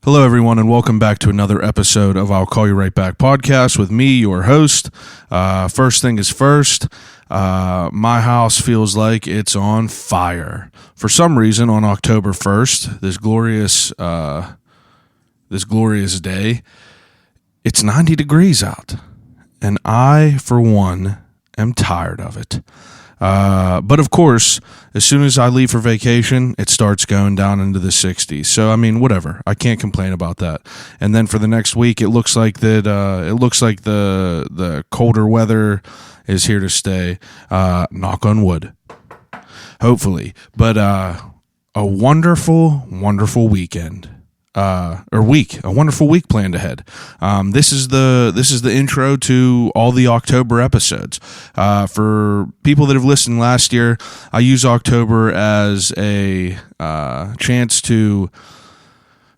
Hello, everyone, and welcome back to another episode of I'll Call You Right Back podcast with me, your host. First thing is first, my house feels like it's on fire. For some reason, on October 1st, this glorious day, it's 90 degrees out, and I, for one, am tired of it. But of course, as soon as I leave for vacation, it starts going down into the 60s. So, I mean, whatever. I can't complain about that. And then for the next week, it looks like that. It looks like the colder weather is here to stay. Knock on wood. Hopefully, but a wonderful, wonderful weekend. A wonderful week planned ahead. This is the intro to all the October episodes. For people that have listened last year, I use October as a chance to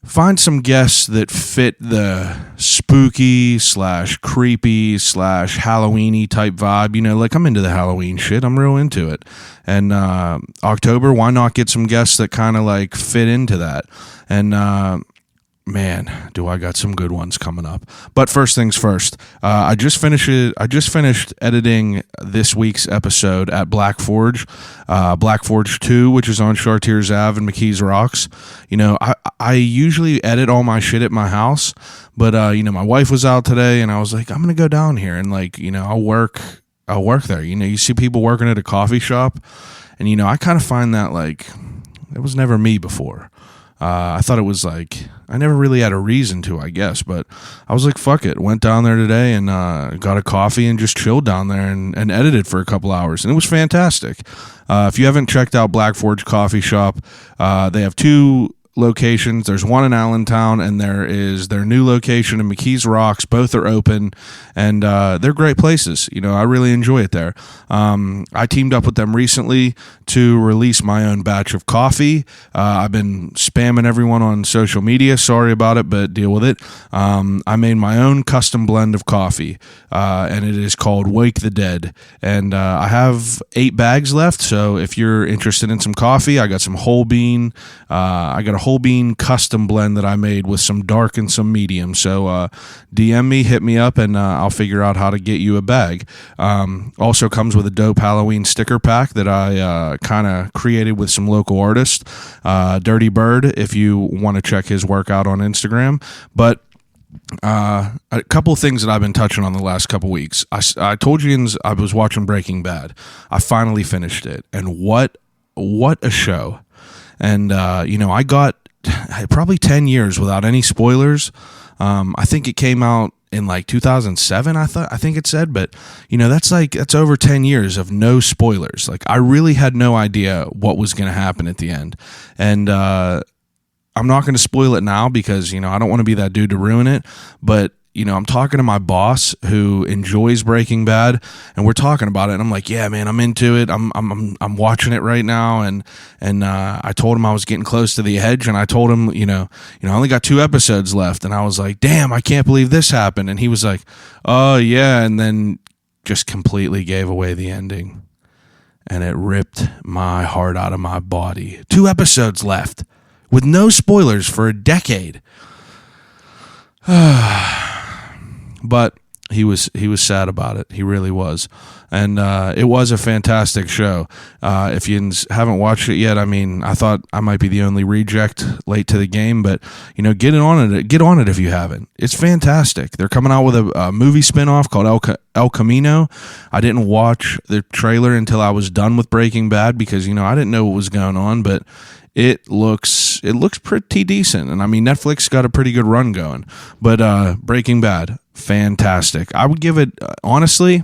find some guests that fit the spooky / creepy / Halloweeny type vibe. You know, like I'm into the Halloween shit. I'm real into it. And October, why not get some guests that kind of like fit into that? And man, do I got some good ones coming up. But first things first, I just finished editing this week's episode at Black Forge 2, which is on Chartiers Ave and McKees Rocks. You know, I usually edit all my shit at my house, but you know, my wife was out today, and I was like, I'm gonna go down here and like, you know, I'll work there. You know, you see people working at a coffee shop, and you know, I kind of find that like it was never me before. I thought it was like, I never really had a reason to, I guess, but I was like, fuck it. Went down there today and got a coffee and just chilled down there and edited for a couple hours. And it was fantastic. If you haven't checked out Black Forge Coffee Shop, they have two locations. There's one in Allentown, and there is their new location in McKees Rocks. Both are open, and they're great places. You know, I really enjoy it there. I teamed up with them recently to release my own batch of coffee. I've been spamming everyone on social media. Sorry about it, but deal with it. I made my own custom blend of coffee, and it is called Wake the Dead. And I have 8 bags left, so if you're interested in some coffee, I got some whole bean. I got a whole bean custom blend that I made with some dark and some medium. So DM me, hit me up, and I'll figure out how to get you a bag. Also comes with a dope Halloween sticker pack that I kind of created with some local artists. Dirty Bird, if you want to check his work out on Instagram. But a couple of things that I've been touching on the last couple weeks. I told you I was watching Breaking Bad. I finally finished it, and what a show. And, you know, I got probably 10 years without any spoilers. I think it came out in like 2007, I think it said, but you know, that's over 10 years of no spoilers. Like I really had no idea what was going to happen at the end. And, I'm not going to spoil it now because, you know, I don't want to be that dude to ruin it, but you know, I'm talking to my boss who enjoys Breaking Bad, and we're talking about it. And I'm like, yeah, man, I'm into it. I'm watching it right now. And I told him I was getting close to the edge, and I told him, you know, I only got 2 episodes left. And I was like, damn, I can't believe this happened. And he was like, oh yeah. And then just completely gave away the ending, and it ripped my heart out of my body. 2 episodes left with no spoilers for a decade. But he was sad about it. He really was. And it was a fantastic show. If you haven't watched it yet, I mean, I thought I might be the only reject late to the game, but you know, get on it if you haven't. It's fantastic. They're coming out with a movie spinoff called El Camino. I didn't watch the trailer until I was done with Breaking Bad because, you know, I didn't know what was going on, but it looks pretty decent. And I mean, Netflix got a pretty good run going, but Breaking Bad, fantastic. I would give it, honestly,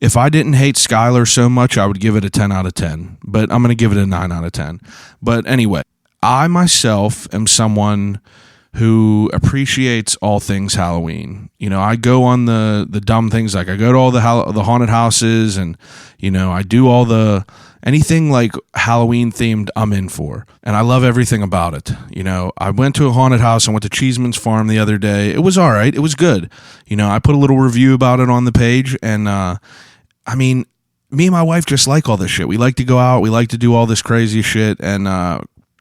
if I didn't hate Skyler so much, I would give it a 10 out of 10, but I'm going to give it a 9 out of 10. But anyway, I myself am someone who appreciates all things Halloween. You know, I go on the dumb things, like I go to all the haunted houses, and you know, I do all the anything like Halloween themed I'm in for, and I love everything about it. You know, I went to a haunted house. I went to Cheeseman's Farm the other day. It was all right. It was good. You know, I put a little review about it on the page, and I mean, me and my wife just like all this shit. We like to go out. We like to do all this crazy shit, and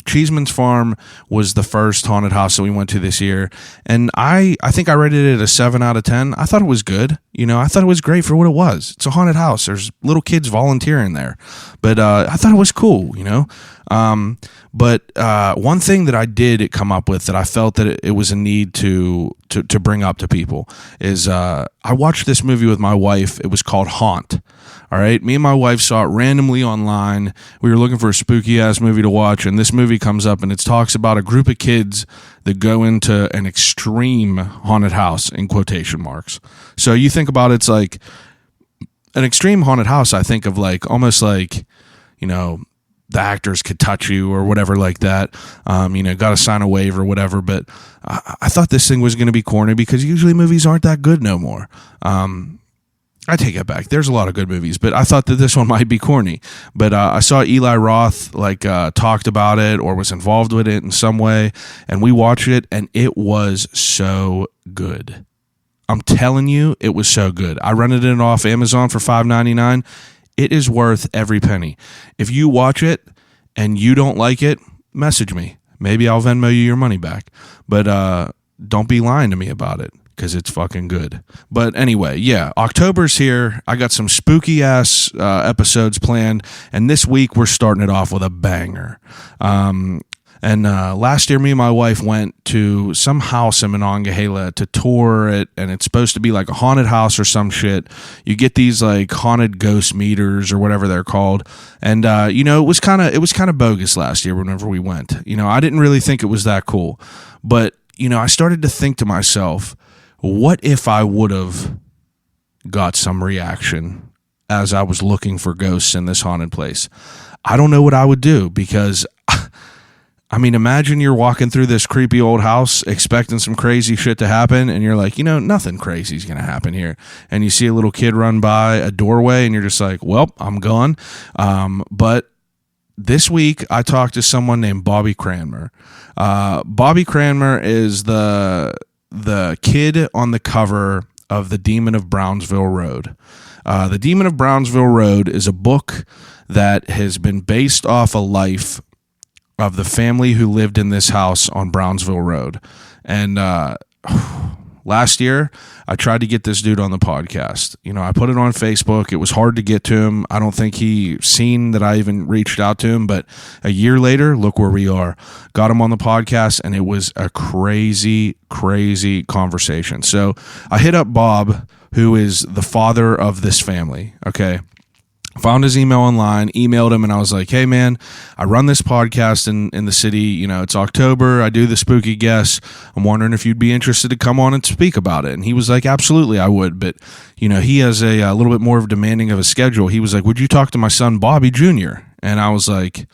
Cheeseman's Farm was the first haunted house that we went to this year, and I think I rated it a 7 out of 10. I thought it was good. I thought it was great for what it was. It's a haunted house. There's little kids volunteering there, but I thought it was cool. But one thing that I did come up with that I felt that it was a need to bring up to people is I watched this movie with my wife. It was called Haunt. All right, me and my wife saw it randomly online. We were looking for a spooky-ass movie to watch, and this movie comes up, and it talks about a group of kids that go into an extreme haunted house, in quotation marks. So you think about it's like an extreme haunted house, I think of like almost like, the actors could touch you or whatever like that. Got to sign a waiver or whatever. But I thought this thing was going to be corny because usually movies aren't that good no more. I take it back. There's a lot of good movies, but I thought that this one might be corny. But I saw Eli Roth talked about it or was involved with it in some way, and we watched it, and it was so good. I'm telling you, it was so good. I rented it off Amazon for $5.99. It is worth every penny. If you watch it and you don't like it, message me. Maybe I'll Venmo you your money back. But don't be lying to me about it, because it's fucking good. But anyway, yeah, October's here. I got some spooky ass episodes planned, and this week we're starting it off with a banger. Last year, me and my wife went to some house in Monongahela to tour it, and it's supposed to be like a haunted house or some shit. You get these like haunted ghost meters or whatever they're called, and it was kind of bogus last year whenever we went. I didn't really think it was that cool, but I started to think to myself, what if I would have got some reaction as I was looking for ghosts in this haunted place? I don't know what I would do, because imagine you're walking through this creepy old house expecting some crazy shit to happen, and you're like, nothing crazy is going to happen here. And you see a little kid run by a doorway, and you're just like, well, I'm gone. But this week, I talked to someone named Bobby Cranmer. Bobby Cranmer is the kid on the cover of The Demon of Brownsville Road. The Demon of Brownsville Road is a book that has been based off a life of the family who lived in this house on Brownsville Road. And last year, I tried to get this dude on the podcast. I put it on Facebook. It was hard to get to him. I don't think he seen that I even reached out to him. But a year later, look where we are. Got him on the podcast, and it was a crazy, crazy conversation. So I hit up Bob, who is the father of this family, okay? Found his email online, emailed him, and I was like, hey, man, I run this podcast in the city. It's October. I do the spooky guests. I'm wondering if you'd be interested to come on and speak about it. And he was like, absolutely, I would. But, he has a little bit more of demanding of a schedule. He was like, would you talk to my son, Bobby Jr.? And I was like,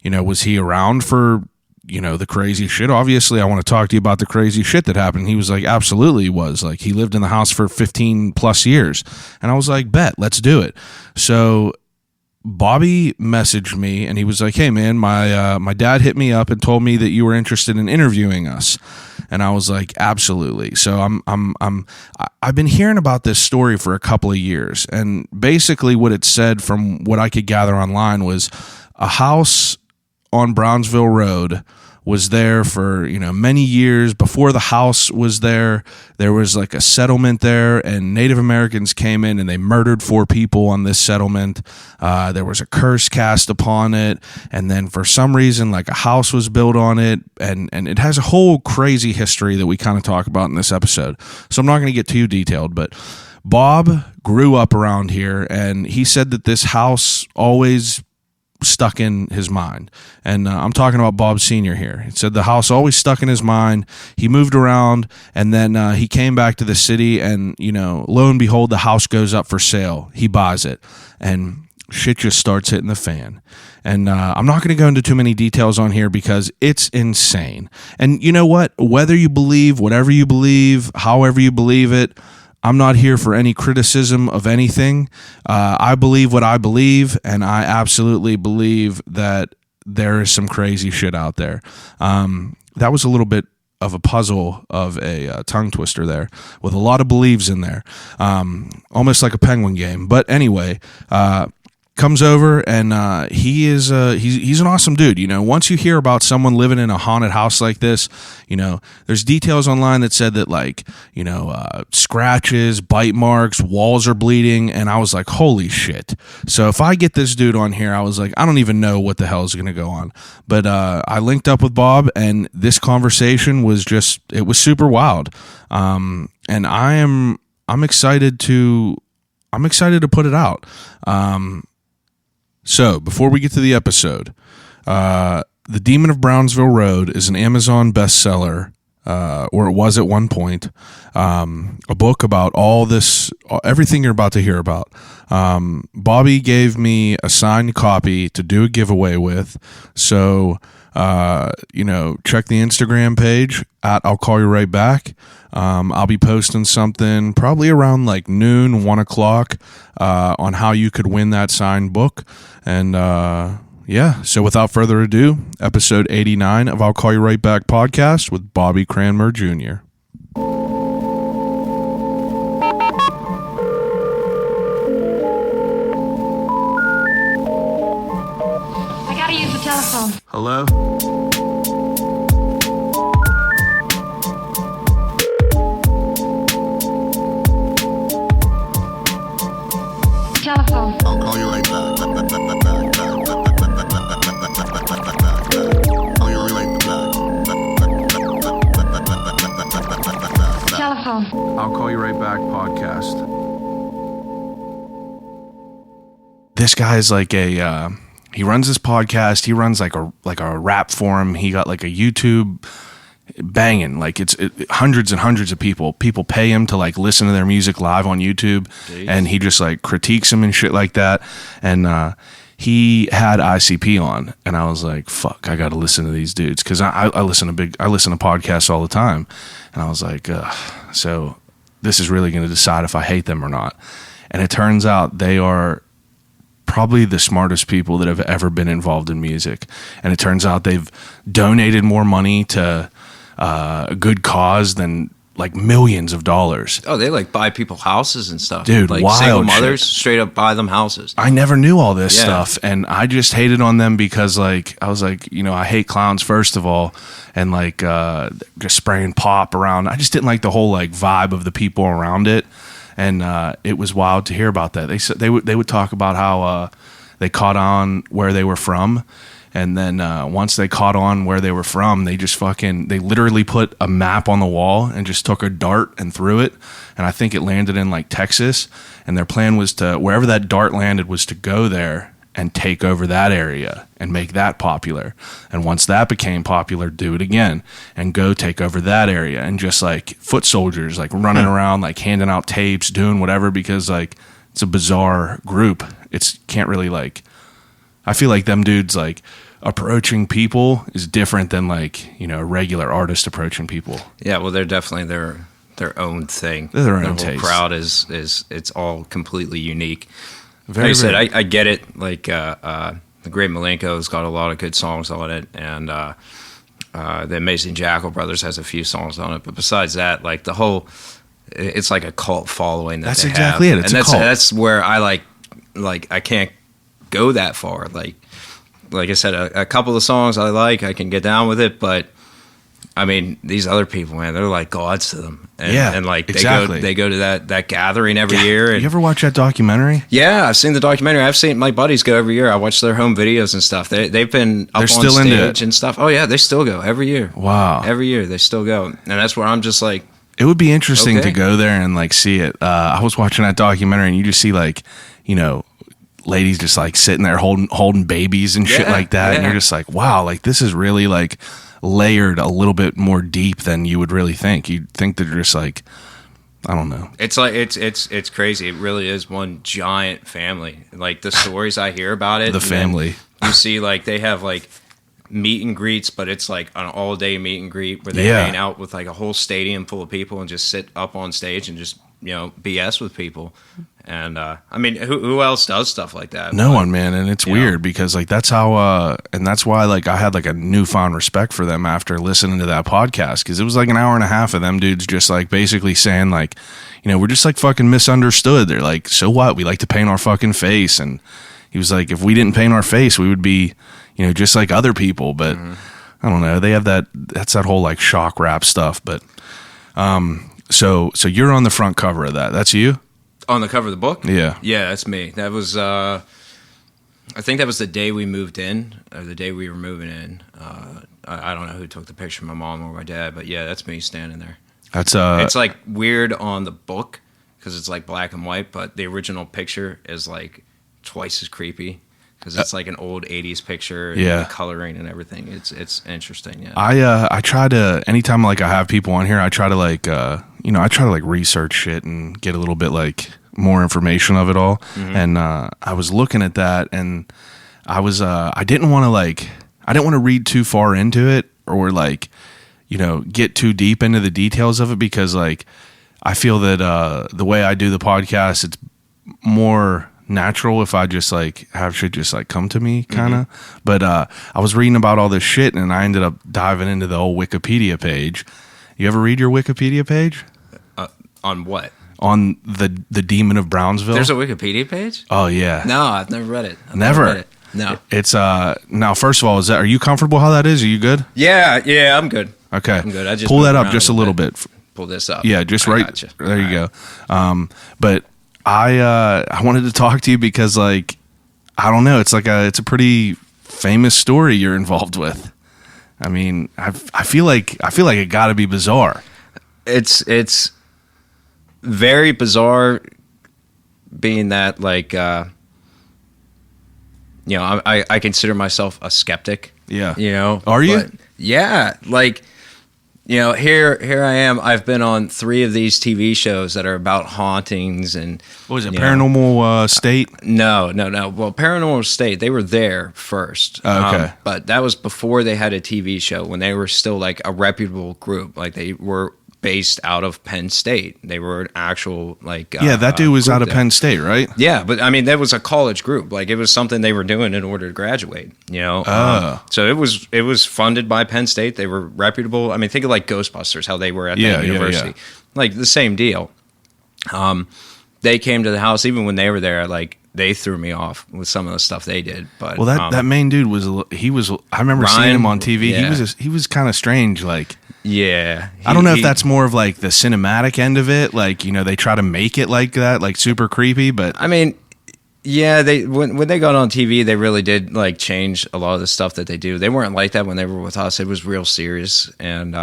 was he around for, the crazy shit? Obviously, I want to talk to you about the crazy shit that happened. He was like, absolutely, he was. Like, he lived in the house for 15 plus years. And I was like, bet, let's do it. So Bobby messaged me, and he was like, hey, man, my dad hit me up and told me that you were interested in interviewing us. And I was like, absolutely. So I've been hearing about this story for a couple of years. And basically what it said, from what I could gather online, was a house on Brownsville Road was there for, many years. Before the house was there was like a settlement there, and Native Americans came in and they murdered 4 people on this settlement. There was a curse cast upon it, and then for some reason, like, a house was built on it, and it has a whole crazy history that we kind of talk about in this episode. So I'm not going to get too detailed, but Bob grew up around here, and he said that this house always stuck in his mind. And I'm talking about Bob Sr. here. He said the house always stuck in his mind. He moved around, and then he came back to the city, and, lo and behold, the house goes up for sale. He buys it, and shit just starts hitting the fan. And I'm not going to go into too many details on here because it's insane. And you know what? Whether you believe whatever you believe, however you believe it, I'm not here for any criticism of anything. I believe what I believe, and I absolutely believe that there is some crazy shit out there. That was a little bit of a puzzle of a tongue twister there, with a lot of beliefs in there, almost like a penguin game. But anyway, comes over, and he's an awesome dude. You know, once you hear about someone living in a haunted house like this, you know, there's details online that said that, like, you know, scratches, bite marks, walls are bleeding, and I was like, holy shit. So if I get this dude on here, I was like, I don't even know what the hell is going to go on. But I linked up with Bob, and this conversation was just, it was super wild. And I'm excited to put it out. So, before we get to the episode, The Demon of Brownsville Road is an Amazon bestseller, or it was at one point, a book about everything you're about to hear about. Bobby gave me a signed copy to do a giveaway with, so, you know, check the Instagram page at I'll Call You Right Back. I'll be posting something probably around like noon, 1 o'clock, on how you could win that signed book. And, yeah, so without further ado, episode 89 of I'll Call You Right Back podcast with Bobby Cranmer Jr. I gotta use the telephone. Hello? Telephone. I'll call you right back. Call you right back. Telephone. I'll Call You Right Back podcast. This guy's like he runs this podcast. He runs like a rap forum. He got like a YouTube banging, like it's hundreds and hundreds of people pay him to like listen to their music live on YouTube. Jeez. And he just like critiques them and shit like that. And he had ICP on, and I was like, fuck, I gotta listen to these dudes, because I listen to podcasts all the time. And I was like, so this is really going to decide if I hate them or not. And it turns out they are probably the smartest people that have ever been involved in music. And it turns out they've donated more money to a good cause than like millions of dollars. Oh, they like buy people houses and stuff. Dude, like wild single mothers shit. Straight up buy them houses. I never knew all this stuff, and I just hated on them because, like, I was like, you know, I hate clowns first of all, and like just spraying pop around. I just didn't like the whole like vibe of the people around it, and it was wild to hear about that. They said they would talk about how they caught on where they were from. And then once they caught on where they were from, they literally put a map on the wall and just took a dart and threw it. And I think it landed in like Texas. And their plan was to, wherever that dart landed, was to go there and take over that area and make that popular. And once that became popular, do it again and go take over that area. And just like foot soldiers, like running around, like handing out tapes, doing whatever, because like it's a bizarre group. Can't really like, I feel like them dudes like approaching people is different than like, you know, a regular artist approaching people. Yeah, well, they're definitely their own thing. They're their own whole taste. Crowd is it's all completely unique. Very, like I said, I get it. Like the Great Malenko's got a lot of good songs on it, and the Amazing Jackal Brothers has a few songs on it. But besides that, like the whole, it's like a cult following. That's exactly it. It's a cult. That's where I like I can't go that far. Like I said, a couple of songs I can get down with it, but I mean, these other people, man, they're like gods to them. And, and like exactly. they go to that gathering every year. And, you ever watch that documentary? Yeah, I've seen the documentary. I've seen my buddies go every year. I watch their home videos and stuff. They've been up on stage and stuff. Oh yeah, they still go every year. Wow, every year they still go, and that's where I'm just like, it would be interesting to go there and like see it. I was watching that documentary, and you just see like, you know, ladies just like sitting there holding babies and shit like that, and you're just like, wow, like this is really like layered a little bit more deep than you would really think. You'd think they're just like, I don't know. It's like it's crazy. It really is one giant family. Like the stories I hear about it, the family. You see, like they have like meet and greets, but it's like an all day meet and greet where they hang out with like a whole stadium full of people and just sit up on stage and just, you know, BS with people. And I mean, who else does stuff like that? No one, man. And it's weird because like that's how and that's why like I had like a newfound respect for them after listening to that podcast, because it was like an hour and a half of them dudes just like basically saying like, you know, we're just like fucking misunderstood. They're like, so what? We like to paint our fucking face, and he was like, if we didn't paint our face, we would be, you know, just like other people. But I don't know. They have that's that whole like shock rap stuff. But so you're on the front cover of that. That's you? On the cover of the book? Yeah. Yeah, that's me. That was, I think that was the day we moved in, or the day we were moving in. I don't know who took the picture, my mom or my dad, but yeah, that's me standing there. That's It's like weird on the book because it's like black and white, but the original picture is like twice as creepy because it's like an old 80s picture and the coloring and everything. It's interesting. Yeah. I try to, anytime like I have people on here, I try to like I try to like research shit and get a little bit like more information of it all. And I was looking at that, and I didn't want to read too far into it or like, you know, get too deep into the details of it, because like I feel that the way I do the podcast, it's more natural if I just like have shit just like come to me kind of. But I was reading about all this shit, and I ended up diving into the old Wikipedia page. You ever read your Wikipedia page? On what? On the Demon of Brownsville. There's a Wikipedia page? Oh yeah. No, I've never read it. Never read it. No. It's now first of all, are you comfortable how that is? Are you good? Yeah, I'm good. Okay. I'm good. I just pull that up just a little bit. Pull this up. Yeah, just right. Gotcha. There you go. But I wanted to talk to you because like I don't know, it's a pretty famous story you're involved with. I mean, I feel like it got to be bizarre. It's very bizarre, being that like you know, I consider myself a skeptic. Yeah. You know. Are you? Yeah. Like, you know, here I am. I've been on 3 of these TV shows that are about hauntings and. What was it? Paranormal State? No. Well, Paranormal State, they were there first. Okay. But that was before they had a TV show, when they were still like a reputable group. Like they were based out of Penn State. They were an actual like that dude was out of there. Penn State, right? Yeah, but I mean that was a college group. Like it was something they were doing in order to graduate. You know, so it was funded by Penn State. They were reputable. I mean, think of like Ghostbusters, how they were at that university. Like the same deal. They came to the house even when they were there. Like they threw me off with some of the stuff they did. But well, that main dude was. I remember Ryan, seeing him on TV. yeah. He was kind of strange. Like. Yeah. I don't know if that's more of like the cinematic end of it. Like, you know, they try to make it like that, like super creepy, but I mean, yeah, when they got on TV, they really did like change a lot of the stuff that they do. They weren't like that when they were with us. It was real serious and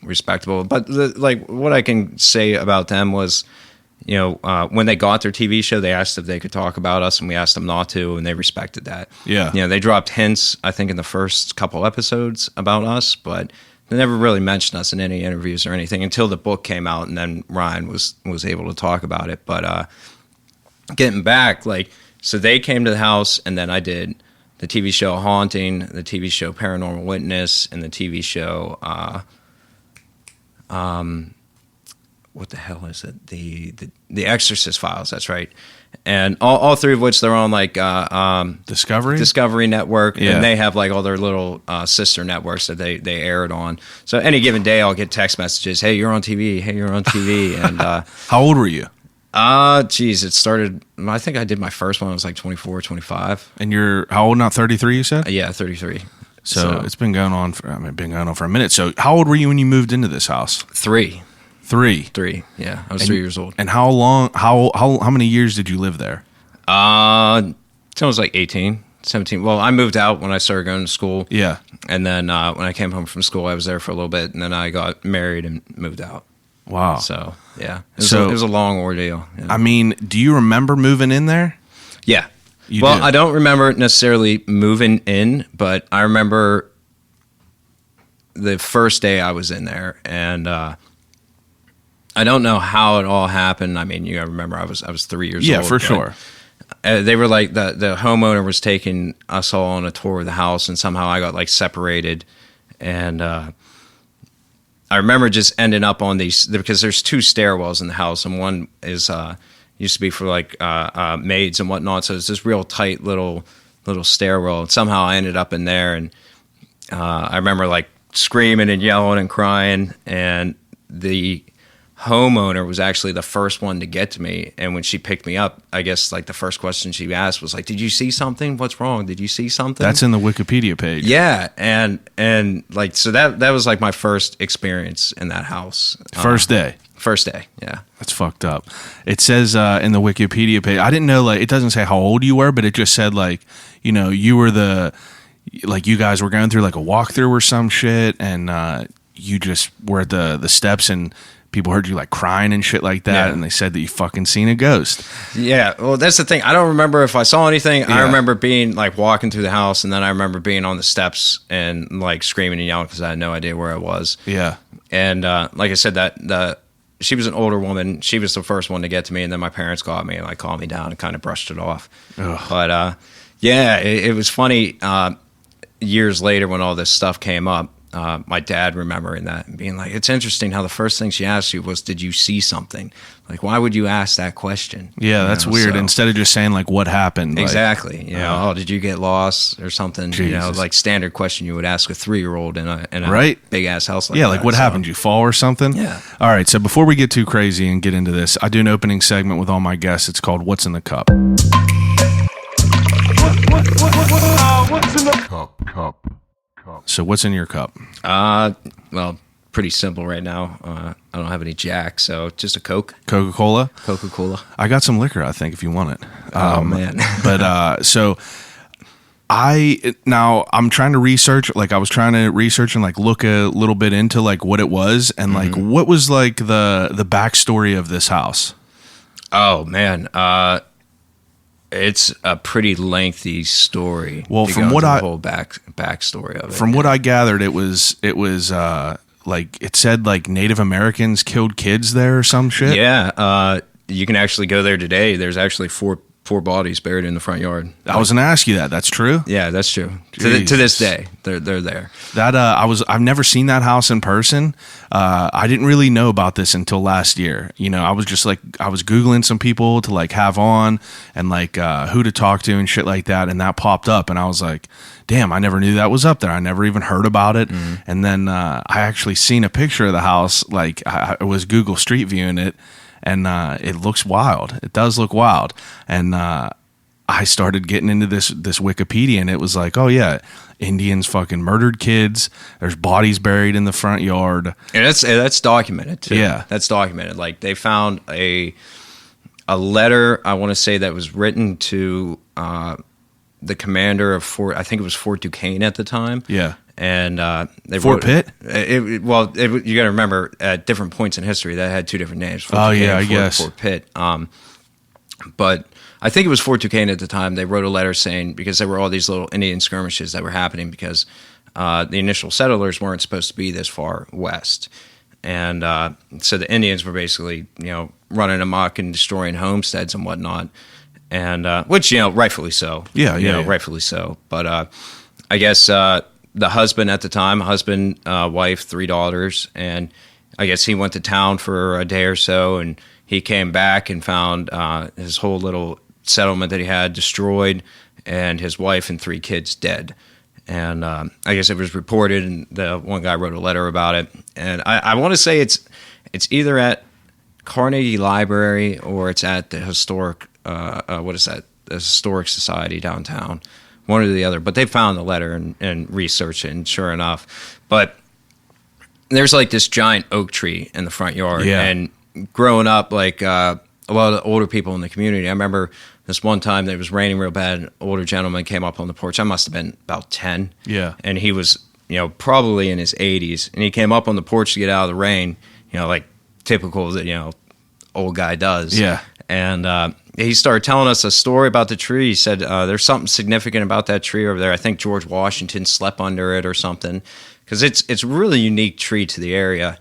respectable. But like what I can say about them was, you know, when they got their TV show, they asked if they could talk about us, and we asked them not to, and they respected that. Yeah. You know, they dropped hints, I think, in the first couple episodes about us, but they never really mentioned us in any interviews or anything until the book came out, and then Ryan was able to talk about it. But getting back, like, so they came to the house, and then I did the TV show Haunting, the TV show Paranormal Witness, and the TV show what the hell is it? The Exorcist Files. That's right. And all 3 of which they're on like Discovery Network, and they have like all their little sister networks that they air it on. So any given day, I'll get text messages. Hey, you're on TV. Hey, you're on TV. And how old were you? It started. I think I did my first one. I was like 24, 25. And you're how old now? 33. You said? Yeah, 33. So it's been going on for a minute. So how old were you when you moved into this house? 3. 3. Yeah, I was 3 years old. And how long? How many years did you live there? I was like 18, 17. Well, I moved out when I started going to school. Yeah. And then when I came home from school, I was there for a little bit, and then I got married and moved out. Wow. So yeah, it was a long ordeal. Yeah. I mean, do you remember moving in there? Yeah. You well, do? I don't remember necessarily moving in, but I remember the first day I was in there, and I don't know how it all happened. I mean, you gotta remember I was 3 years old. Yeah, for sure. They were like the homeowner was taking us all on a tour of the house, and somehow I got like separated, and I remember just ending up on these because there's 2 stairwells in the house, and one is used to be for like maids and whatnot. So it's this real tight little stairwell, and somehow I ended up in there, and I remember like screaming and yelling and crying, and the homeowner was actually the first one to get to me. And when she picked me up, I guess like the first question she asked was like, "Did you see something? What's wrong? Did you see something?" That's in the Wikipedia page. Yeah, and like so that was like my first experience in that house. First day. First day, yeah. That's fucked up. It says in the Wikipedia page, I didn't know, like, it doesn't say how old you were, but it just said, like, you know, you were like, you guys were going through, like, a walkthrough or some shit, and you just were at the steps, and people heard you, like, crying and shit like that, and they said that you fucking seen a ghost. Yeah, well, that's the thing. I don't remember if I saw anything. Yeah. I remember being, like, walking through the house, and then I remember being on the steps and, like, screaming and yelling because I had no idea where I was. Yeah. And, like I said, she was an older woman. She was the first one to get to me, and then my parents got me and like calmed me down and kind of brushed it off. Ugh. But yeah, it was funny. Years later, when all this stuff came up, my dad remembering that and being like, "It's interesting how the first thing she asked you was, 'Did you see something?' Like, why would you ask that question?" Yeah, that's weird. So, instead of just saying like, "What happened?" Exactly. Like, you know, "Oh, did you get lost or something?" Jesus. You know, like standard question you would ask a 3-year-old in a right? big ass house like that. Yeah, that. like what happened? Did you fall or something? Yeah. All right. So before we get too crazy and get into this, I do an opening segment with all my guests. It's called "What's in the Cup." What's in the cup? So what's in your cup? Well, pretty simple right now. I don't have any Jack, so just a Coke. Coca-Cola? Coca-Cola. I got some liquor, I think, if you want it. Oh, man. But so I'm trying to research, like I was trying to research and like look a little bit into like what it was and like what was like the backstory of this house. Oh, man. It's a pretty lengthy story. Well, from what the whole backstory of it. From what I gathered, it was like it said like Native Americans killed kids there or some shit. Yeah, you can actually go there today. There's actually four bodies buried in the front yard. I was gonna ask you that. That's true? Yeah, that's true. To this day, they're there. That I've never seen that house in person. I didn't really know about this until last year. You know, I was Googling some people to like have on and like who to talk to and shit like that, and that popped up, and I was like, damn, I never knew that was up there. I never even heard about it. And then I actually seen a picture of the house. Like I was Google Street Viewing it. And it looks wild. It does look wild. And I started getting into this Wikipedia, and it was like, oh yeah, Indians fucking murdered kids. There's bodies buried in the front yard. And that's documented too. Yeah, that's documented. Like they found a letter, I want to say, that was written to the commander of Fort. I think it was Fort Duquesne at the time. Yeah. And they Fort Pitt. You got to remember at different points in history that had two different names. Fort Duquesne, yeah, I guess Fort Pitt. But I think it was Fort Duquesne at the time. They wrote a letter saying, because there were all these little Indian skirmishes that were happening because the initial settlers weren't supposed to be this far west, and so the Indians were basically running amok and destroying homesteads and whatnot, and which rightfully so. Yeah. Rightfully so. But I guess. The husband at the time, wife, 3 daughters, and I guess he went to town for a day or so, and he came back and found his whole little settlement that he had destroyed, and his wife and 3 kids dead. And I guess it was reported, and the one guy wrote a letter about it. And I want to say it's either at Carnegie Library or it's at the historic, the Historic Society downtown. One or the other, but they found the letter and researched it, and sure enough. But there's like this giant oak tree in the front yard, and growing up, like a lot of the older people in the community, I remember this one time that it was raining real bad, an older gentleman came up on the porch. I must have been about 10. Yeah. And he was, probably in his 80s, and he came up on the porch to get out of the rain, like typical that, old guy does. Yeah. And he started telling us a story about the tree. He said, there's something significant about that tree over there. I think George Washington slept under it or something, because it's a really unique tree to the area.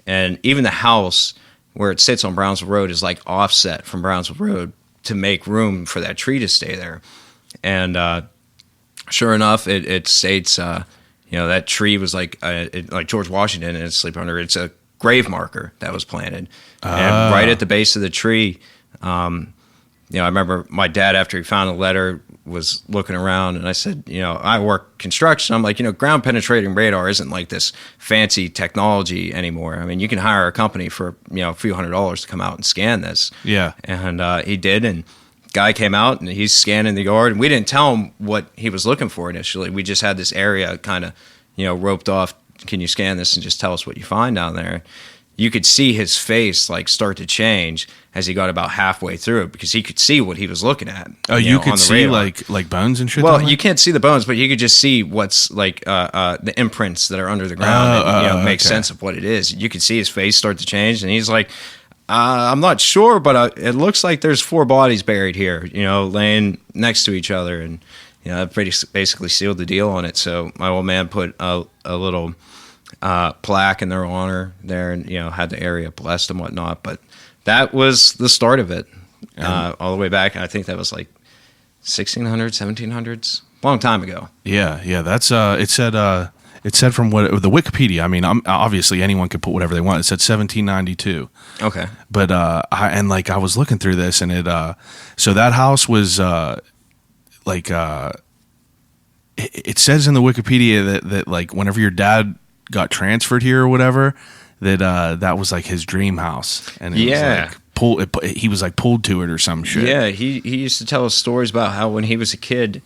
And even the house where it sits on Brownsville Road is like offset from Brownsville Road to make room for that tree to stay there. And sure enough, it states, that tree was like George Washington and sleep under it. It's a grave marker that was planted. And right at the base of the tree, I remember my dad, after he found the letter, was looking around, and I said, I work construction. I'm like, ground penetrating radar isn't like this fancy technology anymore. I mean, you can hire a company for, a few $100s to come out and scan this. Yeah. And he did, and guy came out, and he's scanning the yard, and we didn't tell him what he was looking for initially. We just had this area kind of, roped off. Can you scan this and just tell us what you find down there? You could see his face like start to change as he got about halfway through it, because he could see what he was looking at. Oh, you could see like bones and shit? Well, you can't see the bones, but you could just see what's like the imprints that are under the ground and make sense of what it is. You could see his face start to change, and he's like, I'm not sure, but it looks like there's 4 bodies buried here, laying next to each other. And, that basically sealed the deal on it. So my old man put a little plaque in their honor there, and had the area blessed and whatnot. But that was the start of it, all the way back. I think that was like 1600s, 1700s, long time ago. Yeah. That's it said from what the Wikipedia. I mean, obviously anyone could put whatever they want. It said 1792. Okay, but I was looking through this, and so that house was it says in the Wikipedia that like whenever your dad got transferred here or whatever, that was like his dream house, and it was like he was like pulled to it or some shit. Yeah, he used to tell us stories about how when he was a kid,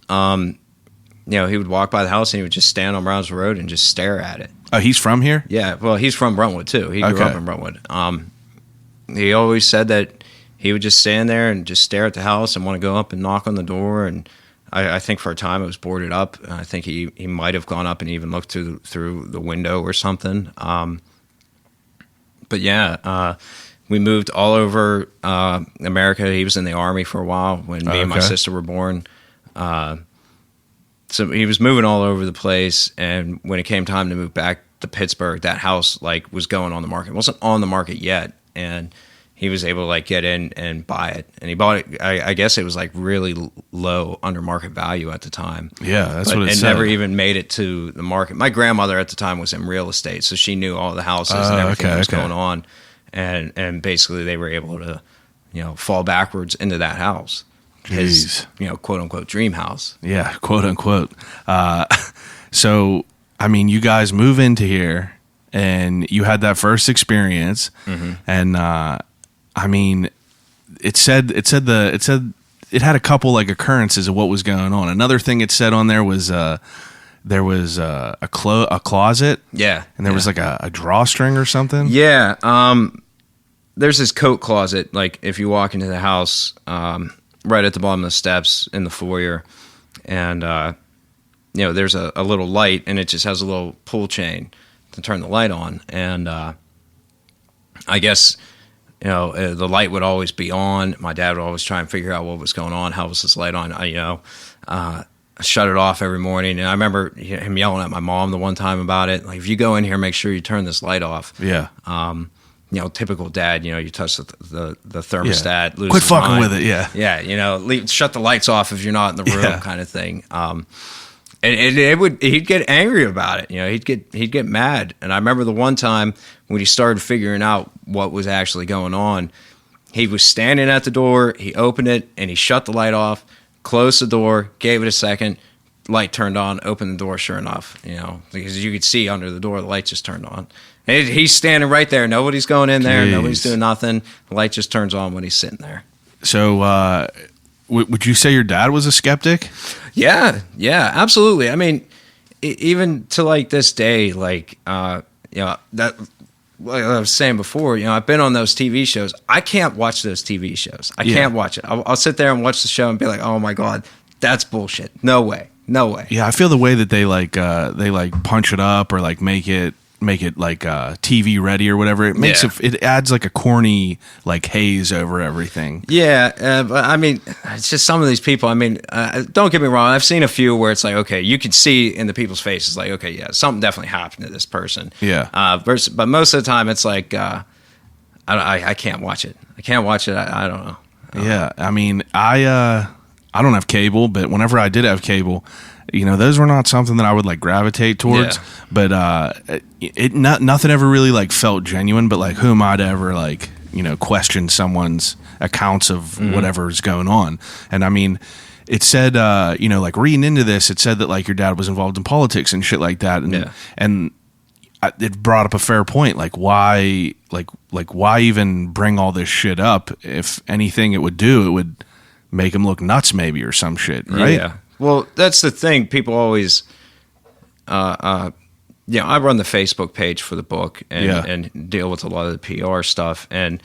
he would walk by the house and he would just stand on Brownsville Road and just stare at it. Oh, he's from here? Yeah, well, he's from Brentwood too. He grew up in Brentwood. He always said that he would just stand there and just stare at the house and want to go up and knock on the door. And I think for a time it was boarded up. I think he might have gone up and even looked through the window or something. But yeah, we moved all over America. He was in the Army for a while when me and my sister were born. So he was moving all over the place. And when it came time to move back to Pittsburgh, that house like was going on the market. It wasn't on the market yet. And he was able to like get in and buy it, and he bought it. I guess it was like really low under market value at the time. Yeah, that's what it said. It never even made it to the market. My grandmother at the time was in real estate, so she knew all the houses and everything that was going on, and basically they were able to, fall backwards into that house. His, quote unquote dream house. Yeah, quote unquote. So, I mean, you guys move into here, and you had that first experience, and I mean, it said it had a couple like occurrences of what was going on. Another thing it said on there was there was a closet, and there was like a drawstring or something. Yeah, there's this coat closet. Like if you walk into the house, right at the bottom of the steps in the foyer, and there's a little light, and it just has a little pull chain to turn the light on, and I guess. The light would always be on. My dad would always try and figure out what was going on. How was this light on? I shut it off every morning. And I remember him yelling at my mom the one time about it. Like, if you go in here, make sure you turn this light off. Yeah. Typical dad, you touch the thermostat. Yeah. Quit fucking with it. Yeah. Yeah. Shut the lights off if you're not in the room kind of thing. And he'd get angry about it. He'd get mad. And I remember the one time when he started figuring out what was actually going on, he was standing at the door, he opened it, and he shut the light off, closed the door, gave it a second, light turned on, opened the door, sure enough, because you could see under the door, the light just turned on. And he's standing right there. Nobody's going in there. Nobody's doing nothing. The light just turns on when he's sitting there. So, would you say your dad was a skeptic? Yeah, absolutely. I mean, even to like this day, like, that, like I was saying before, I've been on those TV shows. I can't watch those TV shows. I can't watch it. I'll sit there and watch the show and be like, oh my God, that's bullshit. No way. Yeah, I feel the way that they punch it up or like make it like TV ready or whatever. It makes it adds like a corny like haze over everything. Yeah, but I mean, it's just some of these people. I mean, don't get me wrong. I've seen a few where it's like, okay, you can see in the people's faces, like, okay, yeah, something definitely happened to this person. Yeah. But most of the time, it's like, I can't watch it. I can't watch it. I don't know. Yeah, I mean, I don't have cable, but whenever I did have cable, those were not something that I would like gravitate towards. Yeah. But nothing ever really like felt genuine. But like, who am I to ever like question someone's accounts of whatever's going on? And I mean, it said, like reading into this, it said that like your dad was involved in politics and shit like that. And it brought up a fair point. Like why even bring all this shit up? If anything it would make him look nuts maybe or some shit. Right. Yeah. Well, that's the thing. People always, I run the Facebook page for the book and deal with a lot of the PR stuff. And,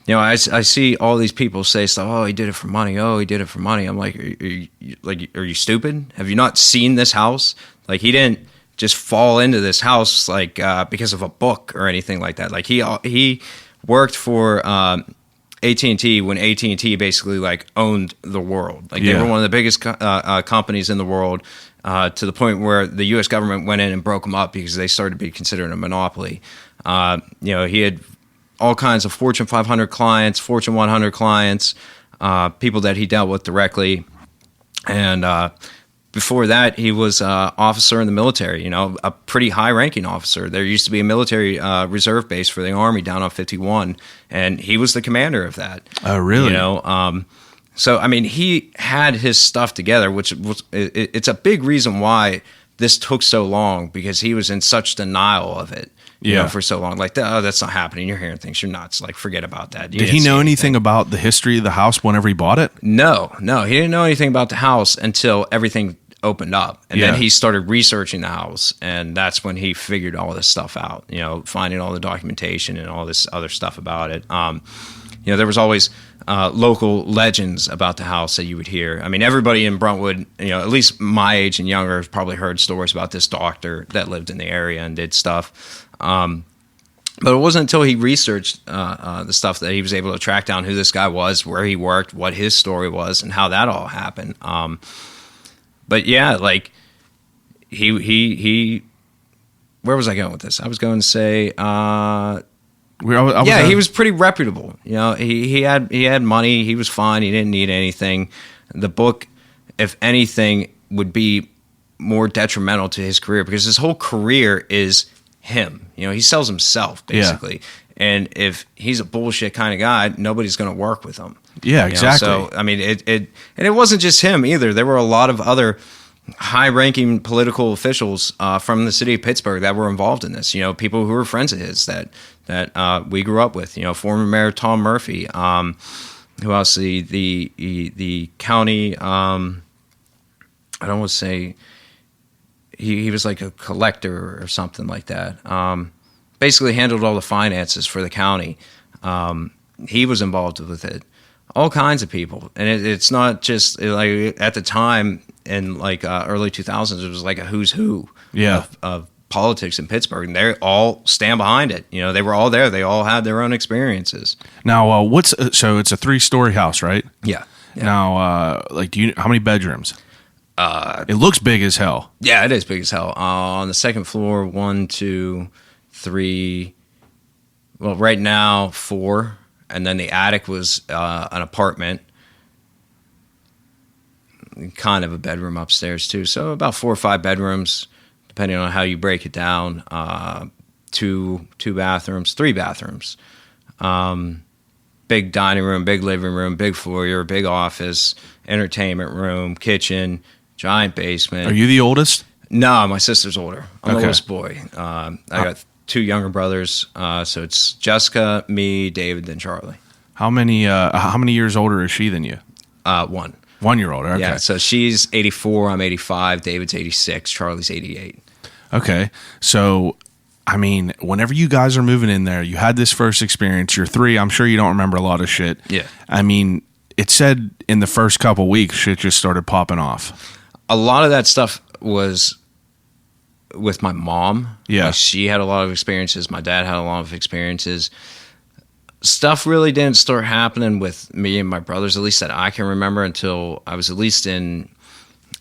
I see all these people say stuff. Oh, he did it for money. Oh, he did it for money. I'm like, are you stupid? Have you not seen this house? Like, he didn't just fall into this house like because of a book or anything like that. Like he worked for AT&T when AT&T basically like owned the world. Like they were one of the biggest companies in the world to the point where the U.S. government went in and broke them up because they started to be considered a monopoly. He had all kinds of Fortune 500 clients, Fortune 100 clients, people that he dealt with directly. And before that, he was an officer in the military, a pretty high-ranking officer. There used to be a military reserve base for the Army down on 51, and he was the commander of that. Oh, really? So, I mean, he had his stuff together, which was it's a big reason why this took so long, because he was in such denial of it. For so long. Like, oh, that's not happening. You're hearing things. You're nuts. Like, forget about that. Did he know anything about the history of the house whenever he bought it? No. He didn't know anything about the house until everything opened up. And then he started researching the house. And that's when he figured all this stuff out, finding all the documentation and all this other stuff about it. There was always local legends about the house that you would hear. I mean, everybody in Brentwood, at least my age and younger, has probably heard stories about this doctor that lived in the area and did stuff. But it wasn't until he researched the stuff that he was able to track down who this guy was, where he worked, what his story was, and how that all happened. But yeah, like he where was I going with this? I was going to say, he was pretty reputable. He had money. He was fine. He didn't need anything. The book, if anything, would be more detrimental to his career, because his whole career is him. He sells himself basically. And if he's a bullshit kind of guy, nobody's going to work with him. Yeah, exactly. So I mean, and it wasn't just him either. There were a lot of other high-ranking political officials from the city of Pittsburgh that were involved in this. People who were friends of his that we grew up with. Former Mayor Tom Murphy. Who else? The county. I don't want to say. He was like a collector or something like that. Basically handled all the finances for the county. He was involved with it. All kinds of people. And it's not just like at the time in like early 2000s, it was like a who's who of politics in Pittsburgh. And they all stand behind it. They were all there. They all had their own experiences. Now, so it's a 3-story house, right? Yeah. Now, how many bedrooms? It looks big as hell. Yeah, it is big as hell. On the second floor, 1, 2, 3. Well, right now 4, and then the attic was an apartment, kind of a bedroom upstairs too. So about 4 or 5 bedrooms, depending on how you break it down. 2 bathrooms, 3 bathrooms. Big dining room, big living room, big foyer, big office, entertainment room, kitchen. Giant basement. Are you the oldest? No, my sister's older. I'm the oldest boy. I got 2 younger brothers, so it's Jessica, me, David, then Charlie. How many years older is she than you? 1. 1 year older. Okay. Yeah, so she's 84, I'm 85, David's 86, Charlie's 88. Okay, so I mean, whenever you guys are moving in there, you had this first experience. You're 3. I'm sure you don't remember a lot of shit. Yeah. I mean, it said in the first couple weeks, shit just started popping off. A lot of that stuff was with my mom. Yeah. Like, she had a lot of experiences. My dad had a lot of experiences. Stuff really didn't start happening with me and my brothers, at least that I can remember, until I was at least in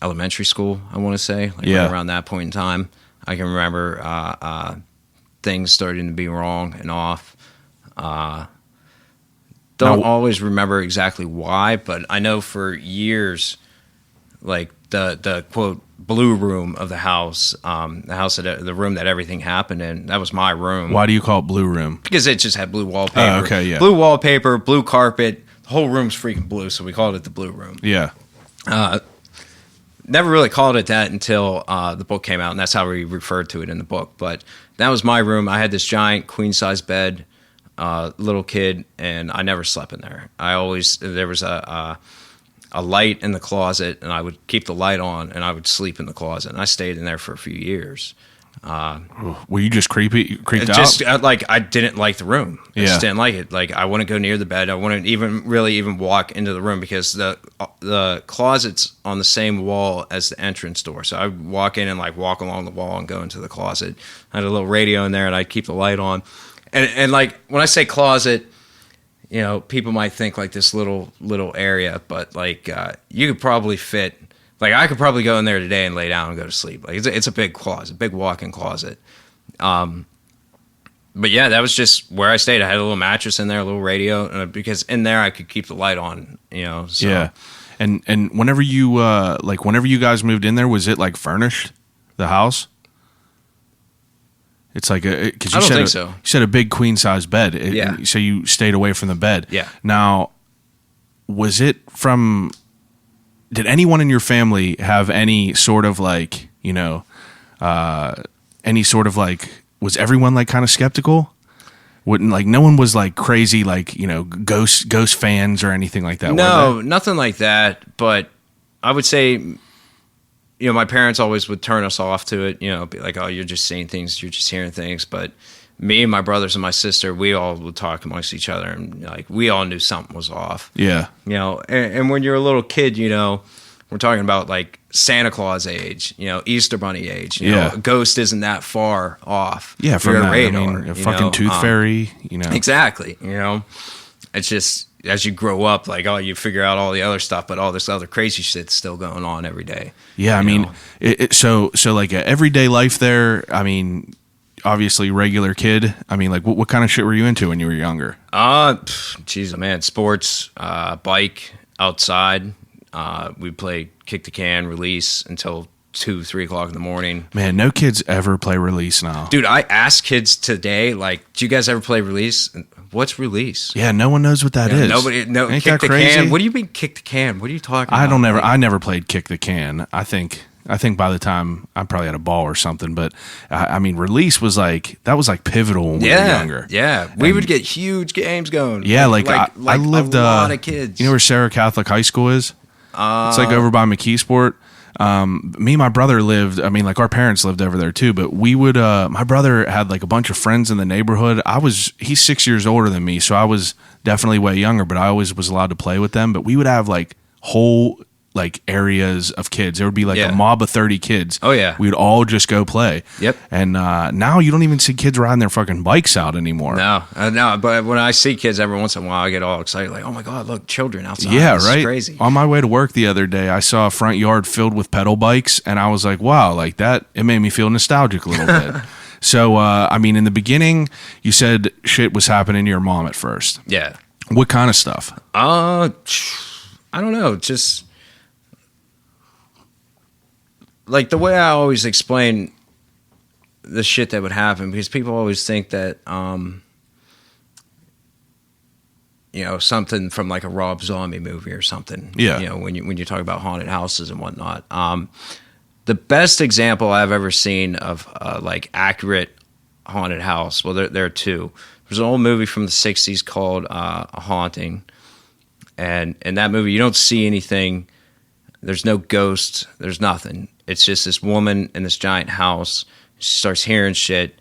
elementary school, I want to say. Right around that point in time. I can remember things starting to be wrong and off. Don't always remember exactly why, but I know for years, like the quote blue room of the house the room that everything happened in, that was my room. Why do you call it blue room? Because it just had blue wallpaper. Oh, okay, yeah. Blue wallpaper, blue carpet. The whole room's freaking blue, so we called it the blue room. Yeah. Never really called it that until the book came out, and that's how we referred to it in the book. But that was my room. I had this giant queen-size bed, little kid, and I never slept in there. There was a light in the closet, and I would keep the light on, and I would sleep in the closet. And I stayed in there for a few years. Were you just creeped out? Like, I didn't like the room. I Yeah. just didn't like it. Like, I wouldn't go near the bed. I wouldn't even walk into the room because the closet's on the same wall as the entrance door. So I would walk in and like walk along the wall and go into the closet. I had a little radio in there, and I'd keep the light on. And like, when I say closet, you know, people might think like this little area, but like you could probably fit. Like, I could probably go in there today and lay down and go to sleep. Like, it's a big closet, big walk-in closet. But yeah, that was just where I stayed. I had a little mattress in there, a little radio, because in there I could keep the light on. You know. So. Yeah. And whenever you whenever you guys moved in there, was it like furnished, the house? It's like because I don't think so. You said a big queen size bed. Yeah. So you stayed away from the bed. Yeah. Now, was it from? Did anyone in your family have any sort of like, you know, any sort of like? Was everyone like kind of skeptical? Wouldn't like no one was like crazy like, you know, ghost fans or anything like that? No, nothing like that. But I would say, you know, my parents always would turn us off to it. You know, be like, "Oh, you're just seeing things, you're just hearing things." But me and my brothers and my sister, we all would talk amongst each other, and like we all knew something was off. Yeah, you know, and when you're a little kid, you know, we're talking about like Santa Claus age, you know, Easter Bunny age. You know, a ghost isn't that far off. Yeah, from your that, radar. I mean, a fucking tooth fairy. You know, exactly. You know, it's just as you grow up, like, oh, you figure out all the other stuff, but all this other crazy shit's still going on every day. Yeah, I mean, so like a everyday life there. I mean, obviously regular kid. I mean, like what kind of shit were you into when you were younger? Geez, man, sports, bike, outside. We played kick the can, release until 2-3 o'clock in the morning. Man, no kids ever play release now. Dude, I ask kids today, like, do you guys ever play release? What's release? Yeah, no one knows what that is. Nobody, no. Ain't kick that the crazy? can. What do you mean kick the can? What are you talking about? I never played kick the can. I think by the time I probably had a ball or something, but I mean, release was like pivotal when we were younger. Yeah, we would get huge games going. Yeah, I lived a lot of kids. You know where Sarah Catholic High School is? It's like over by McKeesport. Me and my brother lived, I mean, like our parents lived over there too, but we would, my brother had like a bunch of friends in the neighborhood. He's 6 years older than me, so I was definitely way younger, but I always was allowed to play with them. But we would have like whole like areas of kids. There would be like a mob of 30 kids. Oh yeah. We would all just go play. Yep. And now you don't even see kids riding their fucking bikes out anymore. No, but when I see kids every once in a while, I get all excited, like, oh my God, look, children outside. Yeah, this right. is crazy. On my way to work the other day, I saw a front yard filled with pedal bikes, and I was like, wow, like that, it made me feel nostalgic a little bit. So, I mean, in the beginning, you said shit was happening to your mom at first. Yeah. What kind of stuff? I don't know, just like the way I always explain the shit that would happen, because people always think that, you know, something from like a Rob Zombie movie or something. Yeah. You know, when you talk about haunted houses and whatnot. The best example I've ever seen of like accurate haunted house. Well, there are two. There's an old movie from the 60s called A Haunting. And in that movie, you don't see anything. There's no ghosts. There's nothing. It's just this woman in this giant house. She starts hearing shit,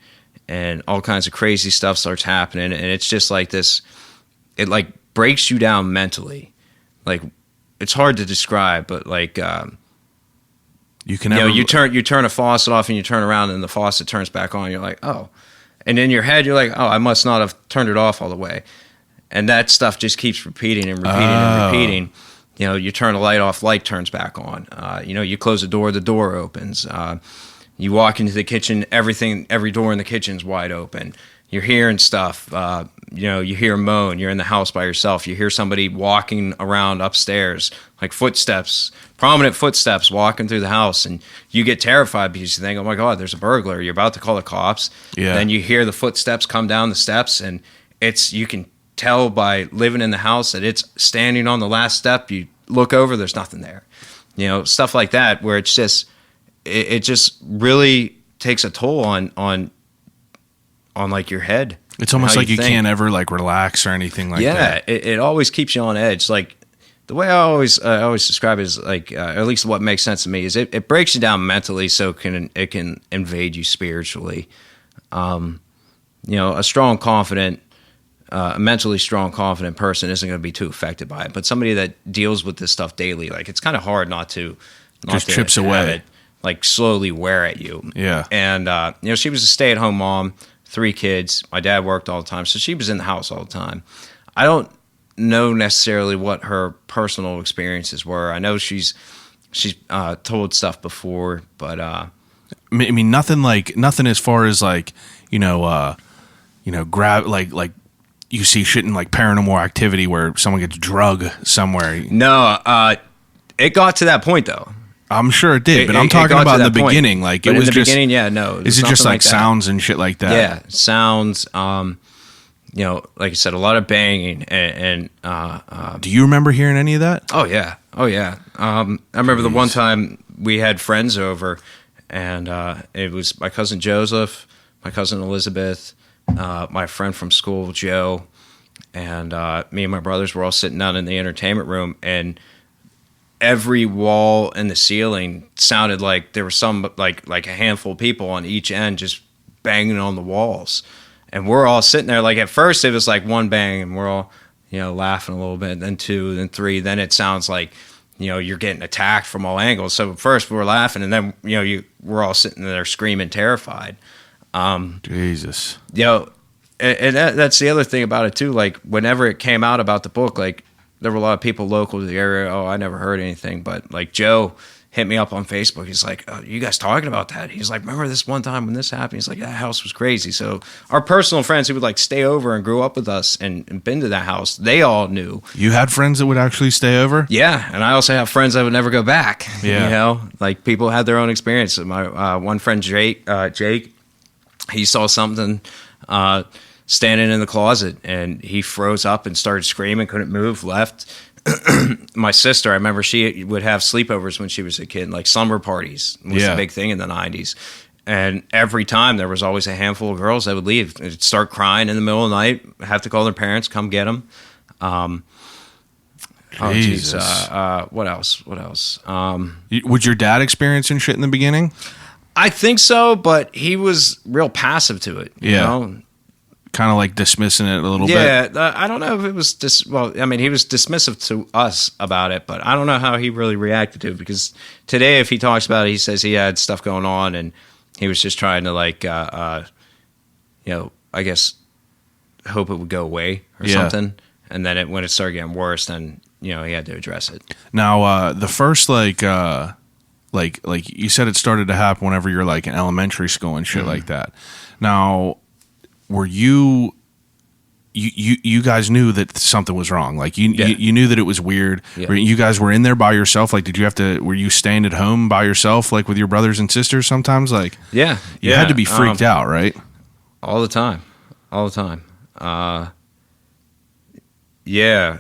and all kinds of crazy stuff starts happening. And it's just like this. It like breaks you down mentally. Like, it's hard to describe, but like you turn a faucet off and you turn around and the faucet turns back on. You're like, oh, and in your head you're like, oh, I must not have turned it off all the way. And that stuff just keeps repeating and repeating and repeating. You know, you turn a light off, light turns back on. You know, you close the door opens. You walk into the kitchen, every door in the kitchen's wide open. You're hearing stuff. You know, you hear a moan. You're in the house by yourself. You hear somebody walking around upstairs, like footsteps, prominent footsteps walking through the house, and you get terrified because you think, oh my God, there's a burglar. You're about to call the cops. Yeah. Then you hear the footsteps come down the steps, and you can tell by living in the house that it's standing on the last step. You look over, there's nothing there. You know, stuff like that where it's just it just really takes a toll on like your head. It's almost like you can't ever like relax or anything like that. Yeah, it always keeps you on edge. Like the way I always describe it is like, at least what makes sense to me is it breaks you down mentally, so it can invade you spiritually. You know, a strong, confident, a mentally strong, confident person isn't going to be too affected by it. But somebody that deals with this stuff daily, like it's kind of hard not to just chips away, it, like slowly wear at you. Yeah, and you know, she was a stay-at-home mom, 3 kids. My dad worked all the time, so she was in the house all the time. I don't know necessarily what her personal experiences were. I know she's told stuff before, but I mean nothing as far as like grab like you see shit in like Paranormal Activity where someone gets drug somewhere. No, it got to that point though. I'm sure it did, but I'm talking about in the beginning. Like but it was in the just beginning, yeah, no. Is it just like sounds and shit like that? Yeah, sounds. You know, like I said, a lot of banging and do you remember hearing any of that? Oh yeah. I remember the one time we had friends over, and it was my cousin Joseph, my cousin Elizabeth, my friend from school Joe, and me and my brothers were all sitting down in the entertainment room, and every wall and the ceiling sounded like there was some like a handful of people on each end just banging on the walls. And we're all sitting there, like at first it was like one bang and we're all, you know, laughing a little bit, then 2, then 3, then it sounds like, you know, you're getting attacked from all angles. So first we were laughing, and then, you know, we're all sitting there screaming, terrified. Jesus. You know, and that's the other thing about it too. Like whenever it came out about the book, like there were a lot of people local to the area. Oh, I never heard anything. But like Joe hit me up on Facebook. He's like, oh, you guys talking about that? He's like, remember this one time when this happened? He's like, that house was crazy. So our personal friends who would like stay over and grew up with us and been to that house, they all knew. You had friends that would actually stay over? Yeah. And I also have friends that would never go back. Yeah. You know, like people had their own experience. My one friend, Jake, he saw something standing in the closet, and he froze up and started screaming, couldn't move, left. My sister, I remember she would have sleepovers when she was a kid, like slumber parties was a big thing in the 90s. And every time there was always a handful of girls that would leave. They'd start crying in the middle of the night, have to call their parents, come get them. Jesus. What else? Was your dad experiencing shit in the beginning? I think so, but he was real passive to it. You know? Kind of like dismissing it a little bit. Yeah, I don't know if it was I mean, he was dismissive to us about it, but I don't know how he really reacted to it, because today, if he talks about it, he says he had stuff going on and he was just trying to like, you know, I guess hope it would go away or something. And then when it started getting worse, then, you know, he had to address it. Now, the first like you said, it started to happen whenever you're like in elementary school and shit like that. Now, were you guys knew that something was wrong? Like you knew that it was weird. Yeah. You guys were in there by yourself. Like, were you staying at home by yourself, like with your brothers and sisters sometimes? Like, you had to be freaked out, right? All the time. Yeah.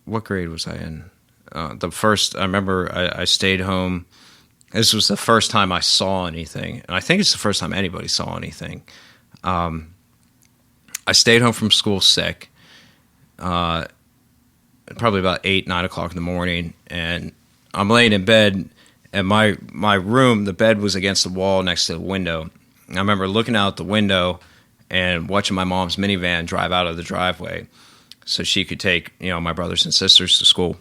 What grade was I in? The first, I remember I stayed home. This was the first time I saw anything. And I think it's the first time anybody saw anything. I stayed home from school sick, probably about 8, 9 o'clock in the morning, and I'm laying in bed, and my room, the bed was against the wall next to the window. I remember looking out the window and watching my mom's minivan drive out of the driveway so she could take, you know, my brothers and sisters to school.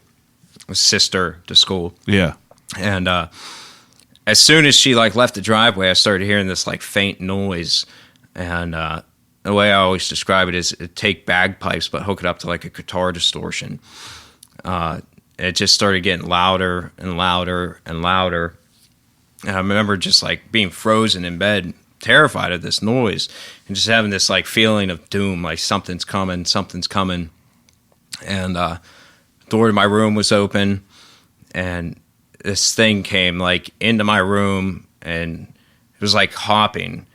Yeah. And as soon as she like left the driveway, I started hearing this like faint noise. And the way I always describe it is take bagpipes but hook it up to like a guitar distortion. It just started getting louder and louder and louder. And I remember just like being frozen in bed, terrified of this noise, and just having this like feeling of doom, like something's coming. And the door to my room was open, and this thing came like into my room, and it was like hopping.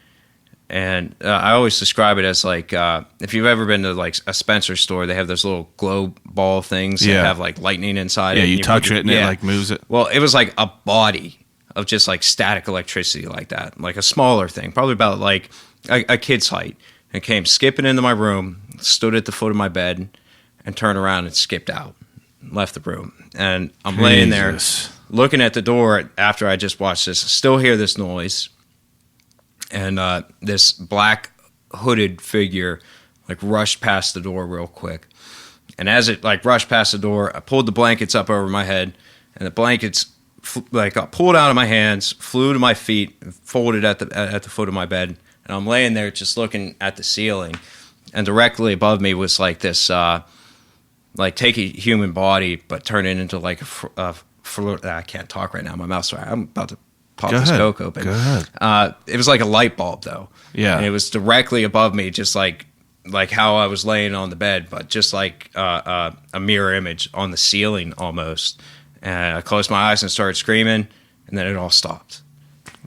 And I always describe it as like if you've ever been to like a Spencer store, they have those little glow ball things that have like lightning inside. Yeah, it. you touch it and it like moves it. Well, it was like a body of just like static electricity like that, like a smaller thing, probably about like a kid's height. And came skipping into my room, stood at the foot of my bed, and turned around and skipped out, left the room. And I'm laying there looking at the door after I just watched this. Still hear this noise. And this black hooded figure like rushed past the door real quick. And as it like rushed past the door, I pulled the blankets up over my head, and the blankets got pulled out of my hands, flew to my feet, and folded at the foot of my bed. And I'm laying there just looking at the ceiling, and directly above me was like this, like take a human body but turn it into like I can't talk right now. My mouth's dry. I'm about to pop this Coke open. Go ahead. It was like a light bulb though. Yeah. And it was directly above me, just like how I was laying on the bed, but just like a mirror image on the ceiling almost. And I closed my eyes and started screaming, and then it all stopped.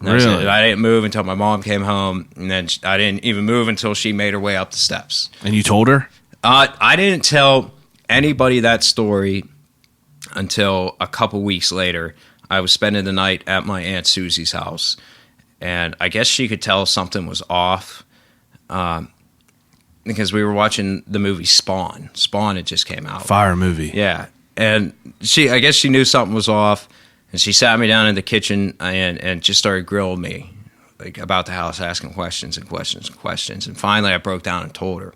Really? I didn't move until my mom came home, and then I didn't even move until she made her way up the steps. And you told her? I didn't tell anybody that story until a couple weeks later. I was spending the night at my Aunt Susie's house, and I guess she could tell something was off because we were watching the movie Spawn. Spawn had just came out. Fire movie. Yeah, and I guess she knew something was off. And she sat me down in the kitchen and just started grilling me like about the house, asking questions and questions and questions. And finally, I broke down and told her.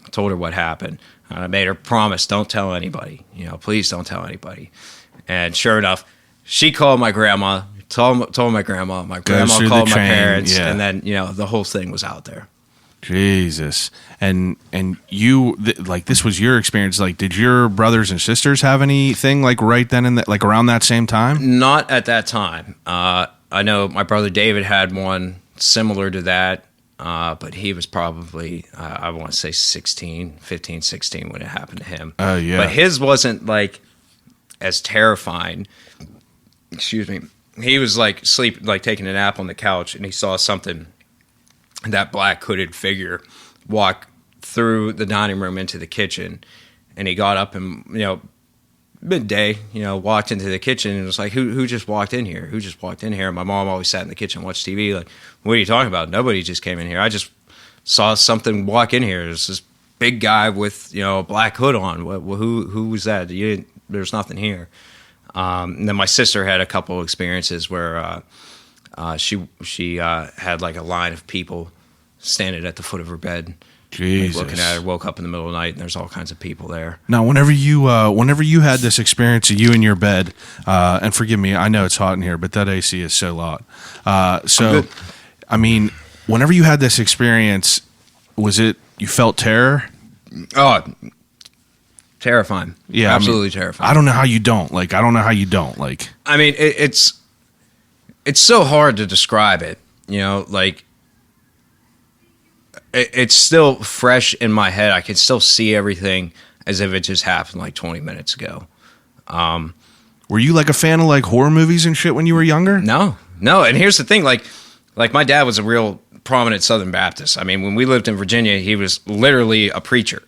I told her what happened. I made her promise, don't tell anybody. Please don't tell anybody. And sure enough, she called my grandma, told my grandma. My grandma called my parents, and then the whole thing was out there. Jesus. And you like this was your experience. Like, did your brothers and sisters have anything like right then and like around that same time? Not at that time. I know my brother David had one similar to that, but he was probably I want to say 15, 16 when it happened to him. Oh yeah. But his wasn't like as terrifying. Excuse me. He was like taking a nap on the couch, and he saw something. That black hooded figure walk through the dining room into the kitchen, and he got up and midday walked into the kitchen and was like, who just walked in here? Who just walked in here? And my mom always sat in the kitchen and watched TV. Like, what are you talking about? Nobody just came in here. I just saw something walk in here. There's this big guy with a black hood on. Who was that? There's nothing here. And then my sister had a couple of experiences where she had like a line of people standing at the foot of her bed, Jesus. Looking at her. Woke up in the middle of the night, and there's all kinds of people there. Now, whenever you had this experience of you in your bed, and forgive me, I know it's hot in here, but that AC is so loud. So, I mean, whenever you had this experience, was it you felt terror? Oh, terrifying! Yeah, absolutely terrifying. I don't know how you don't. Like, I don't know how you don't. Like, I mean, it's so hard to describe it. Like. It's still fresh in my head. I can still see everything as if it just happened like 20 minutes ago. Were you like a fan of like horror movies and shit when you were younger? No. And here's the thing, like my dad was a real prominent Southern Baptist. I mean, when we lived in Virginia, he was literally a preacher.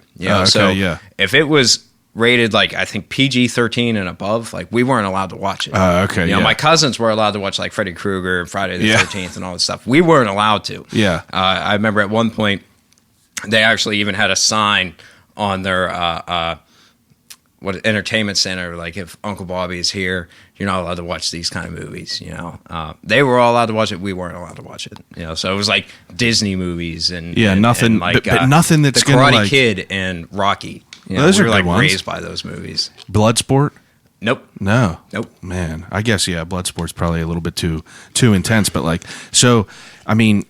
So if it was rated like I think PG-13 and above, like we weren't allowed to watch it. My cousins were allowed to watch like Freddy Krueger and Friday the 13th and all this stuff. We weren't allowed to. Yeah. I remember at one point they actually even had a sign on their entertainment center, like if Uncle Bobby is here, you're not allowed to watch these kind of movies. They were all allowed to watch it. We weren't allowed to watch it. So it was like Disney movies and nothing, and like but nothing that's the Karate Kid and Rocky. Those we were are like good ones. raised by those movies. Bloodsport? Nope. No. Nope. Man, I guess Bloodsport's probably a little bit too intense, but like, so I mean,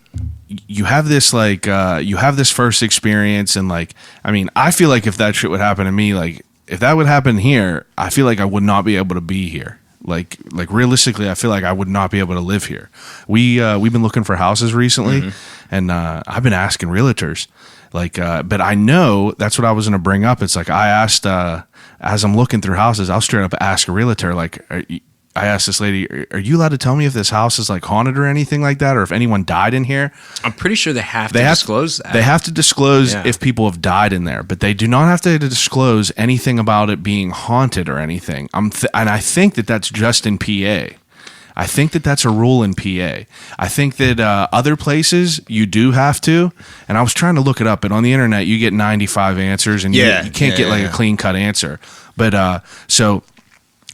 you have this like you have this first experience, and like, I mean, I feel like if that shit would happen to me, like if that would happen here, I feel like I would not be able to be here. Like realistically, I feel like I would not be able to live here. We've been looking for houses recently, and I've been asking realtors. Like, but I know that's what I was going to bring up. It's like I asked, as I'm looking through houses, I'll straight up ask a realtor, like, I asked this lady, "Are you allowed to tell me if this house is like haunted or anything like that, or if anyone died in here?" I'm pretty sure they have to disclose that. They have to disclose if people have died in there, but they do not have to disclose anything about it being haunted or anything. And I think that that's just in PA. I think that that's a rule in PA. I think that other places you do have to. And I was trying to look it up, and on the internet you get 95 answers, and you can't get like a clean cut answer. But so.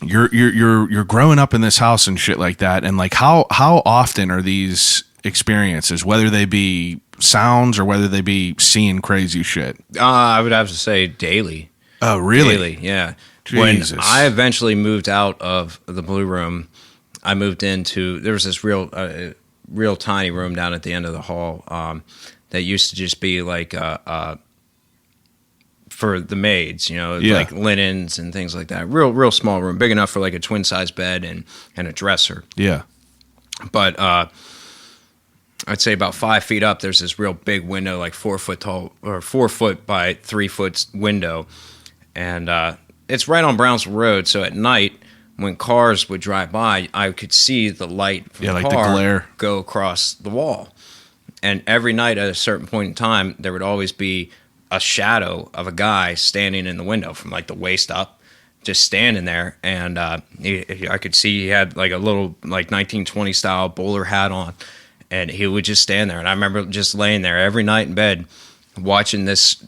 You're growing up in this house and shit like that, and like how often are these experiences, whether they be sounds or whether they be seeing crazy shit? I would have to say daily. Oh, really? Daily, yeah. Jesus. When I eventually moved out of the Blue Room, I moved into, there was this real tiny room down at the end of the hall that used to just be like for the maids, like linens and things like that. Real small room, big enough for like a twin size bed and a dresser. Yeah. But I'd say about 5 feet up, there's this real big window, like 4 foot tall or 4 foot by 3 foot window. And it's right on Brownsville Road. So at night, when cars would drive by, I could see the light from the like car the glare go across the wall. And every night at a certain point in time, there would always be a shadow of a guy standing in the window from like the waist up, just standing there. And I could see he had like a little like 1920 style bowler hat on, and he would just stand there. And I remember just laying there every night in bed watching this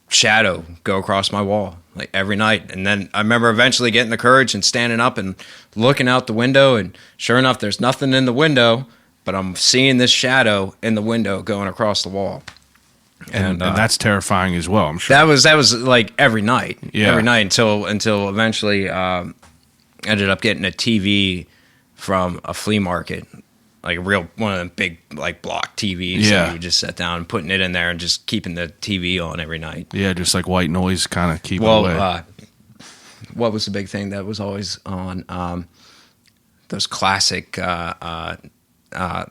shadow go across my wall like every night. And then I remember eventually getting the courage and standing up and looking out the window, and sure enough, there's nothing in the window, but I'm seeing this shadow in the window going across the wall. And that's terrifying as well, I'm sure. That was like every night. Yeah. Every night until eventually ended up getting a TV from a flea market, like one of them big like block TVs. Yeah. And you just sat down and putting it in there and just keeping the TV on every night. Yeah, just like white noise kind of keep it away. What was the big thing that was always on? Those classic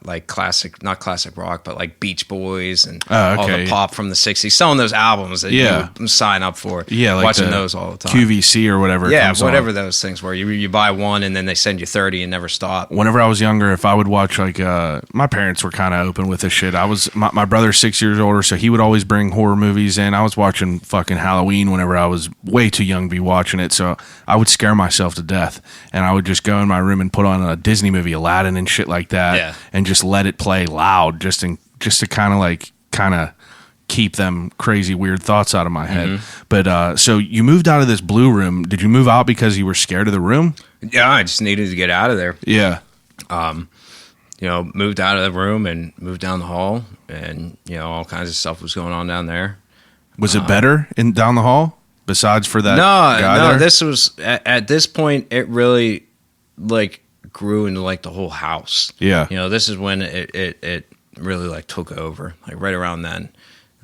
like classic, not classic rock, but like Beach Boys and all the pop from the 60s. Selling those albums that you would sign up for. Yeah, like watching those all the time. QVC or whatever. Yeah, whatever those things were. You buy one and then they send you 30 and never stop. Whenever I was younger, if I would watch like my parents were kind of open with this shit. My brother's 6 years older, so he would always bring horror movies in. I was watching fucking Halloween whenever I was way too young to be watching it, so I would scare myself to death, and I would just go in my room and put on a Disney movie, Aladdin and shit like that. Yeah. And just let it play loud, just to kind of keep them crazy weird thoughts out of my head. Mm-hmm. But so you moved out of this Blue Room. Did you move out because you were scared of the room? Yeah, I just needed to get out of there. Yeah. Moved out of the room and moved down the hall, and all kinds of stuff was going on down there. Was it better down the hall besides for that guy No, there? this was at this point it really like grew into like the whole house. Yeah. This is when it really like took over, like right around then.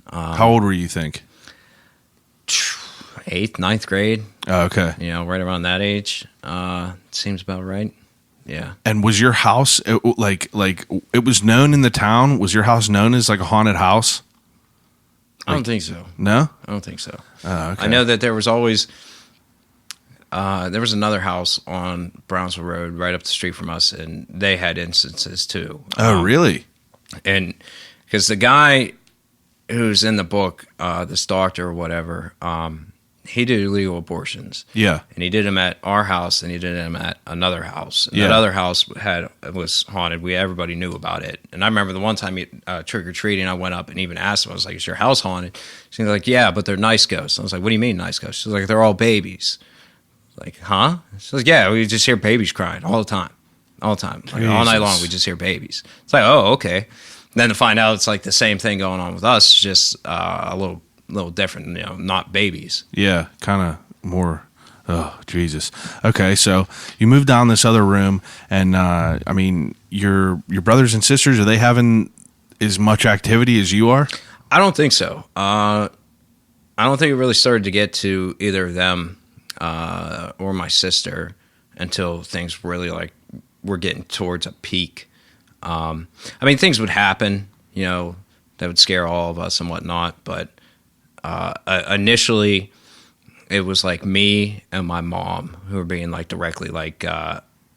How old were you think? 8th, 9th grade. Oh, okay. Right around that age. Seems about right. Yeah. And was your house like it was known in the town? Was your house known as like a haunted house? I don't think so. No? I don't think so. Oh, okay. I know that there was always there was another house on Brownsville Road right up the street from us, and they had instances too. Oh, really? And because the guy who's in the book, this doctor or whatever, he did illegal abortions. Yeah. And he did them at our house, and he did them at another house. And Yeah. that other house was haunted. Everybody knew about it. And I remember the one time trick or treating, I went up and even asked him. I was like, "Is your house haunted?" She's like, "Yeah, but they're nice ghosts." I was like, "What do you mean nice ghosts?" She's like, "They're all babies." Like, huh? She's like, "Yeah, we just hear babies crying all the time, like, all night long. We just hear babies." It's like, oh, okay. Then to find out it's like the same thing going on with us, just a little different, not babies. Yeah, kind of more. Oh, Jesus. Okay, so you moved down this other room, and I mean, your brothers and sisters, are they having as much activity as you are? I don't think so. I don't think it really started to get to either of them or my sister until things really like were getting towards a peak. I mean, things would happen, that would scare all of us and whatnot, but initially it was like me and my mom who were being like directly like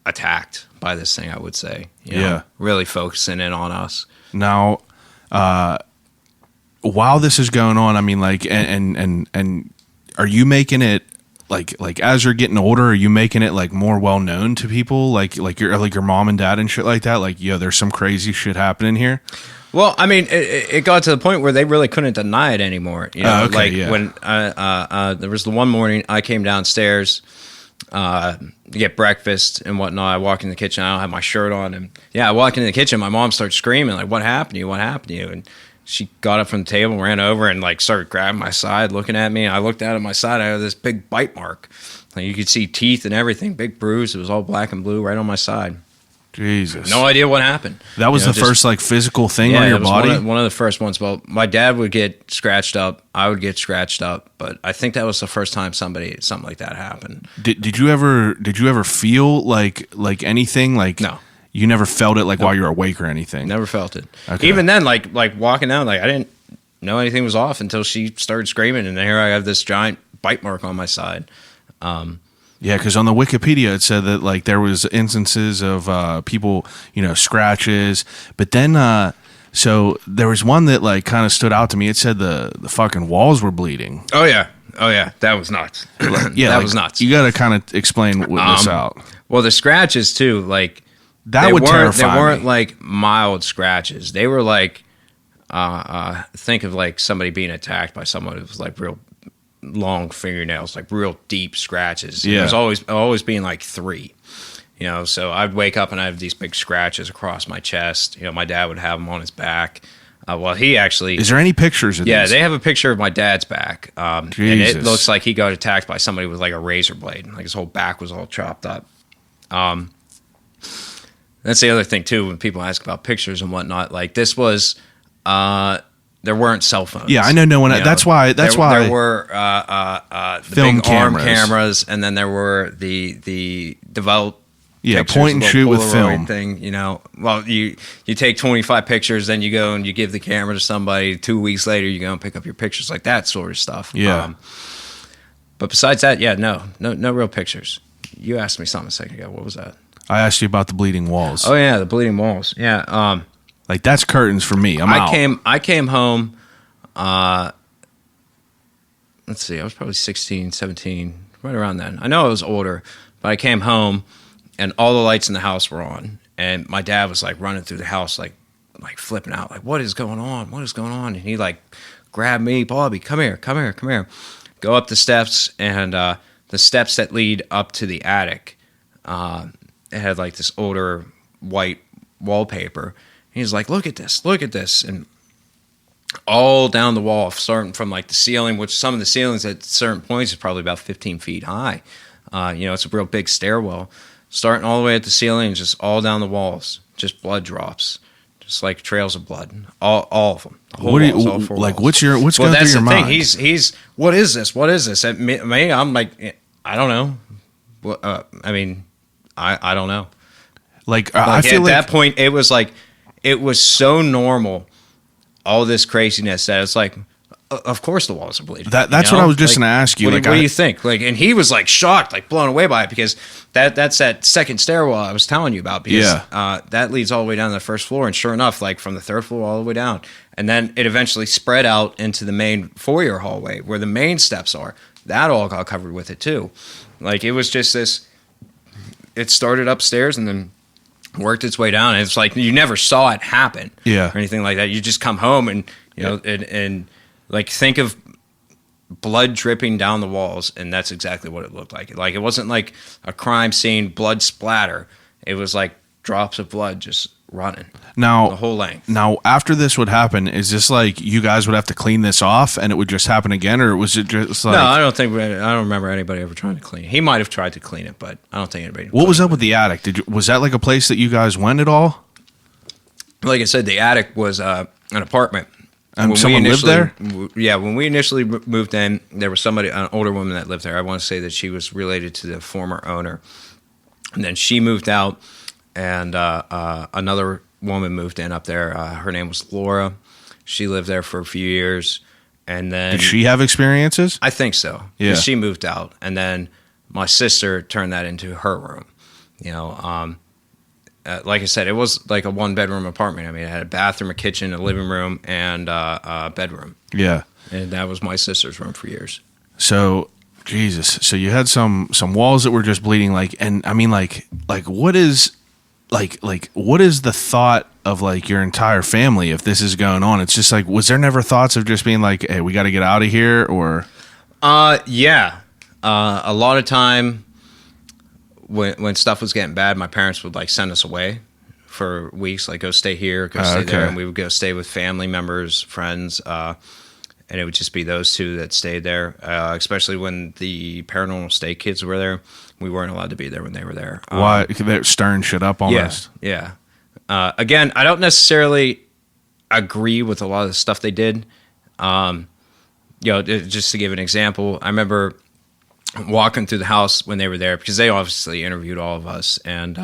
attacked by this thing, I would say. You know, really focusing in on us. Now, while this is going on, I mean, like, and are you making it like as you're getting older? Are you making it like more well known to people, like your mom and dad and shit like that? Like, yo, there's some crazy shit happening here. Well, I mean, it got to the point where they really couldn't deny it anymore. You know, when there was the one morning I came downstairs to get breakfast and whatnot. I walk in the kitchen. I don't have my shirt on, and I walk into the kitchen. My mom starts screaming like, "What happened to you? What happened to you?" And she got up from the table, ran over, and like started grabbing my side, looking at me. And I looked down at my side. I had this big bite mark. Like, you could see teeth and everything, big bruise. It was all black and blue right on my side. Jesus. No idea what happened. That was the first like physical thing on your body? One of the first ones. Well, my dad would get scratched up. I would get scratched up. But I think that was the first time something like that happened. Did you ever feel like anything? Like, no. You never felt it like while you were awake or anything? Never felt it. Okay. Even then, like walking out, like I didn't know anything was off until she started screaming. And here I have this giant bite mark on my side. Yeah, because on the Wikipedia it said that like there was instances of people, scratches, but then so there was one that like kind of stood out to me. It said the fucking walls were bleeding. Oh yeah, that was nuts. That was nuts. You got to kind of explain this out. Well, the scratches too, like that would terrify me. They weren't like mild scratches. They were like think of like somebody being attacked by someone who was like real long fingernails, like real deep scratches. Yeah. It was always being like 3, so I'd wake up and I have these big scratches across my chest. My dad would have them on his back. Well, he actually... Is there any pictures of these? Yeah, they have a picture of my dad's back. And it looks like he got attacked by somebody with like a razor blade. Like his whole back was all chopped up. That's the other thing too, when people ask about pictures and whatnot. Like this was... there weren't cell phones. Yeah, I know no one. That's why. There were the film big arm cameras, and then there were the developed point and shoot with film thing. Well, you take 25 pictures, then you go and you give the camera to somebody. 2 weeks later, you go and pick up your pictures, like that sort of stuff. Yeah. But besides that, no real pictures. You asked me something a second ago. What was that? I asked you about the bleeding walls. Oh yeah, the bleeding walls. Yeah. Like that's curtains for me. I came home. Let's see. I was probably 16, 17, right around then. I know I was older, but I came home, and all the lights in the house were on, and my dad was like running through the house, like flipping out, like what is going on? What is going on? And he like grabbed me, Bobby, come here. Go up the steps, and the steps that lead up to the attic, it had like this older white wallpaper. He's like, look at this. And all down the wall, starting from like the ceiling, which some of the ceilings at certain points is probably about 15 feet high. It's a real big stairwell. Starting all the way at the ceiling, just all down the walls, just blood drops, just like trails of blood. All of them. What do you, all 4 like? Walls. What's going through your mind? He's what is this? At me, I'm like, I don't know. I mean, I don't know. Like I feel at like that point, it was like. It was so normal, all this craziness, that it's like, of course the walls are bleeding. That's what I was just going to ask you. What do you think? Like, and he was like shocked, like blown away by it, because that's that second stairwell I was telling you about. Because that leads all the way down to the first floor, and sure enough, like from the 3rd floor all the way down, and then it eventually spread out into the main foyer hallway where the main steps are. That all got covered with it too. Like it was just this. It started upstairs and then worked its way down. And it's like you never saw it happen, or anything like that. You just come home and and like think of blood dripping down the walls, and that's exactly what it looked like. Like it wasn't like a crime scene, blood splatter. It was like drops of blood just running the whole length. Now, after this would happen, is this like you guys would have to clean this off, and it would just happen again, or was it just like? No, I don't remember anybody ever trying to clean it. He might have tried to clean it, but I don't think anybody. What was up with the attic? Was that like a place that you guys went at all? Like I said, the attic was an apartment. And someone lived there? Yeah, when we initially moved in, there was an older woman that lived there. I want to say that she was related to the former owner. And then she moved out, and another woman moved in up there. Her name was Laura. She lived there for a few years. And then did she have experiences? I think so. Yeah. She moved out. And then my sister turned that into her room. You know, like I said, it was like a 1-bedroom apartment. I mean, it had a bathroom, a kitchen, a living room, and a bedroom. Yeah. And that was my sister's room for years. So, Jesus. So you had some walls that were just bleeding, like, and I mean, like what is, like what is the thought of like your entire family if this is going on? It's just like, was there never thoughts of just being like, hey, we got to get out of here, or? Yeah. A lot of time when stuff was getting bad, my parents would like send us away for weeks, like go stay here, go stay there, and we would go stay with family members, friends, and it would just be those two that stayed there. Especially when the Paranormal State kids were there, we weren't allowed to be there when they were there. Why? They're stirring shit up almost. Yeah. Again, I don't necessarily agree with a lot of the stuff they did. You know, just to give an example, I remember walking through the house when they were there, because they obviously interviewed all of us, and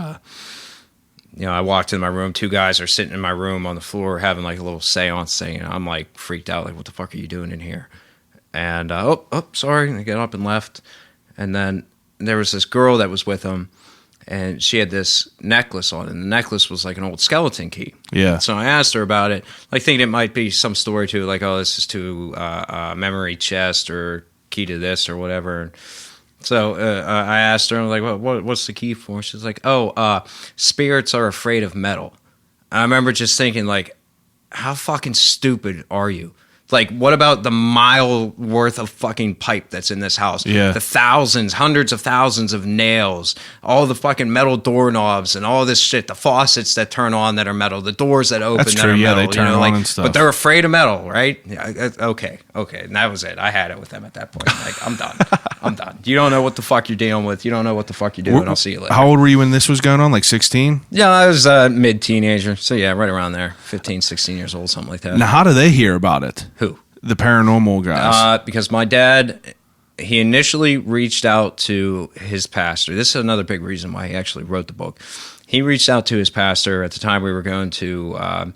you know, I walked in my room. 2 guys are sitting in my room on the floor having like a little seance thing, and I'm like freaked out, like, what the fuck are you doing in here? And sorry, and they got up and left. And then there was this girl that was with them, and she had this necklace on, and the necklace was like an old skeleton key. Yeah. So I asked her about it, like thinking it might be some story to it, like, oh, this is to memory chest or key to this or whatever. So I asked her, I'm like, well, what's the key for? She's like, spirits are afraid of metal. I remember just thinking, like, how fucking stupid are you? Like, what about the mile worth of fucking pipe that's in this house? Yeah. The thousands, hundreds of thousands of nails, all the fucking metal doorknobs and all this shit, the faucets that turn on that are metal, the doors that open That's that true. are Yeah, metal. they turn on like, and stuff. But they're afraid of metal, right? Yeah, okay. And that was it. I had it with them at that point. Like, I'm done. I'm done. You don't know what the fuck you're dealing with. You don't know what the fuck you're doing. I'll see you later. How old were you when this was going on? Like 16? Yeah, I was mid-teenager. So, yeah, right around there. 15, 16 years old, something like that. Now, how do they hear about it? Who? The paranormal guys. Because my dad, he initially reached out to his pastor. This is another big reason why he actually wrote the book. He reached out to his pastor. At the time, we were going to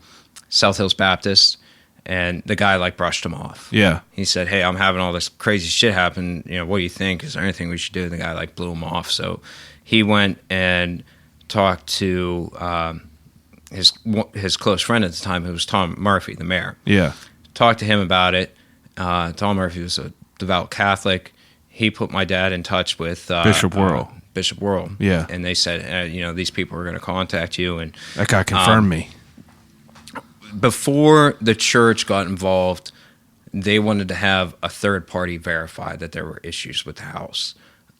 South Hills Baptist, and the guy, like, brushed him off. Yeah. He said, hey, I'm having all this crazy shit happen. You know, what do you think? Is there anything we should do? And the guy, like, blew him off. So he went and talked to his close friend at the time, who was Tom Murphy, the mayor. Yeah. Talked to him about it. Tom Murphy was a devout Catholic. He put my dad in touch with Bishop Worrell. Bishop Worrell. Yeah. And they said, you know, these people are going to contact you. And That guy confirmed me. before the church got involved, they wanted to have a third party verify that there were issues with the house.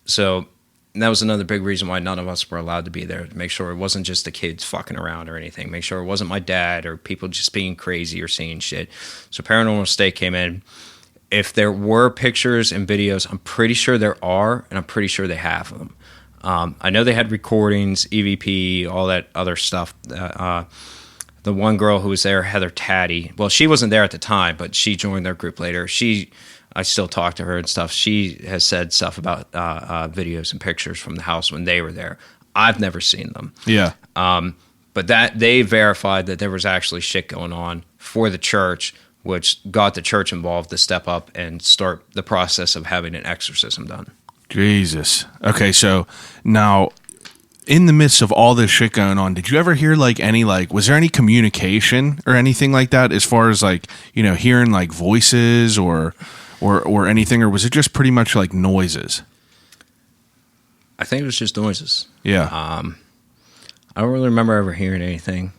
So that was another big reason why none of us were allowed to be there, to make sure it wasn't just the kids fucking around or anything. Make sure it wasn't my dad or people just being crazy or seeing shit. So Paranormal State came in. If there were pictures and videos, I'm pretty sure there are, and I'm pretty sure they have them. I know they had recordings, EVP, all that other stuff. The one girl who was there, Heather Taddy, well, she wasn't there at the time, but she joined their group later. I still talk to her and stuff. She has said stuff about videos and pictures from the house when they were there. I've never seen them. Yeah. But that they verified that there was actually shit going on for the church, which got the church involved to step up and start the process of having an exorcism done. Jesus. Okay, so now, in the midst of all this shit going on, did you ever hear like any, like, was there any communication or anything like that, as far as like, you know, hearing like voices or anything, or was it just pretty much like noises? I think it was just noises. Yeah. I don't really remember ever hearing anything.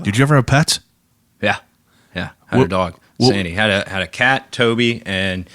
Did you ever have pets? Yeah. Had a dog, Sandy. Had a cat, Toby, and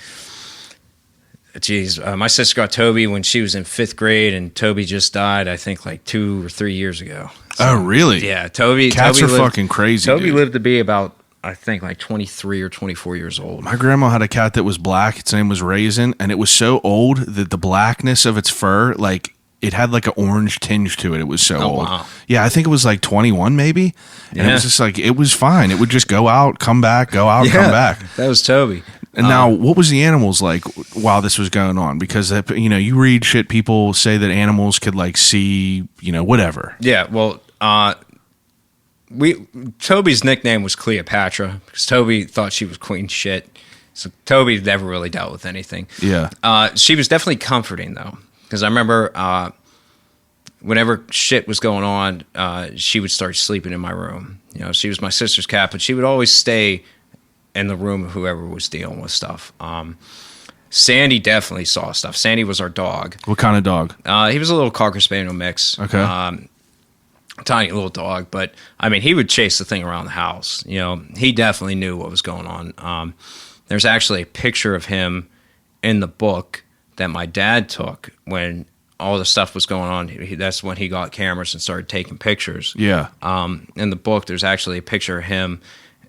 my sister got Toby when she was in 5th grade, and Toby just died, I think, like 2 or 3 years ago. So, oh, really? Yeah, Toby. Cats Toby are fucking crazy. Toby dude. lived to be about, I think, like 23 or 24 years old. My grandma had a cat that was black. Its name was Raisin, and it was so old that the blackness of its fur, like, it had like an orange tinge to it. It was so old. Wow. Yeah, I think it was like 21 maybe. And Yeah. it was just like, it was fine. It would just go out, come back, go out, come back. That was Toby. And now, what was the animals like while this was going on? Because, you know, you read shit, people say that animals could like see, you know, whatever. Yeah, well, Toby's nickname was Cleopatra because Toby thought she was queen shit. So Toby never really dealt with anything. Yeah. She was definitely comforting though. Because I remember whenever shit was going on, she would start sleeping in my room. You know, she was my sister's cat, but she would always stay in the room of whoever was dealing with stuff. Sandy definitely saw stuff. Sandy was our dog. What kind of dog? He was a little Cocker Spaniel mix. Okay. Tiny little dog, but I mean, he would chase the thing around the house. You know, he definitely knew what was going on. There's actually a picture of him in the book that my dad took when all the stuff was going on. That's when he got cameras and started taking pictures. Yeah. In the book, there's actually a picture of him,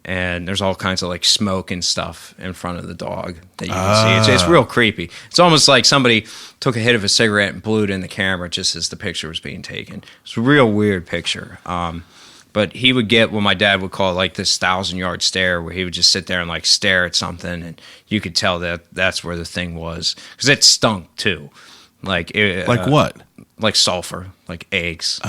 and there's all kinds of like smoke and stuff in front of the dog that you can see. It's real creepy. It's almost like somebody took a hit of a cigarette and blew it in the camera just as the picture was being taken. It's a real weird picture. But he would get what my dad would call like this 1,000-yard stare, where he would just sit there and like stare at something, and you could tell that that's where the thing was, because it stunk too. Like what? Like sulfur, like eggs,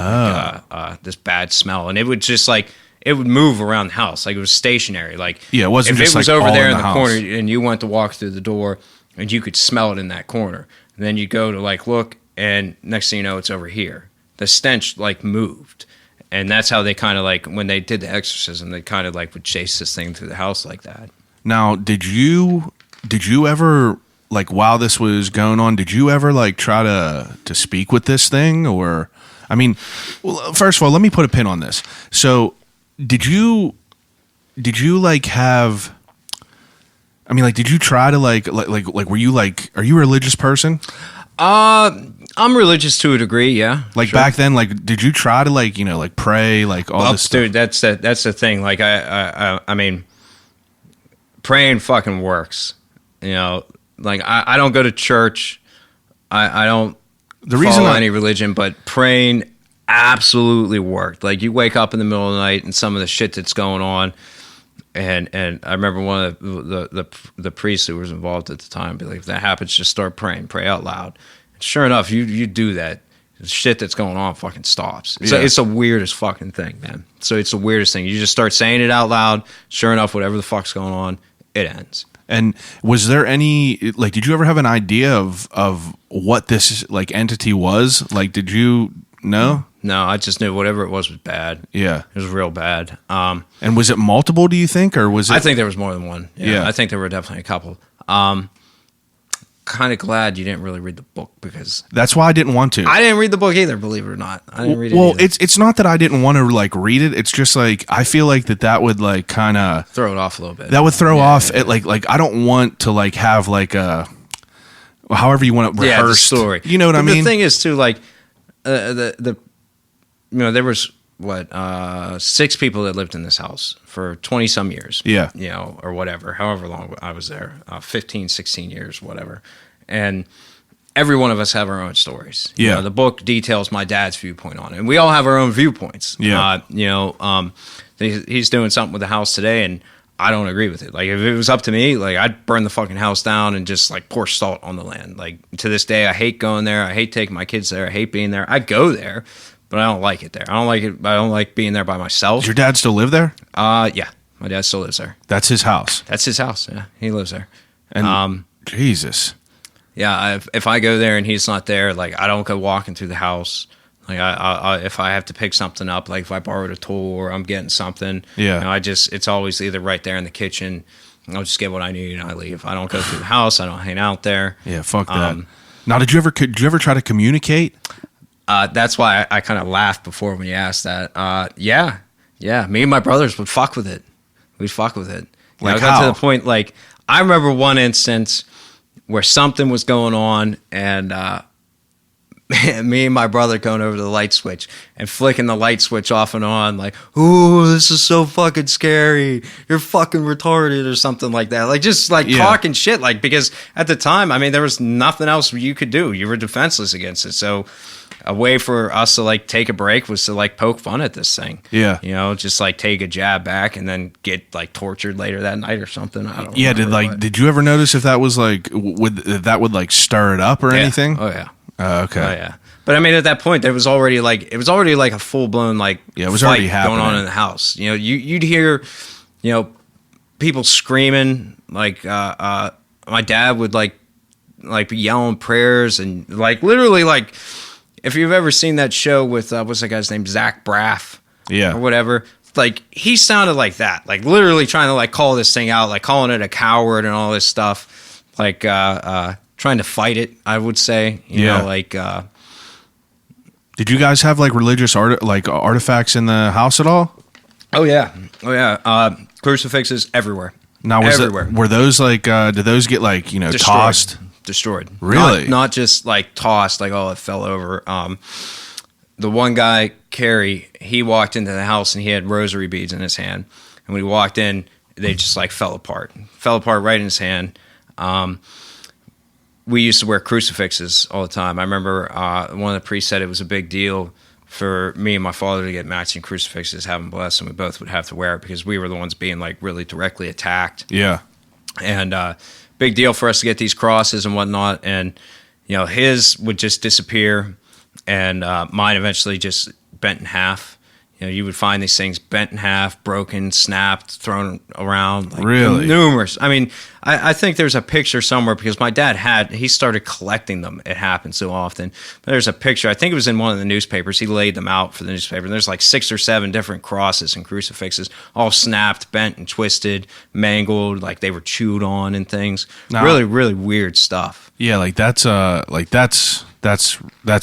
this bad smell, and it would just like. It would move around the house, like it was stationary. Like it wasn't if just it was like over all there in in the house. corner, and you went to walk through the door, and you could smell it in that corner. And then you go to like look, and next thing you know, it's over here. The stench like moved, and that's how they kind of like when they did the exorcism, they kind of like would chase this thing through the house like that. Now, did you ever, like, while this was going on, did you ever like try to speak with this thing? Or, I mean, well, first of all, let me put a pin on this. So did you like have, I mean, like, did you try to like were you like, are you a religious person? I'm religious to a degree, yeah. Like sure. Back then, like, did you try to like, you know, like pray, like all this stuff? Dude, that's the thing. Like I mean, praying fucking works. You know, like I don't go to church. I don't follow any religion, but praying absolutely worked. Like you wake up in the middle of the night and some of the shit that's going on, and I remember one of the priests who was involved at the time be like, if that happens, just start praying, pray out loud. And sure enough, you do that. The shit that's going on fucking stops. It's the weirdest fucking thing, man. So it's the weirdest thing. You just start saying it out loud. Sure enough, whatever the fuck's going on, it ends. And was there any, like, did you ever have an idea of what this like entity was? Like, did you know? No, I just knew whatever it was bad. Yeah. It was real bad. And was it multiple, do you think, or was it? I think there was more than one. Yeah. I think there were definitely a couple. Kind of glad you didn't really read the book, because that's why I didn't want to. I didn't read the book either, believe it or not. I didn't read it well, either. it's not that I didn't want to like read it. It's just like I feel like that would like kind of throw it off a little bit. That would throw off it, like I don't want to like have like a however you want to rehearse the story. You know what I mean? The thing is too, like the you know, there was 6 people that lived in this house for 20 some years. Yeah. You know, or whatever, however long I was there, 15, 16 years, whatever. And every one of us have our own stories. Yeah. You know, the book details my dad's viewpoint on it, and we all have our own viewpoints. Yeah. You know, he's doing something with the house today, and I don't agree with it. Like, if it was up to me, like, I'd burn the fucking house down and just like pour salt on the land. Like, to this day, I hate going there. I hate taking my kids there. I hate being there. I go there, but I don't like it there. I don't like it. I don't like being there by myself. Does your dad still live there? Yeah, my dad still lives there. That's his house. That's his house. Yeah, he lives there. And Jesus. Yeah, if I go there and he's not there, like, I don't go walking through the house. Like, I if I have to pick something up, like if I borrowed a tool or I'm getting something, yeah, you know, it's always either right there in the kitchen. I'll just get what I need and I leave. I don't go through the house. I don't hang out there. Yeah, fuck that. Now, did you ever try to communicate? That's why I kind of laughed before when you asked that. Yeah. Me and my brothers would fuck with it. We'd fuck with it. Like, I got to the point, like, I remember one instance where something was going on, and me and my brother going over to the light switch and flicking the light switch off and on, like, ooh, this is so fucking scary. You're fucking retarded or something like that. Like, just like talking shit. Like, because at the time, I mean, there was nothing else you could do. You were defenseless against it. So a way for us to like take a break was to like poke fun at this thing. Yeah. You know, just like take a jab back and then get like tortured later that night or something. I don't Yeah, remember, did you ever notice if that was like that would like stir it up or anything? Oh yeah. Okay. Oh yeah. But I mean, at that point, it was already like a full blown like it was fight already happening going on in the house. You know, you'd hear, you know, people screaming. Like my dad would like like be yelling prayers and like literally like if you've ever seen that show with what's that guy's name, Zach Braff, or whatever. Like he sounded like that, like literally trying to like call this thing out, like calling it a coward and all this stuff, like trying to fight it. I would say, you know, like. Did you guys have like religious artifacts in the house at all? Oh yeah. Crucifixes everywhere. Now were those like did those get like, you know, tossed? Destroyed. Really? Not just like tossed, like oh it fell over. The one guy, Kerry, he walked into the house and he had rosary beads in his hand. And when he walked in, they just like fell apart right in his hand. We used to wear crucifixes all the time. I remember one of the priests said it was a big deal for me and my father to get matching crucifixes, have them blessed, and we both would have to wear it because we were the ones being like really directly attacked. Yeah. And big deal for us to get these crosses and whatnot. And, you know, his would just disappear and mine eventually just bent in half. You know, you would find these things bent in half, broken, snapped, thrown around. Like really? Numerous. I mean, I think there's a picture somewhere because my dad he started collecting them. It happened so often. But there's a picture. I think it was in one of the newspapers. He laid them out for the newspaper. And there's like 6 or 7 different crosses and crucifixes, all snapped, bent, and twisted, mangled, like they were chewed on and things. Now, really, really weird stuff. Yeah, that's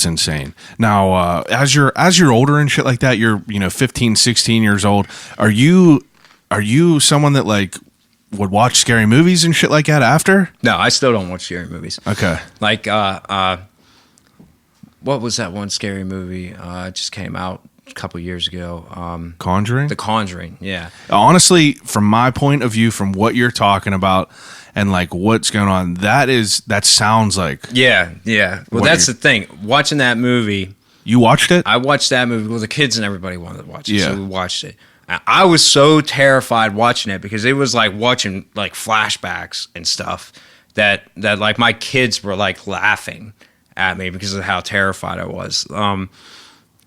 insane. Now, as you're older and shit like that, you're 15, 16 years old. Are you someone that like would watch scary movies and shit like that after? No, I still don't watch scary movies. Okay. Like what was that one scary movie? It just came out a couple years ago. Conjuring? The Conjuring, yeah. Honestly, from my point of view, from what you're talking about and like what's going on, that sounds like yeah. Well, that's the thing. Watching that movie, you watched it? I watched that movie. Well, the kids and everybody wanted to watch it, yeah. So we watched it. I was so terrified watching it because it was like watching like flashbacks and stuff that like my kids were like laughing at me because of how terrified I was.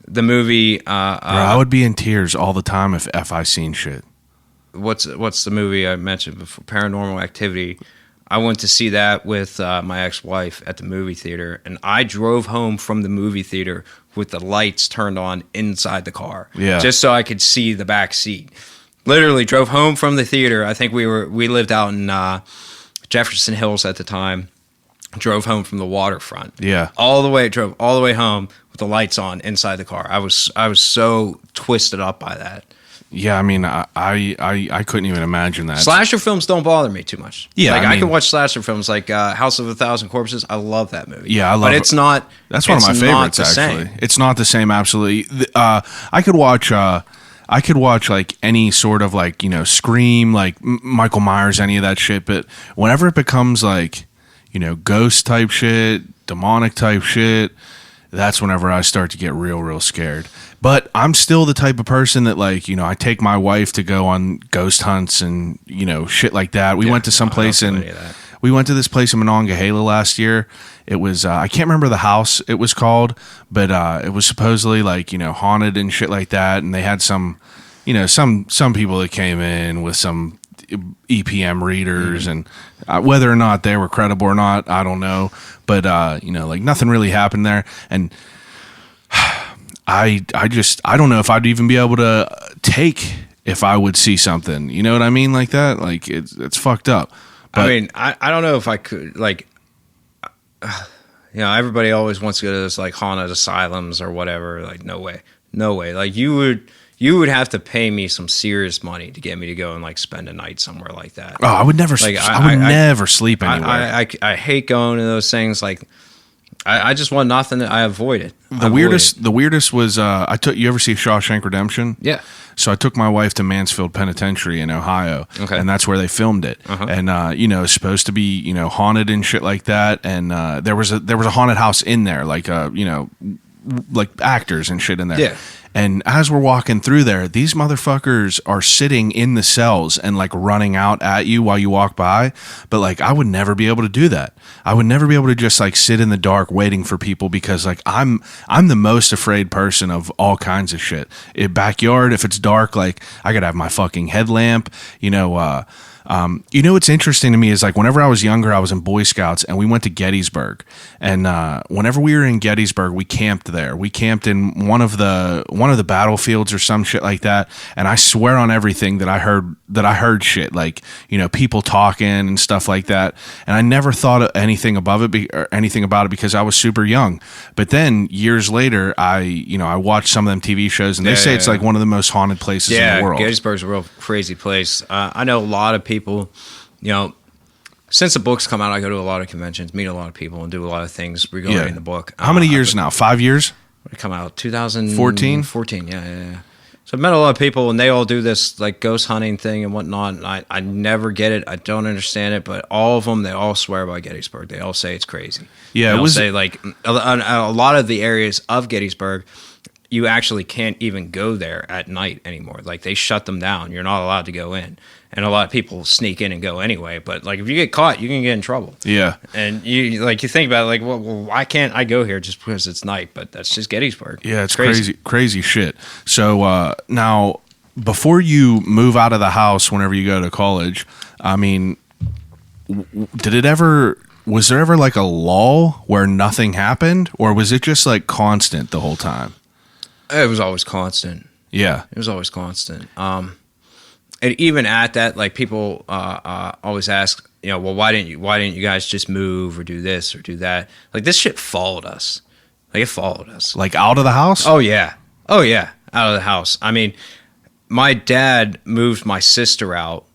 The movie, Bro, I would be in tears all the time if I seen shit. What's the movie I mentioned before? Paranormal Activity. I went to see that with my ex-wife at the movie theater, and I drove home from the movie theater with the lights turned on inside the car, just so I could see the back seat. Literally drove home from the theater. I think we lived out in Jefferson Hills at the time. Drove home from the waterfront. Yeah, drove all the way home with the lights on inside the car. I was so twisted up by that. Yeah, I mean, I couldn't even imagine that. Slasher films don't bother me too much. Yeah, like I can watch slasher films like House of a Thousand Corpses. I love that movie. Yeah, I love it. But it's not. That's one of my favorites. Actually, it's not the same. Absolutely. I could watch like any sort of like Scream, like Michael Myers, any of that shit. But whenever it becomes like ghost type shit, demonic type shit, that's whenever I start to get real scared. But I'm still the type of person that like, I take my wife to go on ghost hunts and, shit like that. We went to some place we went to this place in Monongahela last year. It was, I can't remember the house it was called, but it was supposedly like, haunted and shit like that. And they had some people that came in with some EPM readers and whether or not they were credible or not, I don't know. But, like nothing really happened there. And I don't know if I'd even be able to take if I would see something, you know what I mean? Like that, like it's fucked up. But, I mean, I don't know if I could like, everybody always wants to go to this like haunted asylums or whatever. Like, no way. Like you would have to pay me some serious money to get me to go and like spend a night somewhere like that. Oh, I would never, like, I would never sleep anywhere. I hate going to those things. Like, I just want nothing. I avoid it. The weirdest was you ever see Shawshank Redemption? Yeah. So I took my wife to Mansfield Penitentiary in Ohio, and that's where they filmed it. And it's supposed to be haunted and shit like that. And there was a haunted house in there, like like actors and shit in there. Yeah. And as we're walking through there, these motherfuckers are sitting in the cells and like running out at you while you walk by. But like, I would never be able to do that. I would never be able to just like sit in the dark waiting for people because like I'm the most afraid person of all kinds of shit. Backyard, if it's dark, like I gotta have my fucking headlamp, You know what's interesting to me is like whenever I was younger, I was in Boy Scouts and we went to Gettysburg. And whenever we were in Gettysburg, we camped there. We camped in one of the battlefields or some shit like that. And I swear on everything that I heard shit like, you know, people talking and stuff like that. And I never thought of anything above it or anything about it because I was super young. But then years later, I watched some of them TV shows and they say it's like one of the most haunted places in the world. Gettysburg's a real crazy place. I know a lot of people, you know, since the book's come out, I go to a lot of conventions, meet a lot of people, and do a lot of things regarding the book. How many years now? 5 years? It come out 2014. 14, yeah. So I've met a lot of people, and they all do this like ghost hunting thing and whatnot. And I never get it. I don't understand it, but all of them, they all swear by Gettysburg. They all say it's crazy. Yeah, they all say like a lot of the areas of Gettysburg, you actually can't even go there at night anymore. Like they shut them down. You're not allowed to go in. And a lot of people sneak in and go anyway. But like if you get caught, you can get in trouble. Yeah. And you think about it like, well, why can't I go here just because it's night? But that's just Gettysburg. Yeah, it's crazy shit. So now, before you move out of the house, whenever you go to college, I mean, was there ever like a lull where nothing happened, or was it just like constant the whole time? It was always constant. Yeah, it was always constant. And even at that, like people always ask, you know, well, why didn't you guys just move or do this or do that? Like this shit followed us. Like it followed us. Like out of the house? Oh yeah, out of the house. I mean, my dad moved my sister out,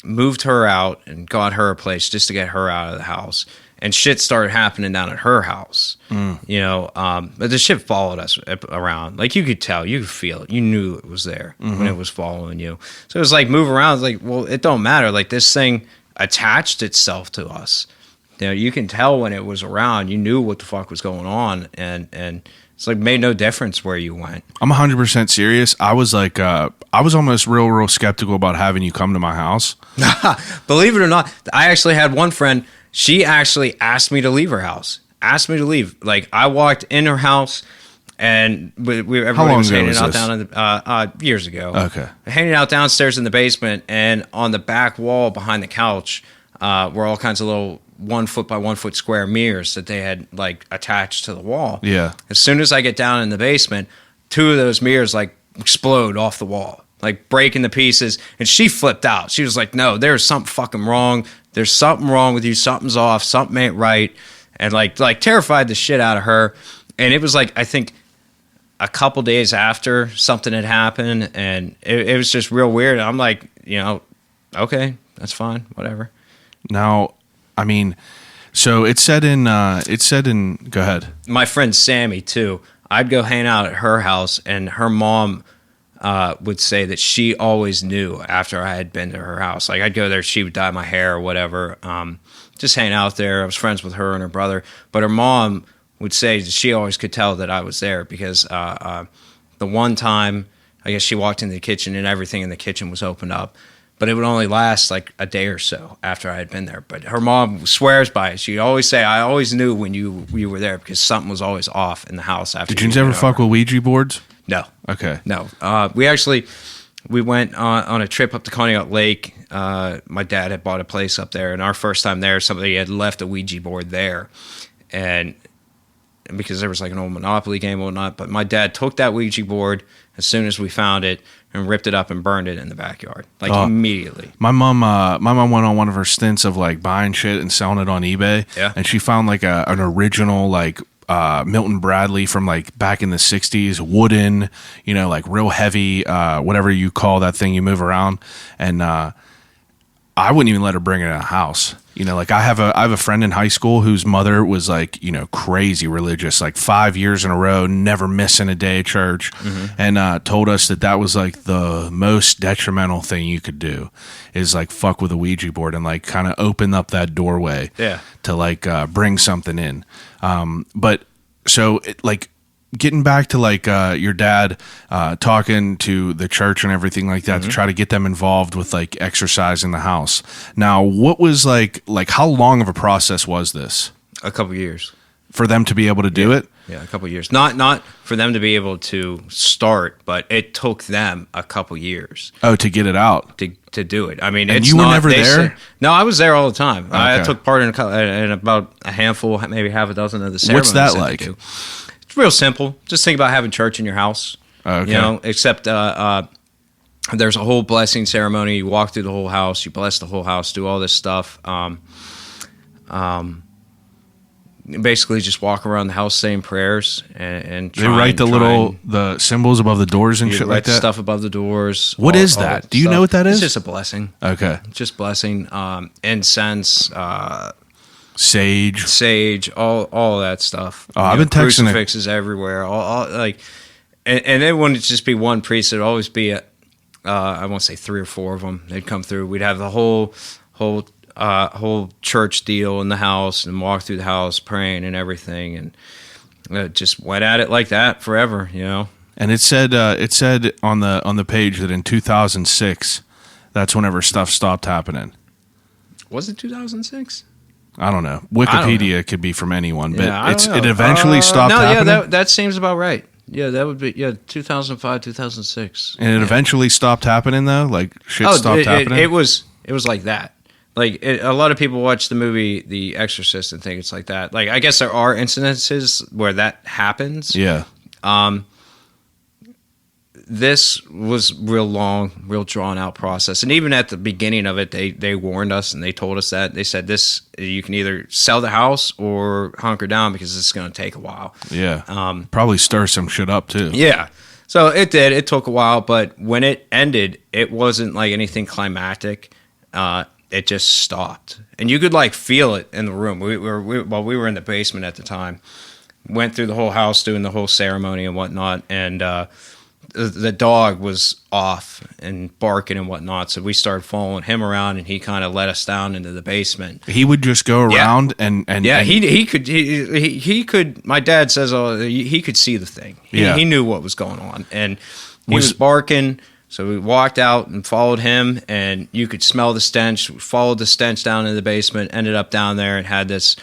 moved her out, and got her a place just to get her out of the house. And shit started happening down at her house, you know. But the shit followed us around. Like you could tell, you could feel it. You knew it was there when it was following you. So it was like move around. It's like, well, it don't matter. Like this thing attached itself to us. You know, you can tell when it was around. You knew what the fuck was going on, and it's like made no difference where you went. I'm 100% serious. I was like, I was almost real skeptical about having you come to my house. Believe it or not, I actually had one friend. She actually asked me to leave her house. Asked me to leave. Like I walked in her house, and everybody was hanging out down in the, years ago. Okay, hanging out downstairs in the basement, and on the back wall behind the couch were all kinds of little 1 foot by 1 foot square mirrors that they had like attached to the wall. Yeah. As soon as I get down in the basement, 2 of those mirrors like explode off the wall, like break into pieces, and she flipped out. She was like, "No, there's something fucking wrong. There's something wrong with you. Something's off. Something ain't right." And like terrified the shit out of her. And it was like, I think a couple days after something had happened, and it was just real weird. I'm like, you know, okay, that's fine, whatever. Now, I mean, so it said in, go ahead. My friend Sammy too. I'd go hang out at her house, and her mom would say that she always knew after I had been to her house. Like I'd go there, she would dye my hair or whatever, just hang out there. I was friends with her and her brother, but her mom would say that she always could tell that I was there because the one time, I guess she walked into the kitchen and everything in the kitchen was opened up, but it would only last like a day or so after I had been there. But her mom swears by it. She'd always say, "I always knew when you were there because something was always off in the house after." Did you ever fuck with Ouija boards? No. Okay. No. We went on a trip up to Conneaut Lake. My dad had bought a place up there, and our first time there, somebody had left a Ouija board there, and because there was like an old Monopoly game and whatnot. But my dad took that Ouija board as soon as we found it and ripped it up and burned it in the backyard, like immediately. My mom went on one of her stints of like buying shit and selling it on eBay. Yeah. And she found like an original like Milton Bradley from like back in the 60s, wooden, you know, like real heavy, whatever you call that thing you move around. And I wouldn't even let her bring it in a house. You know, like I have a friend in high school whose mother was like, you know, crazy religious, like 5 years in a row, never missing a day of church, and told us that was like the most detrimental thing you could do is like fuck with a Ouija board and like kind of open up that doorway to like bring something in. But so like getting back to like your dad talking to the church and everything like that to try to get them involved with like exercise in the house. Now, what was like how long of a process was this? A couple years. for them to be able to do it? Yeah, a couple years. Not for them to be able to start, but it took them a couple years. Oh, to get it out. To do it. I mean, and it's you were not, never there? No, I was there all the time. Okay. I took part in about a handful, maybe half a dozen of the ceremonies. What's that like? It's real simple. Just think about having church in your house. Okay. You know, except there's a whole blessing ceremony. You walk through the whole house. You bless the whole house. Do all this stuff. Basically, just walk around the house saying prayers and they write the symbols above the doors and shit like that. Stuff above the doors. What is that? Do you know what that is? It's just a blessing. Okay. Just blessing. Incense. Sage, all that stuff. Oh, I've been texting crucifixes everywhere. All like, and it wouldn't just be one priest. It'd always be I won't say 3 or 4 of them. They'd come through. We'd have the whole church deal in the house and walk through the house praying and everything, and just went at it like that forever, you know. And it said on the page that in 2006, that's whenever stuff stopped happening. Was it 2006? I don't know. Wikipedia could be from anyone, but yeah, it eventually stopped happening. Yeah, that seems about right. Yeah, that would be 2005, 2006. And it eventually stopped happening though. Like shit stopped happening. It was like that. Like a lot of people watch the movie The Exorcist and think it's like that. Like I guess there are incidences where that happens. Yeah. This was real long, real drawn out process. And even at the beginning of it, they warned us and they told us that. They said this, you can either sell the house or hunker down because it's going to take a while. Yeah. Probably stir some shit up too. Yeah. So it did. It took a while, but when it ended, it wasn't like anything climactic. It just stopped. And you could like feel it in the room. We were in the basement at the time. Went through the whole house doing the whole ceremony and whatnot, and the dog was off and barking and whatnot, so we started following him around, and he kind of led us down into the basement. He would just go around and he could. My dad says he could see the thing. He knew what was going on, and he was barking. So we walked out and followed him, and you could smell the stench. We followed the stench down in the basement, ended up down there, and had this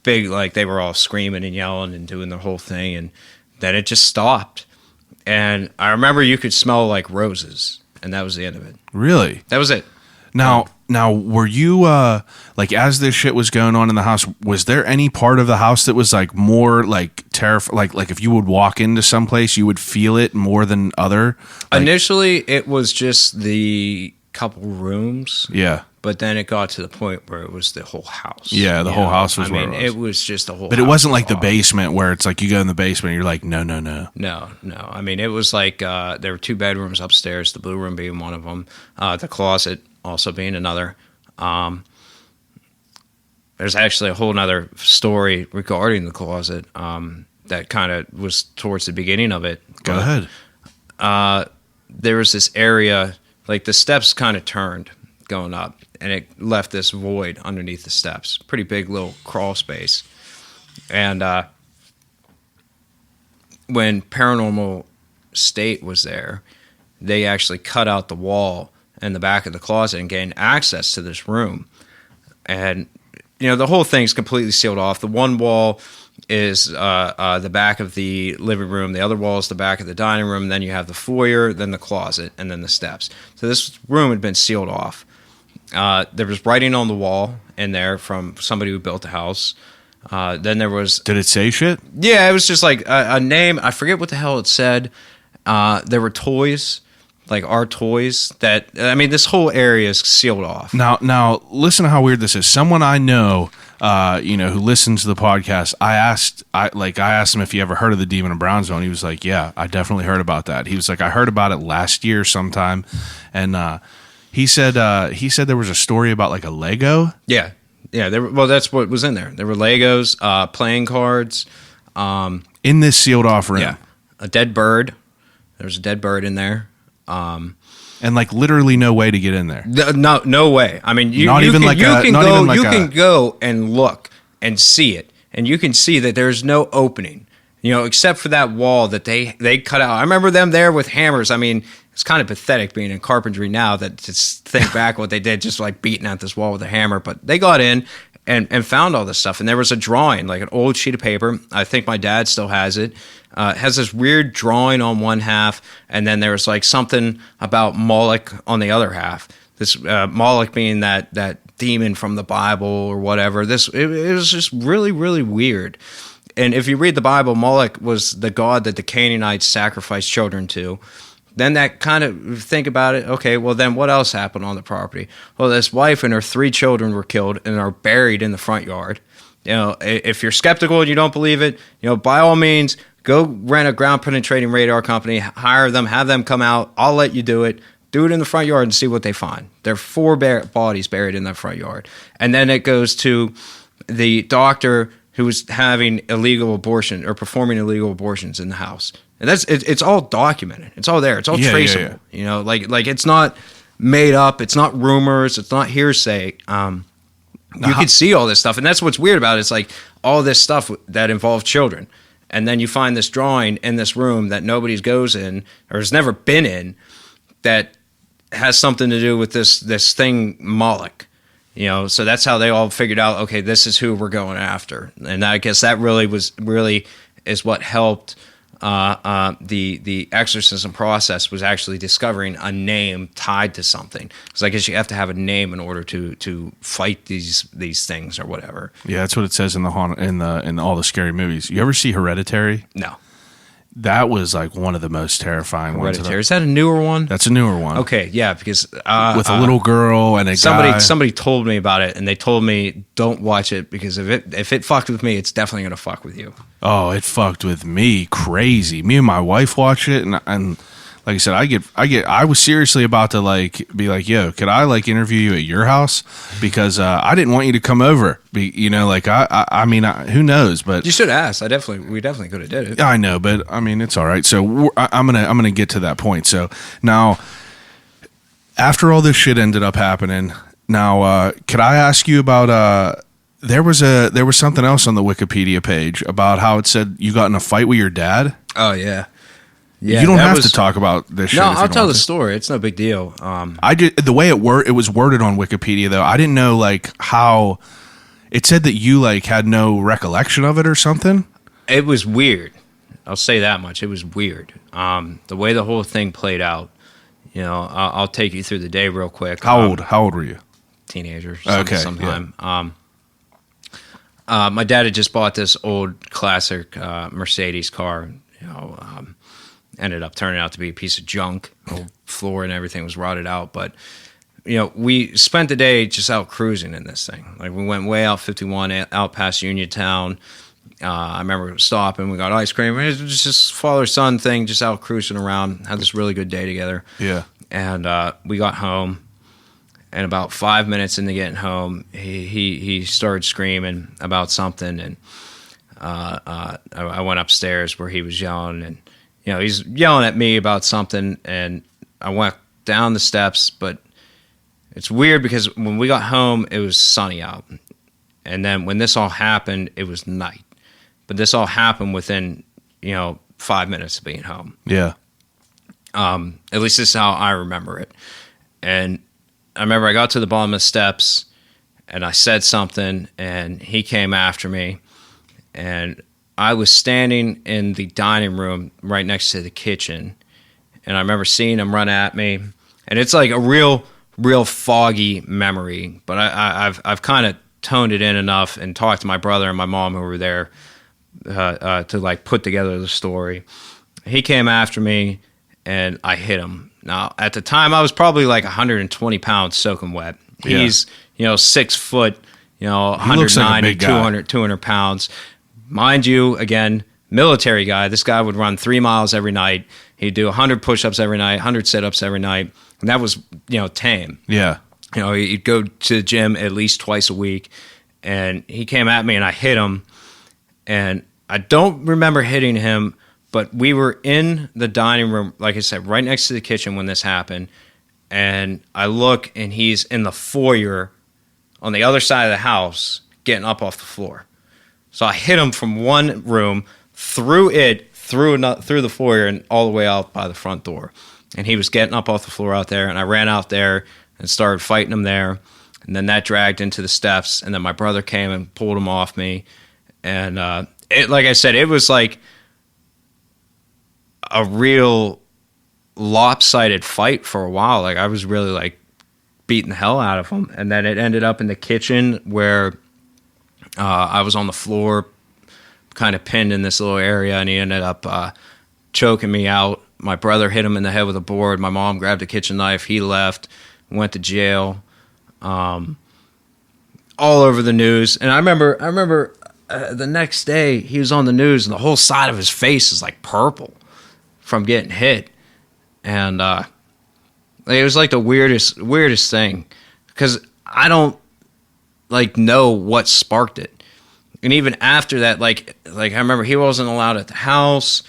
big, like, they were all screaming and yelling and doing the whole thing, and then it just stopped. And I remember you could smell like roses, and that was the end of it. Really? That was it. Now, were you like as this shit was going on in the house? Was there any part of the house that was like more like terrifying? Like if you would walk into someplace, you would feel it more than other. Like, initially, it was just the couple rooms. Yeah. But then it got to the point where it was the whole house. Yeah, the whole house was. It was just the whole. But house. It wasn't like the basement where it's like you go in the basement and you're like, no. No. I mean, it was like there were 2 bedrooms upstairs, the blue room being one of them, the closet also being another. There's actually a whole nother story regarding the closet that kind of was towards the beginning of it. Go ahead. There was this area, like the steps kind of turned going up, and it left this void underneath the steps. Pretty big little crawl space. And when Paranormal State was there, they actually cut out the wall in the back of the closet and gained access to this room. And, the whole thing's completely sealed off. The one wall is the back of the living room. The other wall is the back of the dining room. Then you have the foyer, then the closet, and then the steps. So this room had been sealed off. There was writing on the wall in there from somebody who built the house. Then there was... Did it say shit? Yeah, it was just like a name. I forget what the hell it said. There were toys, like our toys that... I mean, this whole area is sealed off. Now, listen to how weird this is. Someone I know, who listens to the podcast, I asked him if he ever heard of the Demon of Brownsville, and he was like, yeah, I definitely heard about that. He was like, I heard about it last year sometime, and... He said there was a story about like a Lego. Yeah. That's what was in there. There were Legos, playing cards, in this sealed off room. Yeah, a dead bird. There was a dead bird in there, and like literally no way to get in there. No way. I mean, you can go and look and see it, and you can see that there's no opening. Except for that wall that they cut out. I remember them there with hammers. I mean, it's kind of pathetic being in carpentry now that just think back what they did, just like beating at this wall with a hammer. But they got in and found all this stuff. And there was a drawing, like an old sheet of paper. I think my dad still has it. It has this weird drawing on one half, and then there was like something about Moloch on the other half. This Moloch being that demon from the Bible or whatever. It was just really, really weird. And if you read the Bible, Moloch was the god that the Canaanites sacrificed children to. Then that kind of, think about it, okay, well then what else happened on the property? Well, this wife and her 3 children were killed and are buried in the front yard. You know, if you're skeptical and you don't believe it, you know, by all means, go rent a ground penetrating radar company, hire them, have them come out. I'll let you do it. Do it in the front yard and see what they find. There are 4 bodies buried in the front yard. And then it goes to the doctor who was having illegal abortion or performing illegal abortions in the house. And it's all documented. It's all there. It's all traceable. Yeah. You know, like it's not made up. It's not rumors. It's not hearsay. You can see all this stuff. And that's what's weird about it. It's like all this stuff that involved children. And then you find this drawing in this room that nobody goes in or has never been in that has something to do with this thing Moloch. You know, so that's how they all figured out, okay, this is who we're going after. And I guess that really is what helped the exorcism process, was actually discovering a name tied to something. Because I guess you have to have a name in order to fight these things or whatever. Yeah, that's what it says in all the scary movies. You ever see Hereditary? No. That was like one of the most terrifying ones. Hereditary. Is that a newer one? That's a newer one. Okay, yeah, because with a little girl and a guy. Somebody told me about it, and they told me don't watch it because if it fucked with me, it's definitely gonna fuck with you. Oh, it fucked with me crazy. Me and my wife watched it, and like I said, I was seriously about to be like, yo, could I like interview you at your house? Because I didn't want you to come over. You know, like I mean, who knows? But you should ask. We definitely could have did it. Yeah, I know, but I mean, it's all right. So I'm gonna get to that point. So now, after all this shit ended up happening, now could I ask you about there was something else on the Wikipedia page about how it said you got in a fight with your dad? Oh yeah. Yeah, you don't have to talk about this shit. No, I'll tell the story. It's no big deal. I did the way it was worded on Wikipedia though. I didn't know like how it said that you like had no recollection of it or something. It was weird. I'll say that much. It was weird. The way the whole thing played out. You know, I'll take you through the day real quick. How old were you? Teenager. Sometime. Yeah. My dad had just bought this old classic Mercedes car. You know. Ended up turning out to be a piece of junk. The whole floor and everything was rotted out. But, you know, we spent the day just out cruising in this thing. Like, we went way out 51, out past Uniontown. I remember stopping. We got ice cream. It was just this father-son thing, just out cruising around. Had this really good day together. Yeah. And we got home. And about 5 minutes into getting home, he started screaming about something. And I went upstairs where he was yelling, and you know, he's yelling at me about something, and I went down the steps, but it's weird because when we got home, it was sunny out. And then when this all happened, it was night. But this all happened within, 5 minutes of being home. Yeah. At least this is how I remember it. And I remember I got to the bottom of the steps, and I said something, and he came after me, and I was standing in the dining room right next to the kitchen, and I remember seeing him run at me. And it's like a real foggy memory, but I've kind of toned it in enough and talked to my brother and my mom who were there to like put together the story. He came after me, and I hit him. Now, at the time, I was probably like 120 pounds soaking wet. He's 6 foot, 190, like 200 pounds. Mind you, again, military guy. This guy would run 3 miles every night. He'd do 100 push-ups every night, 100 sit-ups every night. And that was, tame. Yeah. He'd go to the gym at least twice a week. And he came at me, and I hit him. And I don't remember hitting him, but we were in the dining room, like I said, right next to the kitchen when this happened. And I look, and he's in the foyer on the other side of the house getting up off the floor. So I hit him from one room, through the foyer, and all the way out by the front door. And he was getting up off the floor out there, and I ran out there and started fighting him there. and then that dragged into the steps, and then my brother came and pulled him off me, and like I said, it was like a real lopsided fight for a while. Like I was really like beating the hell out of him, and then it ended up in the kitchen where I was on the floor, kind of pinned in this little area, and he ended up choking me out. My brother hit him in the head with a board. My mom grabbed a kitchen knife. He left, went to jail. All over the news. And I remember the next day he was on the news, and the whole side of his face is like purple from getting hit. And it was like the weirdest thing, because I don't like know what sparked it. And even after that, like I remember he wasn't allowed at the house.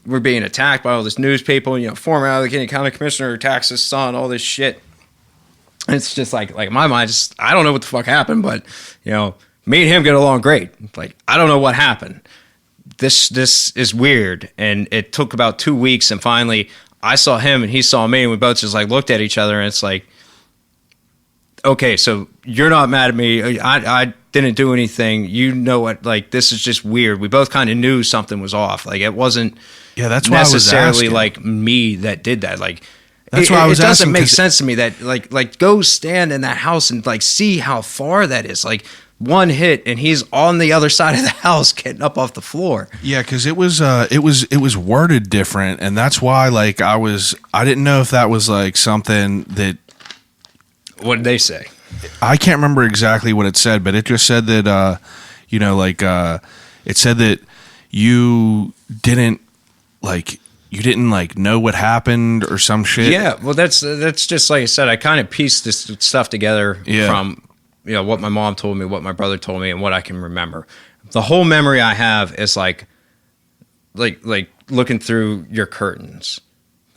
We're being attacked by all this news people, former Allegheny County Commissioner attacks his son, all this shit. And it's just like in my mind, I don't know what the fuck happened, but me and him get along great. Like, I don't know what happened. This is weird. And it took about 2 weeks, and finally I saw him and he saw me, and we both just like looked at each other, and it's like, okay, so you're not mad at me. I didn't do anything. You know what? Like, this is just weird. We both kind of knew something was off. Like, it wasn't that's why necessarily like me that did that. Like, that's why I was asking. It asking, doesn't make sense to me that like go stand in that house and like see how far that is. Like, one hit and he's on the other side of the house getting up off the floor. Yeah, because it was worded different, and that's why like I didn't know if that was like something that. What did they say? I can't remember exactly what it said, but it just said that it said that you didn't know what happened or some shit. Yeah, well that's just like I said. I kind of pieced this stuff together from what my mom told me, what my brother told me, and what I can remember. The whole memory I have is like looking through your curtains,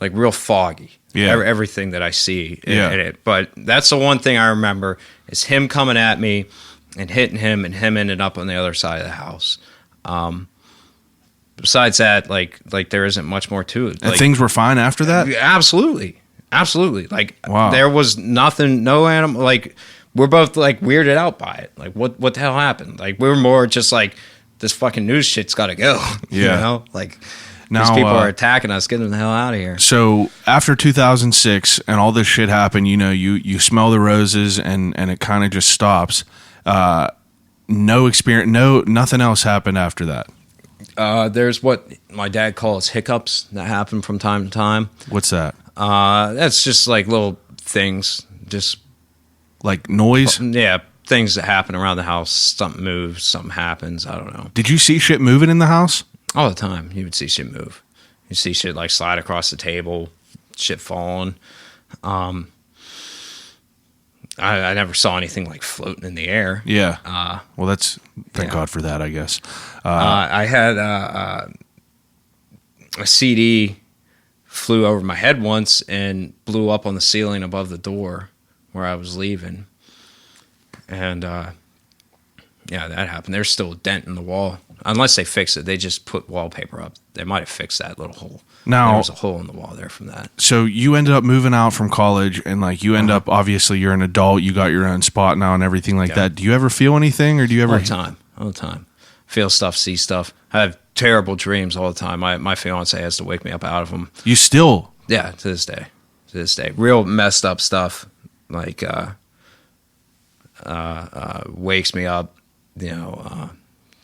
like real foggy. Yeah, everything that I see in it. But that's the one thing I remember is him coming at me and hitting him, and him ended up on the other side of the house. Besides that, like there isn't much more to it. And things were fine after that? Absolutely. Like, wow. There was nothing, no animal. Like, we're both like weirded out by it. Like, what the hell happened? Like, we're more just like, this fucking news shit's got to go. Yeah. Like, now, these people are attacking us. Get them the hell out of here. So after 2006 and all this shit happened, you smell the roses and it kind of just stops. No experience, nothing else happened after that. There's what my dad calls hiccups that happen from time to time. What's that? That's just like little things, just like noise. Yeah, things that happen around the house. Something moves, something happens. I don't know. Did you see shit moving in the house? All the time. You would see shit move. You see shit like slide across the table, shit falling. I never saw anything like floating in the air. Yeah. Well, that's thank God for that, I guess. I had a CD flew over my head once and blew up on the ceiling above the door where I was leaving. And that happened. There's still a dent in the wall. Unless they fix it, they just put wallpaper up. They might have fixed that little hole. Now, there was a hole in the wall there from that. So you ended up moving out from college, and like you end up, obviously you're an adult, you got your own spot now and everything like that. Do you ever feel anything, or do you ever? All the time. Feel stuff, see stuff. I have terrible dreams all the time. My fiance has to wake me up out of them. You still? Yeah, to this day. Real messed up stuff, like wakes me up,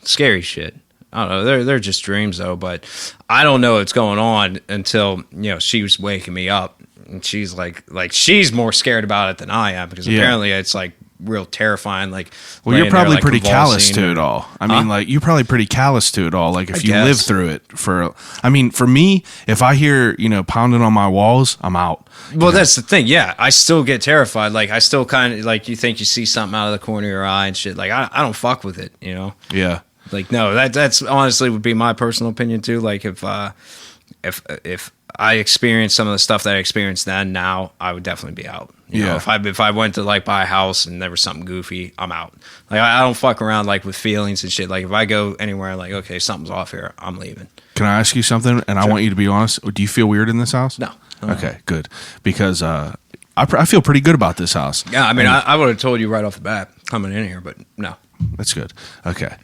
scary shit. I don't know. They're just dreams though, but I don't know what's going on until she was waking me up, and she's like she's more scared about it than I am, because apparently it's like real terrifying. Like, well, you're probably pretty callous to it all. I mean, like you're probably pretty callous to it all. Like if you live through it for me, if I hear pounding on my walls, I'm out. Well, that's the thing. Yeah, I still get terrified. Like I still kind of like, you think you see something out of the corner of your eye and shit. Like I don't fuck with it. Yeah. Like, no, that's honestly would be my personal opinion too. Like if I experienced some of the stuff that I experienced then, now I would definitely be out. You know, if I went to like buy a house and there was something goofy, I'm out. Like I don't fuck around like with feelings and shit. Like if I go anywhere, like okay, something's off here, I'm leaving. Can I ask you something? And I want you to be honest. Do you feel weird in this house? No. Okay, good. Because I feel pretty good about this house. Yeah, I mean, I would have told you right off the bat coming in here, but no. That's good. Okay.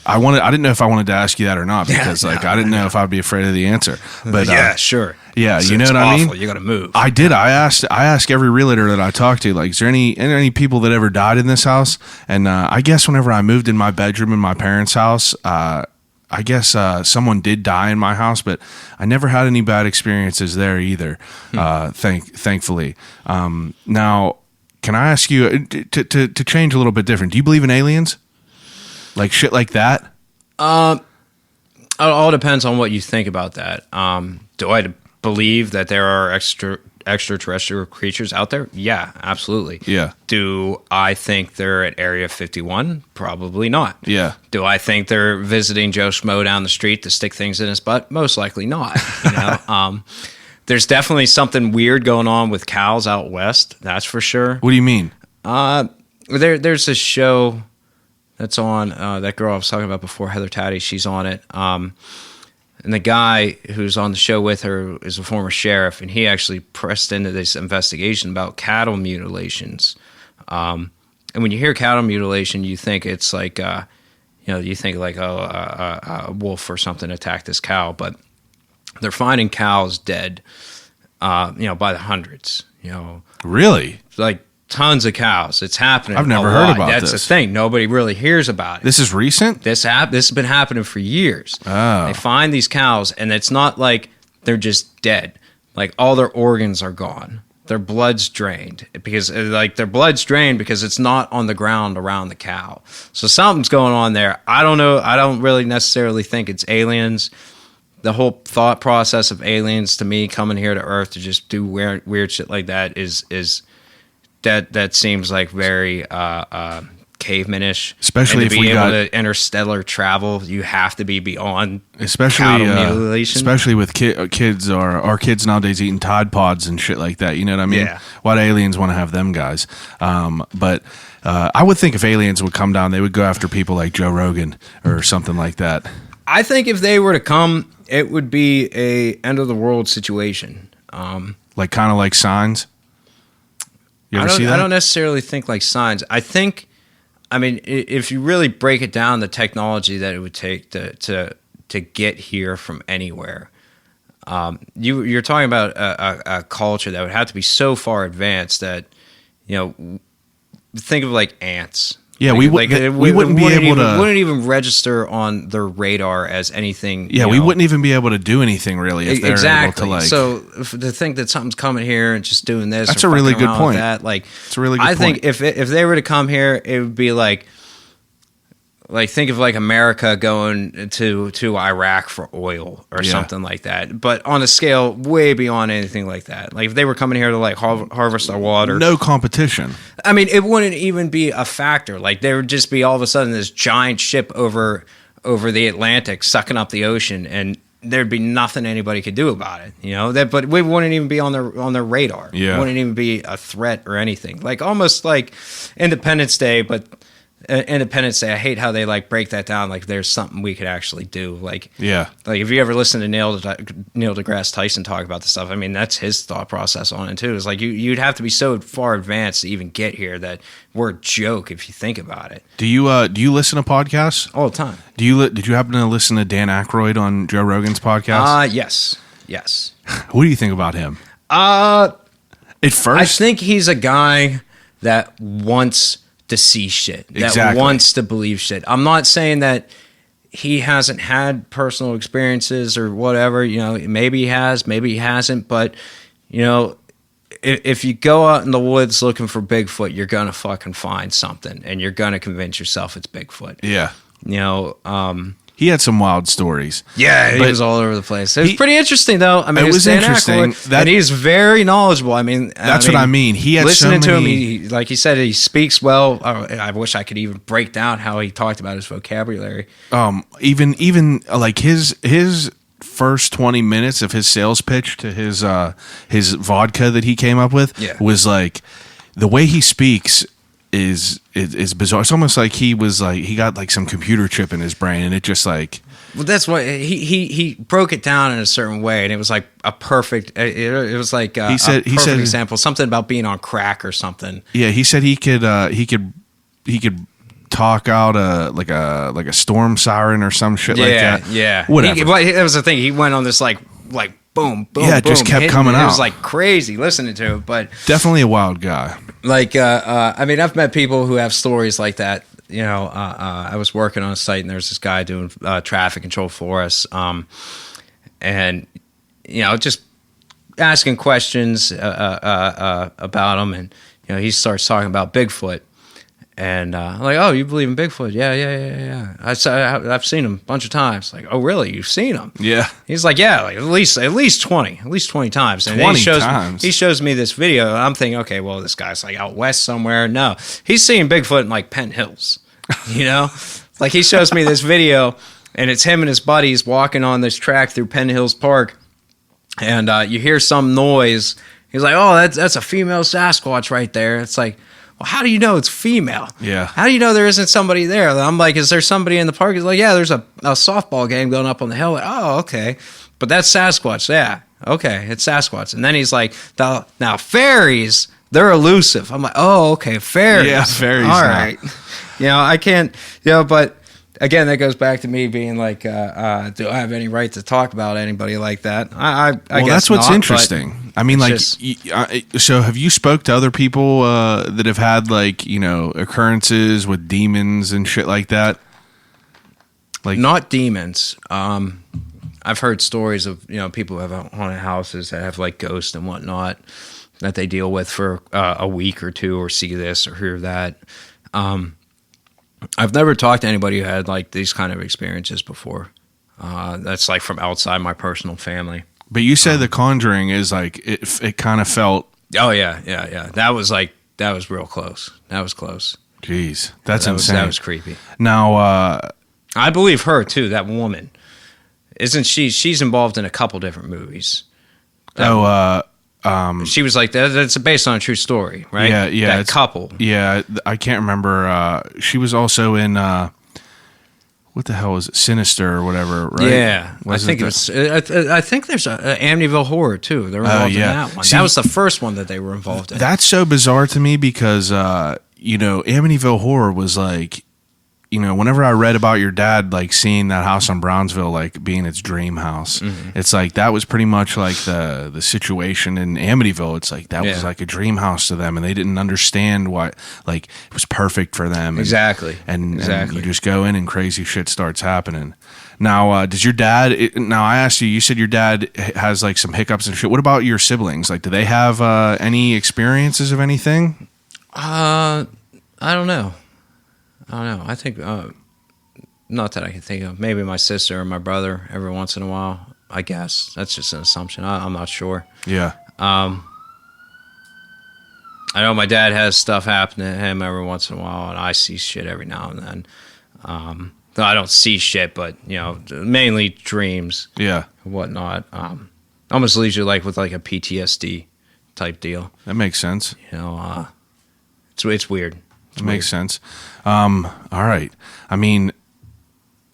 I didn't know if I wanted to ask you that or not because I didn't know if I'd be afraid of the answer. But yeah, sure. Yeah, So you know it's what I mean? awful. You got to move. I did. I asked every realtor that I talked to, like, is there any people that ever died in this house? And I guess whenever I moved in my bedroom in my parents' house, I guess someone did die in my house, but I never had any bad experiences there either. Thankfully. Now, can I ask you to change a little bit different? Do you believe in aliens? Like shit like that? It all depends on what you think about that. Do I believe that there are extraterrestrial creatures out there? Yeah, absolutely. Yeah. Do I think they're at Area 51? Probably not. Yeah. Do I think they're visiting Joe Schmo down the street to stick things in his butt? Most likely not. You know, there's definitely something weird going on with cows out west. That's for sure. What do you mean? There's this show that's on, that girl I was talking about before, Heather Taddy, she's on it. And the guy who's on the show with her is a former sheriff, and he actually pressed into this investigation about cattle mutilations. And when you hear cattle mutilation, you think it's like, you think like, a wolf or something attacked this cow, but they're finding cows dead, by the hundreds, Really? like tons of cows. It's happening. I've never a heard lot. about That's this. the thing. Nobody really hears about it. This is recent? This has been happening for years. Oh. They find these cows, and it's not like they're just dead. Like all their organs are gone. Their blood's drained because it's not on the ground around the cow. So something's going on there. I don't know. I don't really necessarily think it's aliens. The whole thought process of aliens to me coming here to Earth to just do weird shit like that is that seems like very cavemanish. Especially and to if be we able got to interstellar travel, you have to be beyond especially cattle mutilation. especially with kids or our kids nowadays eating Tide Pods and shit like that. You know what I mean? Yeah. Why do aliens want to have them guys? But I would think if aliens would come down, they would go after people like Joe Rogan or something like that. I think if they were to come, it would be a end of the world situation. Like kind of like Signs. You ever see that? I don't necessarily think like Signs. I mean, if you really break it down, the technology that it would take to get here from anywhere, you're talking about a culture that would have to be so far advanced that, think of like ants. Yeah, we wouldn't even register on their radar as anything. Yeah, we wouldn't even be able to do anything really if they're exactly. able to So to think that something's coming here and just doing this, that's or a really fucking good around point. with that, like, it's a really good I point. think if they were to come here, it would be like think of like America going to Iraq for oil or something like that, but on a scale way beyond anything like that. Like if they were coming here to like harvest our water, no competition. I mean, it wouldn't even be a factor. Like there would just be all of a sudden this giant ship over the Atlantic sucking up the ocean, and there'd be nothing anybody could do about it. But we wouldn't even be on their radar. Yeah. It wouldn't even be a threat or anything. Like almost like Independence Day, but Independence Day, I hate how they like break that down. Like there's something we could actually do. Like if you ever listen to Neil deGrasse Tyson talk about this stuff, I mean that's his thought process on it too. It's like you'd have to be so far advanced to even get here that we're a joke if you think about it. Do you listen to podcasts all the time? Did you happen to listen to Dan Aykroyd on Joe Rogan's podcast? Yes. What do you think about him? At first, I think he's a guy that wants to see shit, that wants to believe shit. I'm not saying that he hasn't had personal experiences or whatever, maybe he has, maybe he hasn't, but if you go out in the woods looking for Bigfoot, you're gonna fucking find something, and you're gonna convince yourself it's Bigfoot. Yeah. He had some wild stories. Yeah, he was all over the place. It was pretty interesting, though. I mean, it was interesting. And he's very knowledgeable. I mean, that's what I mean. He had listening so many... to him. Like he said, he speaks well. I wish I could even break down how he talked about his vocabulary. Even like his first 20 minutes of his sales pitch to his vodka that he came up with was like the way he speaks is bizarre. It's almost like he got like some computer chip in his brain, and it just like Well, that's what he broke it down in a certain way, and it was like a perfect. It was like a perfect example. Something about being on crack or something. Yeah, he said he could talk out like a storm siren or some shit like that. Yeah, whatever. That was the thing. He went on this like boom, boom. Yeah, it just kept coming out. It was like crazy listening to it, but definitely a wild guy. Like, I mean, I've met people who have stories like that. You know, I was working on a site and there's this guy doing traffic control for us, and you know, just asking questions about him, and you know, he starts talking about Bigfoot. And I'm like, oh, you believe in Bigfoot? Yeah. I've seen him a bunch of times. Like, oh, really? You've seen him? Yeah. He's like, yeah, like at least 20 times. And 20 times. He shows me this video. And I'm thinking, okay, well, this guy's like out west somewhere. No, he's seeing Bigfoot in like Penn Hills. You know, like he shows me this video, and it's him and his buddies walking on this track through Penn Hills Park, and you hear some noise. He's like, oh, that's a female Sasquatch right there. It's like, well, how do you know it's female? Yeah. How do you know there isn't somebody there? I'm like, is there somebody in the park? He's like, yeah, there's a softball game going up on the hill. Like, oh, okay. But that's Sasquatch. Yeah. Okay. It's Sasquatch. And then he's like, now fairies, they're elusive. I'm like, oh, okay. Fairies. Yeah, fairies. All right. You know, I can't, you know, but again, that goes back to me being like, do I have any right to talk about anybody like that? I guess that's what's not, interesting. I mean, like, so have you spoke to other people that have had like, you know, occurrences with demons and shit like that? Like, not demons. I've heard stories of, you know, people who have haunted houses that have like ghosts and whatnot that they deal with for a week or two, or see this or hear that. I've never talked to anybody who had like these kind of experiences before. That's like from outside my personal family. But you said The Conjuring is like, it kind of felt. Oh yeah. That was real close. That was close. Jeez, that's insane. That was creepy. Now, I believe her too. That woman, isn't she? She's involved in a couple different movies. She was like that. That's based on a true story, right? Yeah. That couple. Yeah, I can't remember. She was also in what the hell was it? Sinister or whatever, right? Yeah, I think there's a Amityville Horror too. They're involved in that one. See, that was the first one that they were involved in. That's so bizarre to me because you know, Amityville Horror was like, you know, whenever I read about your dad, like seeing that house on Brownsville, like being its dream house, it's like that was pretty much like the situation in Amityville. It's like that was like a dream house to them, and they didn't understand why, like it was perfect for them. Exactly. And you just go in and crazy shit starts happening. Now, does your dad? Now, I asked you. You said your dad has like some hiccups and shit. What about your siblings? Like, do they have any experiences of anything? I don't know. I think, not that I can think of. Maybe my sister or my brother every once in a while, I guess. That's just an assumption. I'm not sure. Yeah. I know my dad has stuff happen to him every once in a while, and I see shit every now and then. Though I don't see shit, but, you know, mainly dreams. Yeah. And whatnot. Almost leaves you like with like a PTSD type deal. That makes sense. You know, it's weird. It makes sense. All right. I mean,